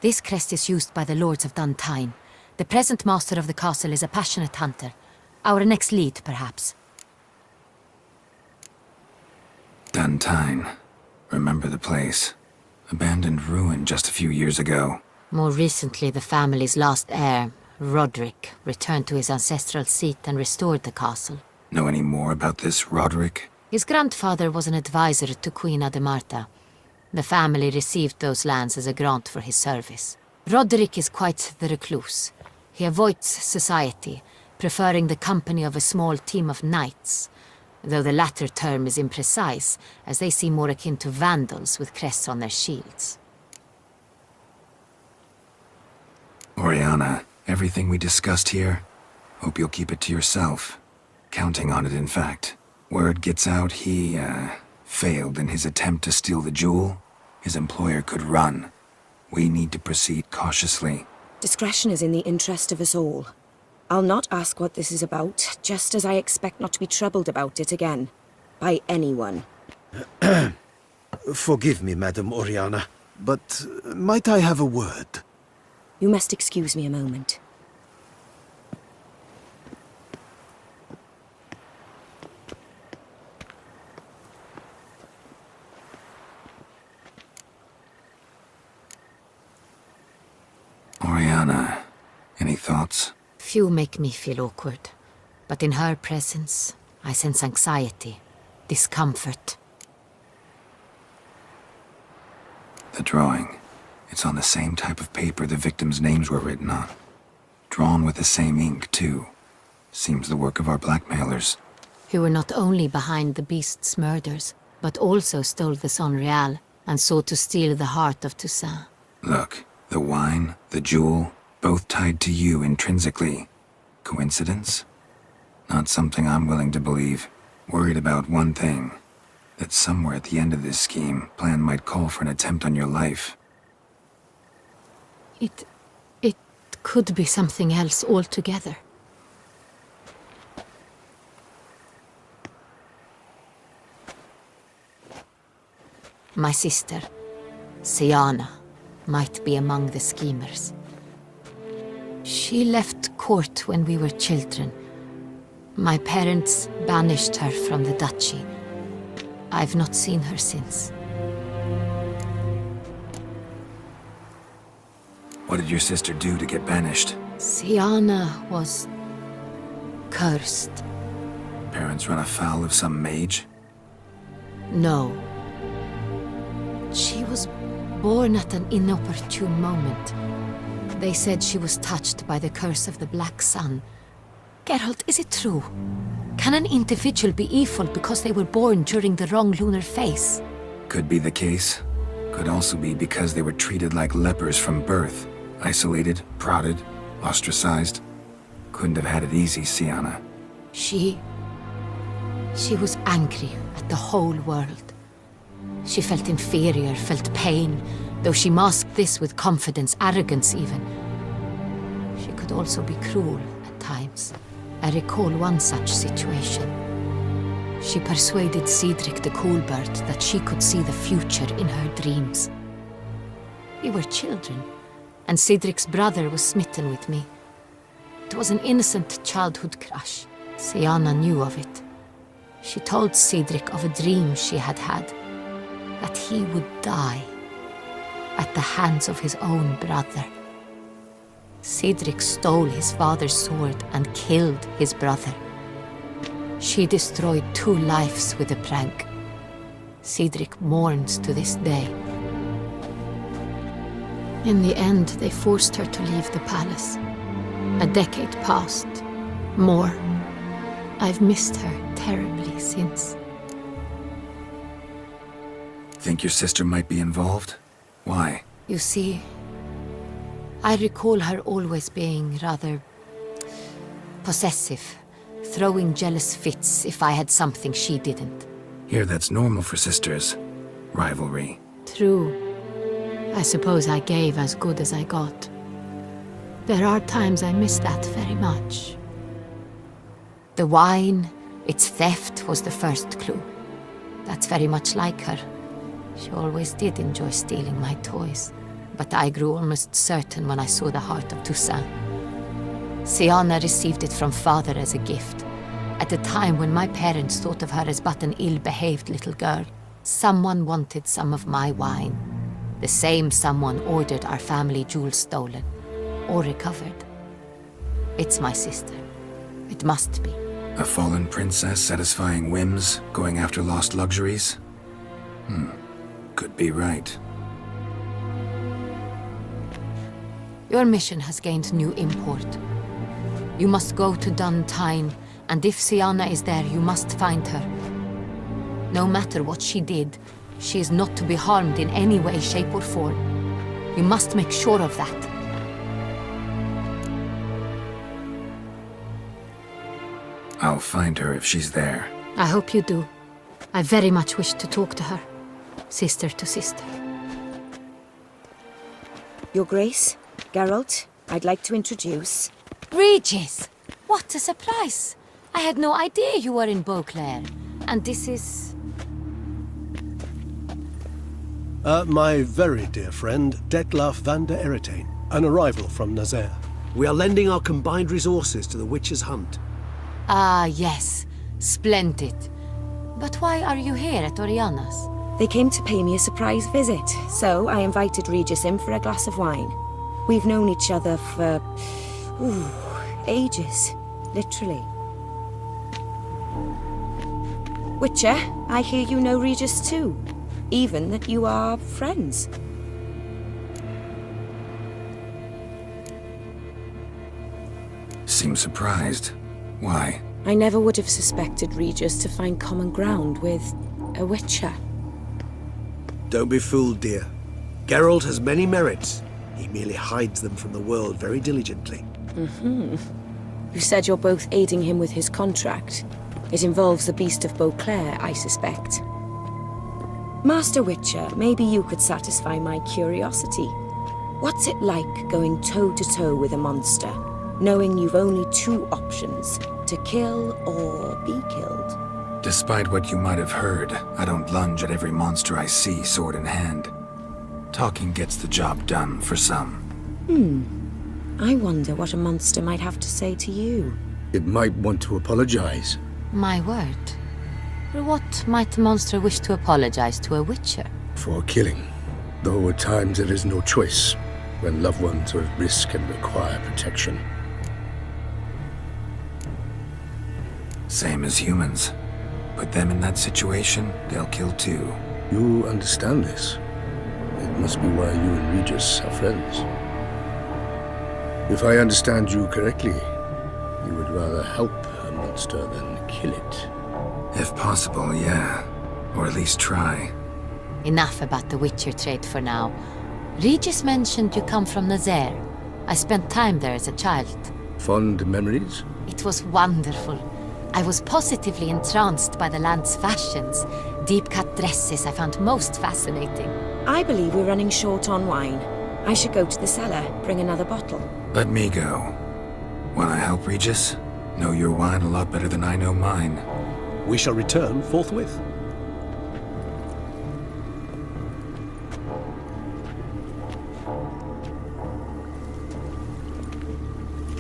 This crest is used by the Lords of Duntine. The present master of the castle is a passionate hunter. Our next lead, perhaps. Duntine. Remember the place. Abandoned ruin just a few years ago. More recently, the family's last heir, Roderick, returned to his ancestral seat and restored the castle. Know any more about this Roderick? His grandfather was an advisor to Queen Ademarta. The family received those lands as a grant for his service. Roderick is quite the recluse. He avoids society, preferring the company of a small team of knights, though the latter term is imprecise, as they seem more akin to vandals with crests on their shields. Oriana, everything we discussed here, hope you'll keep it to yourself. Counting on it, in fact. Word gets out he, failed in his attempt to steal the jewel. His employer could run. We need to proceed cautiously. Discretion is in the interest of us all. I'll not ask what this is about, just as I expect not to be troubled about it again. By anyone. Forgive me, Madam Oriana, but might I have a word? You must excuse me a moment. Oriana, any thoughts? Few make me feel awkward, but in her presence, I sense anxiety, discomfort. The drawing. It's on the same type of paper the victims' names were written on. Drawn with the same ink, too. Seems the work of our blackmailers. Who were not only behind the beast's murders, but also stole the Son Real and sought to steal the heart of Toussaint. Look, the wine, the jewel, both tied to you intrinsically. Coincidence? Not something I'm willing to believe. Worried about one thing. That somewhere at the end of this scheme, plan might call for an attempt on your life. It could be something else altogether. My sister, Siana, might be among the schemers. She left court when we were children. My parents banished her from the duchy. I've not seen her since. What did your sister do to get banished? Siana was cursed. Parents run afoul of some mage? No. She was born at an inopportune moment. They said she was touched by the curse of the Black Sun. Geralt, is it true? Can an individual be evil because they were born during the wrong lunar phase? Could be the case. Could also be because they were treated like lepers from birth. Isolated, prodded, ostracized. Couldn't have had it easy, Siana. She was angry at the whole world. She felt inferior, felt pain, though she masked this with confidence, arrogance even. She could also be cruel at times. I recall one such situation. She persuaded Cedric the Coolbird that she could see the future in her dreams. We were children, and Cedric's brother was smitten with me. It was an innocent childhood crush. Siana knew of it. She told Cedric of a dream she had had, that he would die at the hands of his own brother. Cedric stole his father's sword and killed his brother. She destroyed 2 lives with a prank. Cedric mourns to this day. In the end, they forced her to leave the palace. A decade passed. More. I've missed her terribly since. Think your sister might be involved? Why? You see, I recall her always being rather possessive, throwing jealous fits if I had something she didn't. Here, that's normal for sisters. Rivalry. True. I suppose I gave as good as I got. There are times I miss that very much. The wine, its theft, was the first clue. That's very much like her. She always did enjoy stealing my toys. But I grew almost certain when I saw the heart of Toussaint. Siana received it from father as a gift. At a time when my parents thought of her as but an ill-behaved little girl, someone wanted some of my wine. The same someone ordered our family jewels stolen, or recovered. It's my sister. It must be. A fallen princess satisfying whims, going after lost luxuries? Could be right. Your mission has gained new import. You must go to Dun Tyne, and if Siana is there, you must find her. No matter what she did, she is not to be harmed in any way, shape, or form. You must make sure of that. I'll find her if she's there. I hope you do. I very much wish to talk to her. Sister to sister. Your Grace, Geralt, I'd like to introduce... Regis! What a surprise! I had no idea you were in Beauclair. And this is... My very dear friend, Detlaf van der Eretain, an arrival from Nazaire. We are lending our combined resources to the Witcher's hunt. Ah, yes. Splendid. But why are you here at Oriana's? They came to pay me a surprise visit, so I invited Regis in for a glass of wine. We've known each other for... ages. Literally. Witcher, I hear you know Regis too. Even that you are friends. Seem surprised. Why? I never would have suspected Regis to find common ground with a Witcher. Don't be fooled, dear. Geralt has many merits. He merely hides them from the world very diligently. You said you're both aiding him with his contract. It involves the Beast of Beauclair, I suspect. Master Witcher, maybe you could satisfy my curiosity. What's it like going toe-to-toe with a monster, knowing you've only two options, to kill or be killed? Despite what you might have heard, I don't lunge at every monster I see sword in hand. Talking gets the job done for some. I wonder what a monster might have to say to you. It might want to apologize. My word. For what might the monster wish to apologize to a Witcher? For killing. Though at times there is no choice, when loved ones are at risk and require protection. Same as humans. Put them in that situation, they'll kill too. You understand this. It must be why you and Regis are friends. If I understand you correctly, you would rather help a monster than kill it. If possible, yeah. Or at least try. Enough about the Witcher trade for now. Regis mentioned you come from Nazaire. I spent time there as a child. Fond memories? It was wonderful. I was positively entranced by the land's fashions. Deep-cut dresses I found most fascinating. I believe we're running short on wine. I should go to the cellar, bring another bottle. Let me go. Wanna help, Regis? Know your wine a lot better than I know mine. We shall return forthwith.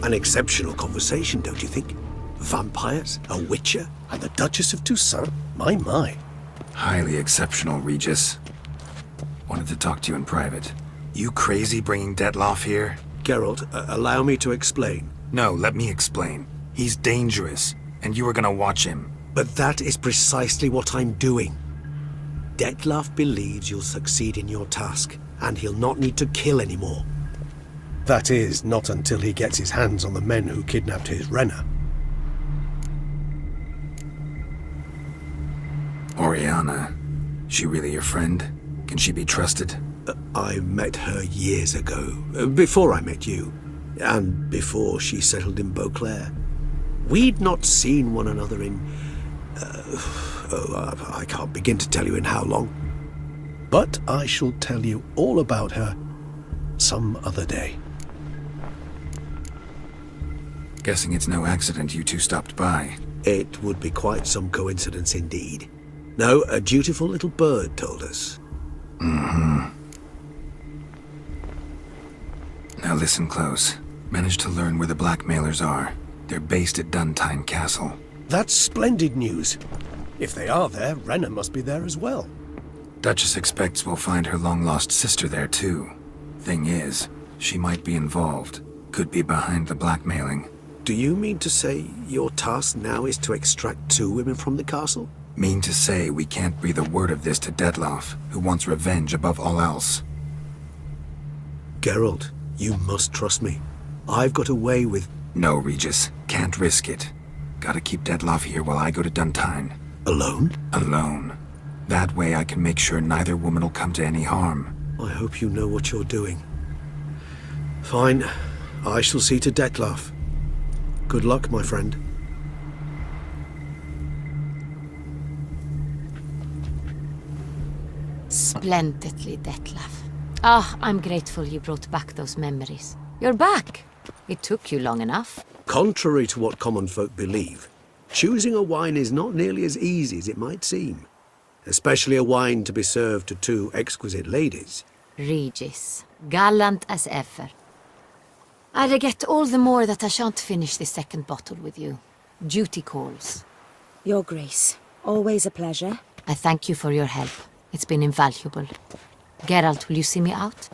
An exceptional conversation, don't you think? Vampires, a Witcher, and the Duchess of Toussaint. My. Highly exceptional, Regis. Wanted to talk to you in private. You crazy bringing Detlaf here? Geralt, allow me to explain. No, let me explain. He's dangerous, and you are gonna watch him. But that is precisely what I'm doing. Detlaf believes you'll succeed in your task, and he'll not need to kill anymore. That is, not until he gets his hands on the men who kidnapped his Renna. Oriana, she really your friend? Can she be trusted? I met her years ago, before I met you, and before she settled in Beauclair. We'd not seen one another in... I can't begin to tell you in how long. But I shall tell you all about her some other day. Guessing it's no accident you two stopped by. It would be quite some coincidence indeed. No, a dutiful little bird told us. Now listen close. Managed to learn where the blackmailers are. They're based at Duntine Castle. That's splendid news. If they are there, Renna must be there as well. Duchess expects we'll find her long-lost sister there too. Thing is, she might be involved. Could be behind the blackmailing. Do you mean to say your task now is to extract 2 women from the castle? Mean to say we can't breathe a word of this to Detlaf, who wants revenge above all else. Geralt, you must trust me. I've got away with... No, Regis. Can't risk it. Gotta keep Detlaf here while I go to Duntine. Alone? Alone. That way I can make sure neither woman will come to any harm. I hope you know what you're doing. Fine. I shall see to Detlaf. Good luck, my friend. Splendidly, Detlaf. I'm grateful you brought back those memories. You're back. It took you long enough. Contrary to what common folk believe, choosing a wine is not nearly as easy as it might seem. Especially a wine to be served to two exquisite ladies. Regis, gallant as ever. I regret all the more that I shan't finish the second bottle with you. Duty calls. Your Grace, always a pleasure. I thank you for your help. It's been invaluable. Geralt, will you see me out?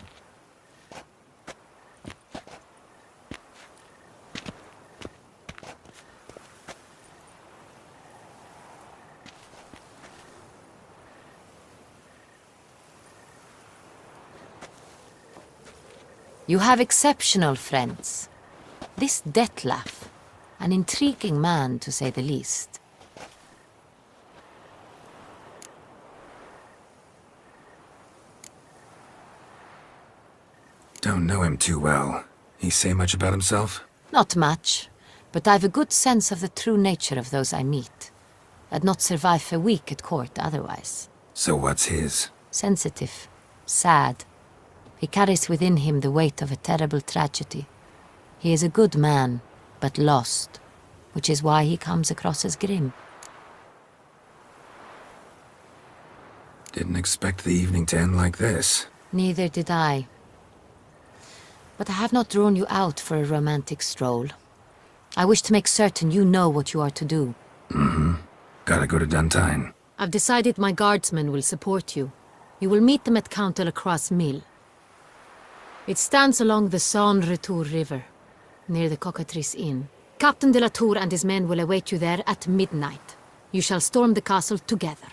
You have exceptional friends. This Detlef, an intriguing man to say the least. Don't know him too well. He say much about himself? Not much, but I've a good sense of the true nature of those I meet. I'd not survive a week at court otherwise. So what's his? Sensitive, sad. He carries within him the weight of a terrible tragedy. He is a good man, but lost, which is why he comes across as grim. Didn't expect the evening to end like this. Neither did I. But I have not drawn you out for a romantic stroll. I wish to make certain you know what you are to do. Mm-hmm. Gotta go to Duntine. I've decided my guardsmen will support you. You will meet them at Count de la Croix's mill. It stands along the Saône-Retour River, near the Cockatrice Inn. Captain de la Tour and his men will await you there at midnight. You shall storm the castle together.